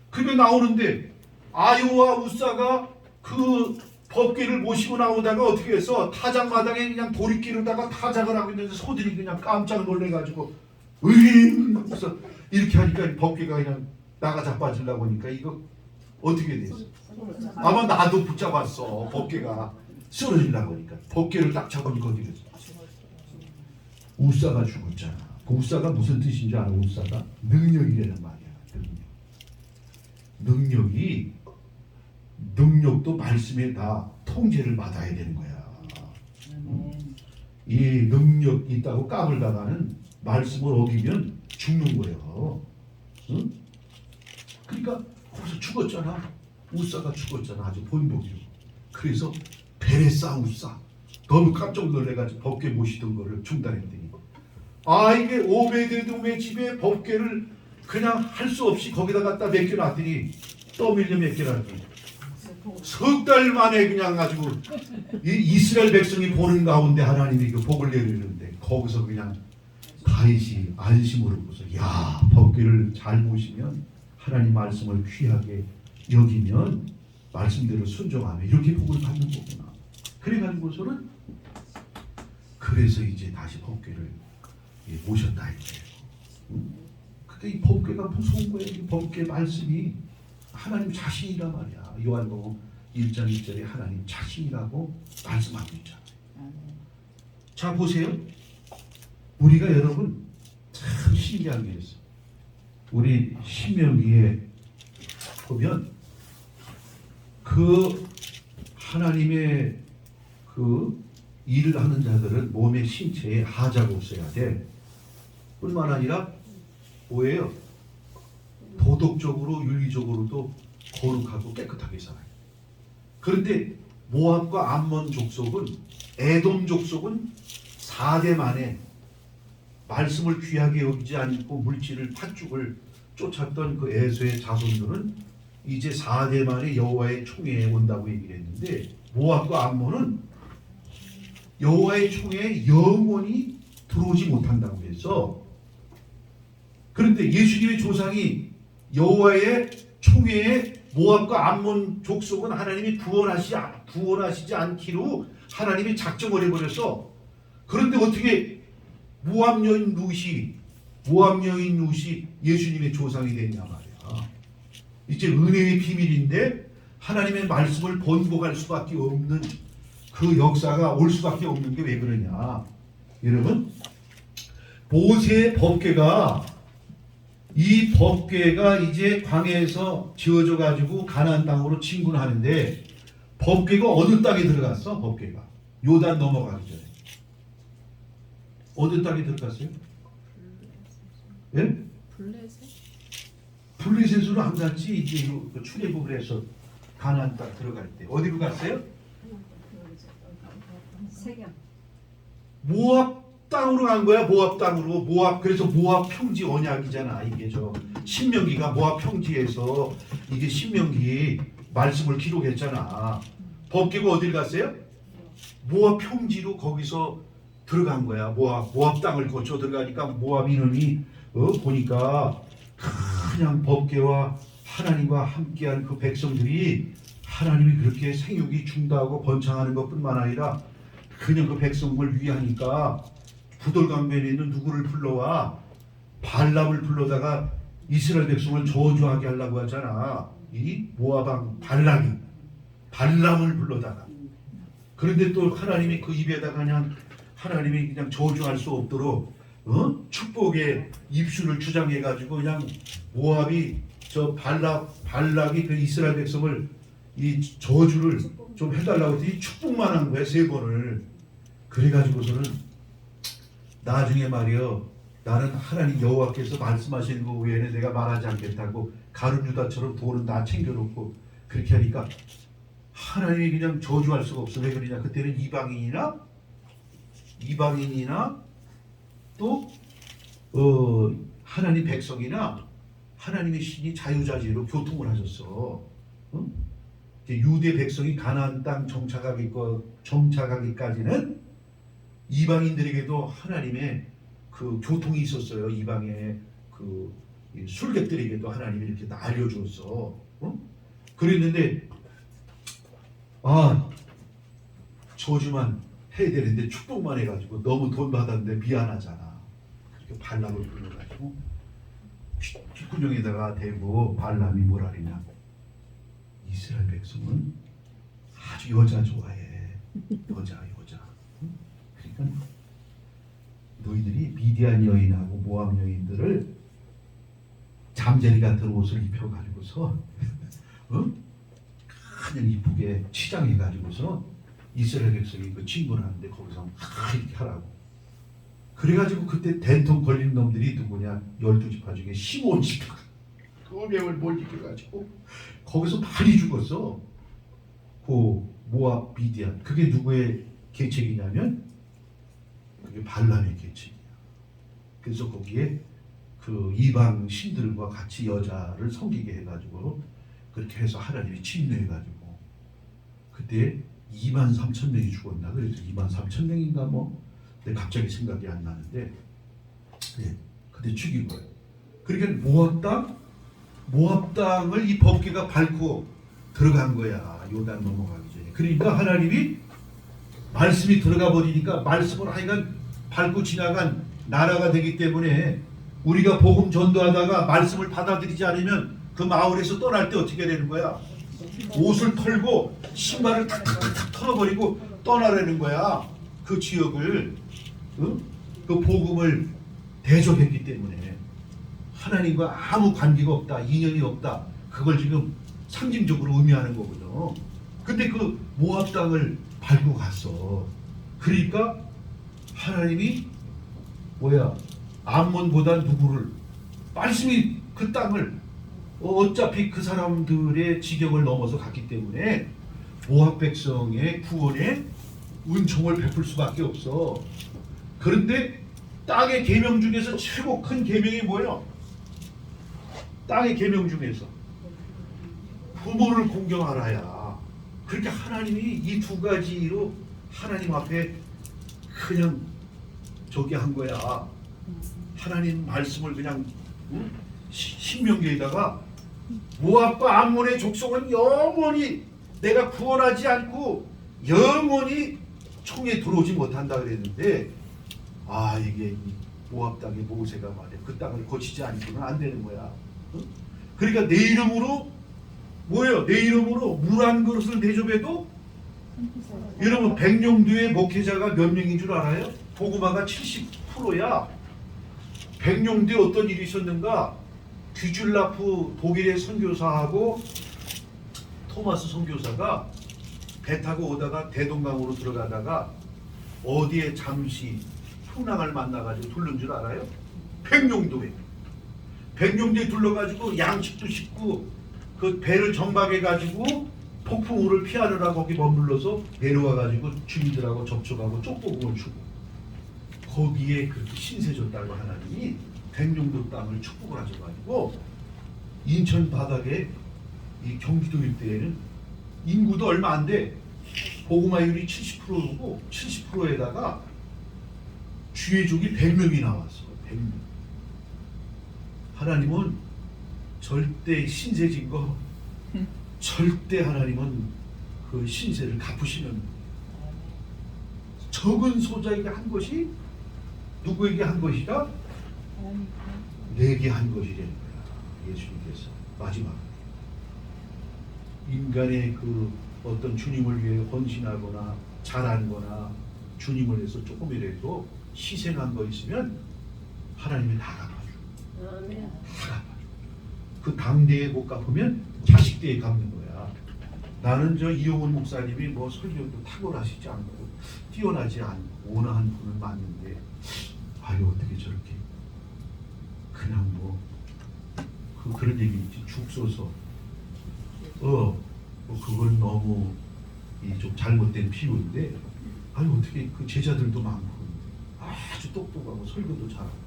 그게 나오는데 아요와 우사가 그 법궤를 모시고 나오다가 어떻게 해서 타작마당에 그냥 도리끼르다가 타작을 하고 있는데 소들이 그냥 깜짝 놀래가지고 으잉 하면서 이렇게 하니까 법궤가 그냥 나가 자빠지려고 하니까 이거 어떻게 됐어? 아마 나도 붙잡았어. 법궤가. 쓰러지려고 하니까 법궤를 딱 잡으니까 어디 됐어? 우사가 죽었잖아. 그 우사가 무슨 뜻인지 알아? 우사가 능력이라는 말이야. 능력이 능력도 말씀에 다 통제를 받아야 되는 거야. 아멘. 이 능력 있다고 까불다가는 말씀을 어기면 죽는 거예요. 응? 그러니까 거기서 죽었잖아. 우사가 죽었잖아. 아주 본보기로. 그래서 베레사 우사 너무 깜짝 놀래가지고 법궤 모시던 거를 중단했더니 이게 오베데돔의 집에 법궤를 그냥 할 수 없이 거기다 갖다 맡겨놨더니 떠밀려 맡겨놨더니 석 달 만에 그냥 가지고 이스라엘 백성이 보는 가운데 하나님이 그 복을 내리는데 거기서 그냥 다윗이 안심을 얻고서 야 법궤를 잘 모시면 하나님 말씀을 귀하게 여기면 말씀대로 순종하면 이렇게 복을 받는 거구나. 그래가지고서는 그래서 이제 다시 법궤를 모셨다 이거예요. 근데 이 법궤가 무서운 거예요. 이 법궤 말씀이 하나님 자신이란 말이야. 요한복음 1장 1절에 하나님 자신이라고 말씀하고 있잖아요. 자 보세요. 우리가 여러분 참 신기한 게 있어. 우리 신명기에 보면 그 하나님의 그 일을 하는 자들은 몸의 신체에 하자가 없어야 돼. 뿐만 아니라 뭐예요? 도덕적으로 윤리적으로도 거룩하고 깨끗하게 살아요. 그런데 모압과 암몬 족속은 에돔 족속은 4대 만에 말씀을 귀하게 여기지 않고 물질을 팥죽을 쫓았던 그 에서의 자손들은 이제 4대 만에 여호와의 총회에 온다고 얘기를 했는데 모압과 암몬은 여호와의 총회에 영원히 들어오지 못한다고 해서 그런데 예수님의 조상이 여호와의 총회에 모압과 암몬 족속은 하나님이 구원하시지 않기로 하나님이 작정을 해버려서 그런데 어떻게 모압 여인 룻이 예수님의 조상이 됐냐 말이야. 이제 은혜의 비밀인데 하나님의 말씀을 번복할 수밖에 없는 그 역사가 올 수밖에 없는 게 왜 그러냐. 여러분 모세의 법궤가 이 법궤가 이제 광야에서 지어져 가지고 가나안 땅으로 진군하는데 법궤가 어느 땅에 들어갔어? 법궤가 요단 넘어가기 전에 어느 땅에 들어갔어요? 예? 블레셋으로 안 갔지. 이제 그 출애굽을 해서 가나안 땅 들어갈 때 어디로 갔어요? 세경. 모압 땅으로 간 거야. 모압 땅으로. 그래서 모압 평지 언약이잖아. 이게 저 신명기가 모압 평지에서 이게 신명기 말씀을 기록했잖아. 법궤가 어딜 갔어요? 모압 평지로 거기서 들어간 거야. 모압 땅을 거쳐 들어가니까 모압 인원이 보니까 그냥 법궤와 하나님과 함께한 그 백성들이 하나님이 그렇게 생육이 중다하고 번창하는 것뿐만 아니라 그냥 그 백성을 위하니까 부돌강변에 있는 누구를 불러와 발람을 불러다가 이스라엘 백성을 저주하게 하려고 하잖아. 이 모압왕 발람을 불러다가 그런데 또 하나님이 그 입에다가 그냥 하나님이 그냥 저주할 수 없도록 축복의 입술을 주장해 가지고 그냥 모압이 저 발락이 그 이스라엘 백성을 이 저주를 좀 해달라고 했더니 축복만 한 거야 3번을. 그래가지고서는 나중에 말이요 나는 하나님 여호와께서 말씀하시는 거 외에는 내가 말하지 않겠다고 가룟 유다처럼 돌은 다 챙겨놓고 그렇게 하니까 하나님이 그냥 저주할 수가 없어. 왜 그러냐. 그때는 이방인이나 또 하나님 백성이나 하나님의 신이 자유자재로 교통을 하셨어. 유대 백성이 가나안 땅 정착하기까지는 이방인들에게도 하나님의 그 교통이 있었어요. 이방의 그 술객들에게도 하나님이 이렇게 알려주었어. 그랬는데 저주만 해야 되는데 축복만 해가지고 너무 돈 받았는데 미안하잖아. 그렇게 발람을 불러가지고 귓구녕에다가 대고 발람이 뭐라 그러냐. 이스라엘 백성은 아주 여자 좋아해. 여자. 응? 그러니까 너희들이 미디안 여인하고 모압 여인들을 잠자리 같은 옷을 입혀가지고서 그냥 이쁘게 치장해가지고서 이스라엘 백성이 그 진군하는데 거기서 이렇게 하라고. 그래가지고 그때 된통 걸린 놈들이 누구냐? 12지파 중에 15지파 그 명을 못 이겨가지고 거기서 많이 죽었어. 그 모압 미디안 그게 누구의 계책이냐면 그게 발람의 계책이야. 그래서 거기에 그 이방 신들과 같이 여자를 섬기게 해가지고 그렇게 해서 하나님이 침노해가지고 그때 23,000명이 죽었나 그래서 23,000명인가 뭐 근데 갑자기 생각이 안 나는데 그때 죽인 거예요. 그러니까 모압 땅을 이 법궤가 밟고 들어간 거야. 요단 넘어가기 전에. 그러니까 하나님이 말씀이 들어가 버리니까 말씀을 하여간 밟고 지나간 나라가 되기 때문에 우리가 복음 전도하다가 말씀을 받아들이지 않으면 그 마을에서 떠날 때 어떻게 되는 거야? 옷을 털고 신발을 탁탁탁 털어버리고 떠나려는 거야. 그 지역을 그 복음을 대적했기 때문에 하나님과 아무 관계가 없다, 인연이 없다. 그걸 지금 상징적으로 의미하는 거거든요. 근데 그 모압 땅을 밟고 갔어. 그러니까 하나님이 암몬보다 누구를 말씀이 그 땅을 어차피 그 사람들의 지경을 넘어서 갔기 때문에 모압 백성의 구원에 은총을 베풀 수밖에 없어. 그런데 땅의 계명 중에서 최고 큰 계명이 뭐예요? 땅의 계명 중에서 부모를 공경하라야. 그러니까 하나님이 이 두 가지로 하나님 앞에 그냥 저기 한 거야. 하나님 말씀을 그냥 신명기에다가 모압과 암몬의 족속은 영원히 내가 구원하지 않고 영원히 총에 들어오지 못한다 그랬는데 이게 모압 땅의 모세가 말이야. 그 땅을 고치지 않고는 안 되는 거야. 그러니까 내 이름으로 내 이름으로 물 한 그릇을 대접해도 여러분 백령도의 목회자가 몇 명인 줄 알아요? 보그마가 70%야. 백령도에 어떤 일이 있었는가? 귀줄라프 독일의 선교사하고 토마스 선교사가 배 타고 오다가 대동강으로 들어가다가 어디에 잠시 풍랑을 만나가지고 둘른 줄 알아요? 백령도에 둘러가지고 양식도 싣고 그 배를 정박해가지고 폭풍우를 피하느라 거기 머물러서 내려와가지고 주민들하고 접촉하고 쪽복음을 주고 거기에 그렇게 신세 줬다고 하나님이 백령도 땅을 축복을 하셔가지고 인천 바닥에 이 경기도 일대에는 인구도 얼마 안 돼. 복음화율이 70%고 70%에다가 주의족이 100명이 나왔어. 100명. 하나님은 절대 신세진 거 절대 하나님은 그 신세를 갚으시는 적은 소자에게 한 것이 누구에게 한 것이다? 내게 한 것이라는 거야. 예수님께서 마지막 인간의 그 어떤 주님을 위해 헌신하거나 잘한 거나 주님을 위해서 조금이라도 희생한 거 있으면 하나님이 다 갚아줘. 다 갚아줘. 그 당대에 못 갚으면 자식 때에 갚는 거야. 나는 저 이용훈 목사님이 뭐 설교도 탁월하시지 않고 뛰어나지 않고 온화한 분은 맞는데 어떻게 저렇게 그냥 그런 얘기 있지. 죽소서 그건 너무 좀 잘못된 비유인데 어떻게 그 제자들도 많고 아주 똑똑하고 설교도 잘하고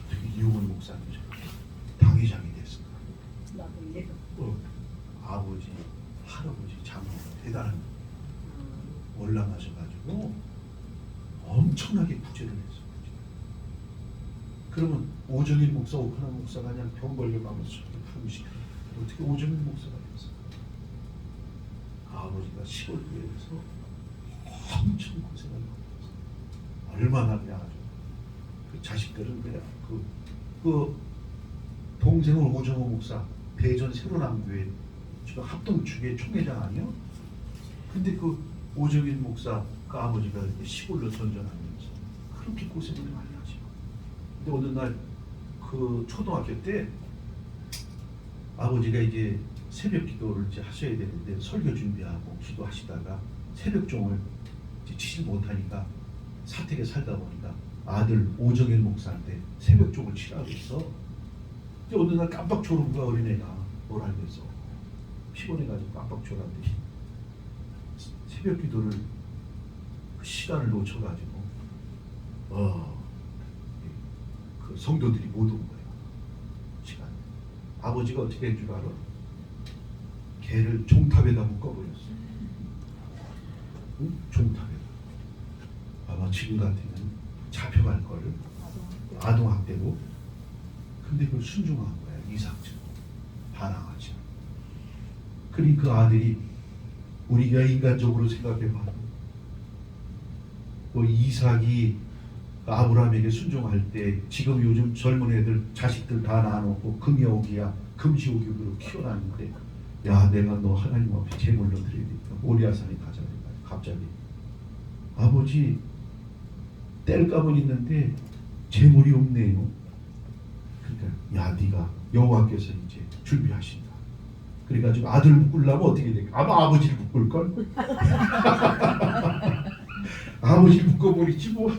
어떻게 이용훈 목사님이 저렇게 당회장이 됐을까? 아버지, 할아버지, 장모 대단한 올라가셔가지고 엄청나게 구제를 했어. 그러면 오정일 목사, 오카나 목사가 그냥 병 걸려가면서 품시 어떻게 오정일 목사가 됐어? 아버지가 시골교회에서 엄청 고생을 하고 얼마나 그냥 아주 그 자식들은 그냥 그 동생은 오정호 목사 대전 새로남교회 지금 합동주계 총회장 아니요? 근데 그 오정인 목사 그 아버지가 이렇게 시골로 전전하면서 그렇게 고생을 많이 하죠. 근데 어느 날 그 초등학교 때 아버지가 이제 새벽 기도를 이제 하셔야 되는데 설교 준비하고 기도하시다가 새벽종을 이제 치지 못하니까 사택에 살다 보니까 아들 오정일 목사한테 새벽종을 치라고 했어. 근데 어느 날 깜빡 졸은 거야. 어린애가 뭘 알겠어. 피곤해가지고 깜빡 졸았는데 새벽 기도를 그 시간을 놓쳐가지고 그 성도들이 못 온 거예요. 시간. 아버지가 어떻게 한 줄 알아? 개를 종탑에다 묶어버렸어. 응? 종탑에다. 아마 지금 같으면 잡혀갈 거를 아동학대로. 근데 그걸 순종한 거야. 이삭처럼 반항하지. 그러니 그 아들이 우리가 인간적으로 생각해봐도 뭐 이삭이 아브라함에게 순종할 때 지금 요즘 젊은 애들 자식들 다 낳아놓고 금여옥이야 금시옥으로 키워놨는데 야 내가 너 하나님 앞에 제물로 드려야겠다. 모리아산에 가자. 갑자기 아버지 뗄감은 있는데 제물이 없네요. 그러니까 야 네가 여호와께서 이제 준비하신다. 그래가지고 아들 묶으려면 어떻게 될까? 아마 아버지를 묶을걸? 아버지 묶어버리지 뭐.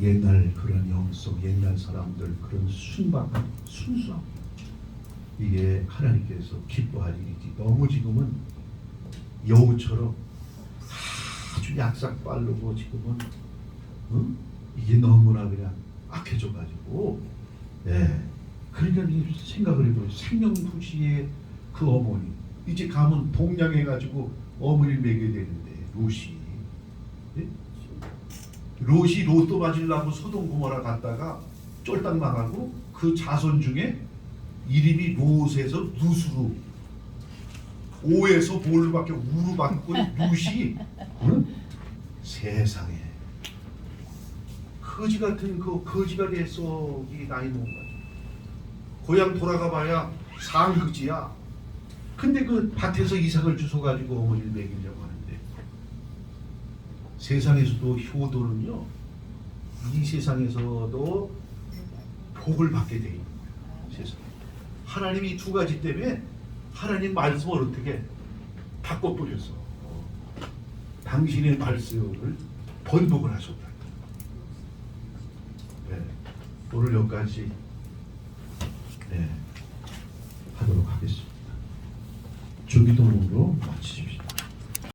옛날 그런 영성, 옛날 사람들 그런 순박한 순수함, 이게 하나님께서 기뻐할 일이지. 너무 지금은 여우처럼 아주 약삭 빠르고 지금은 이게 너무나 그냥 악해져가지고, 그러니까 생각을 해보세요. 생명부시의 그 어머니 이제 가면 동냥해가지고 어머니를 먹여야 되는데 롯이 롯이 로또 맞으려고 소돔 고모라 갔다가 쫄딱 나가고 그 자손 중에 이름이 롯에서 룻으로 오에서 볼로 바뀌어 우로 바꾼 룻이 세상에 거지 같은 그 거지가 돼서 이 나이 먹은 거야. 고향 돌아가 봐야 상거지야. 근데 그 밭에서 이삭을 주워가지고 어머니를 먹이려고 하는데 세상에서도 효도는요 이 세상에서도 복을 받게 돼 있는 거예요. 세상에 하나님이 두 가지 때문에 하나님 말씀을 어떻게 바꿔버렸어. 당신의 말씀을 번복을 하셨다. 오늘 여기까지 하도록 하겠습니다. 주기도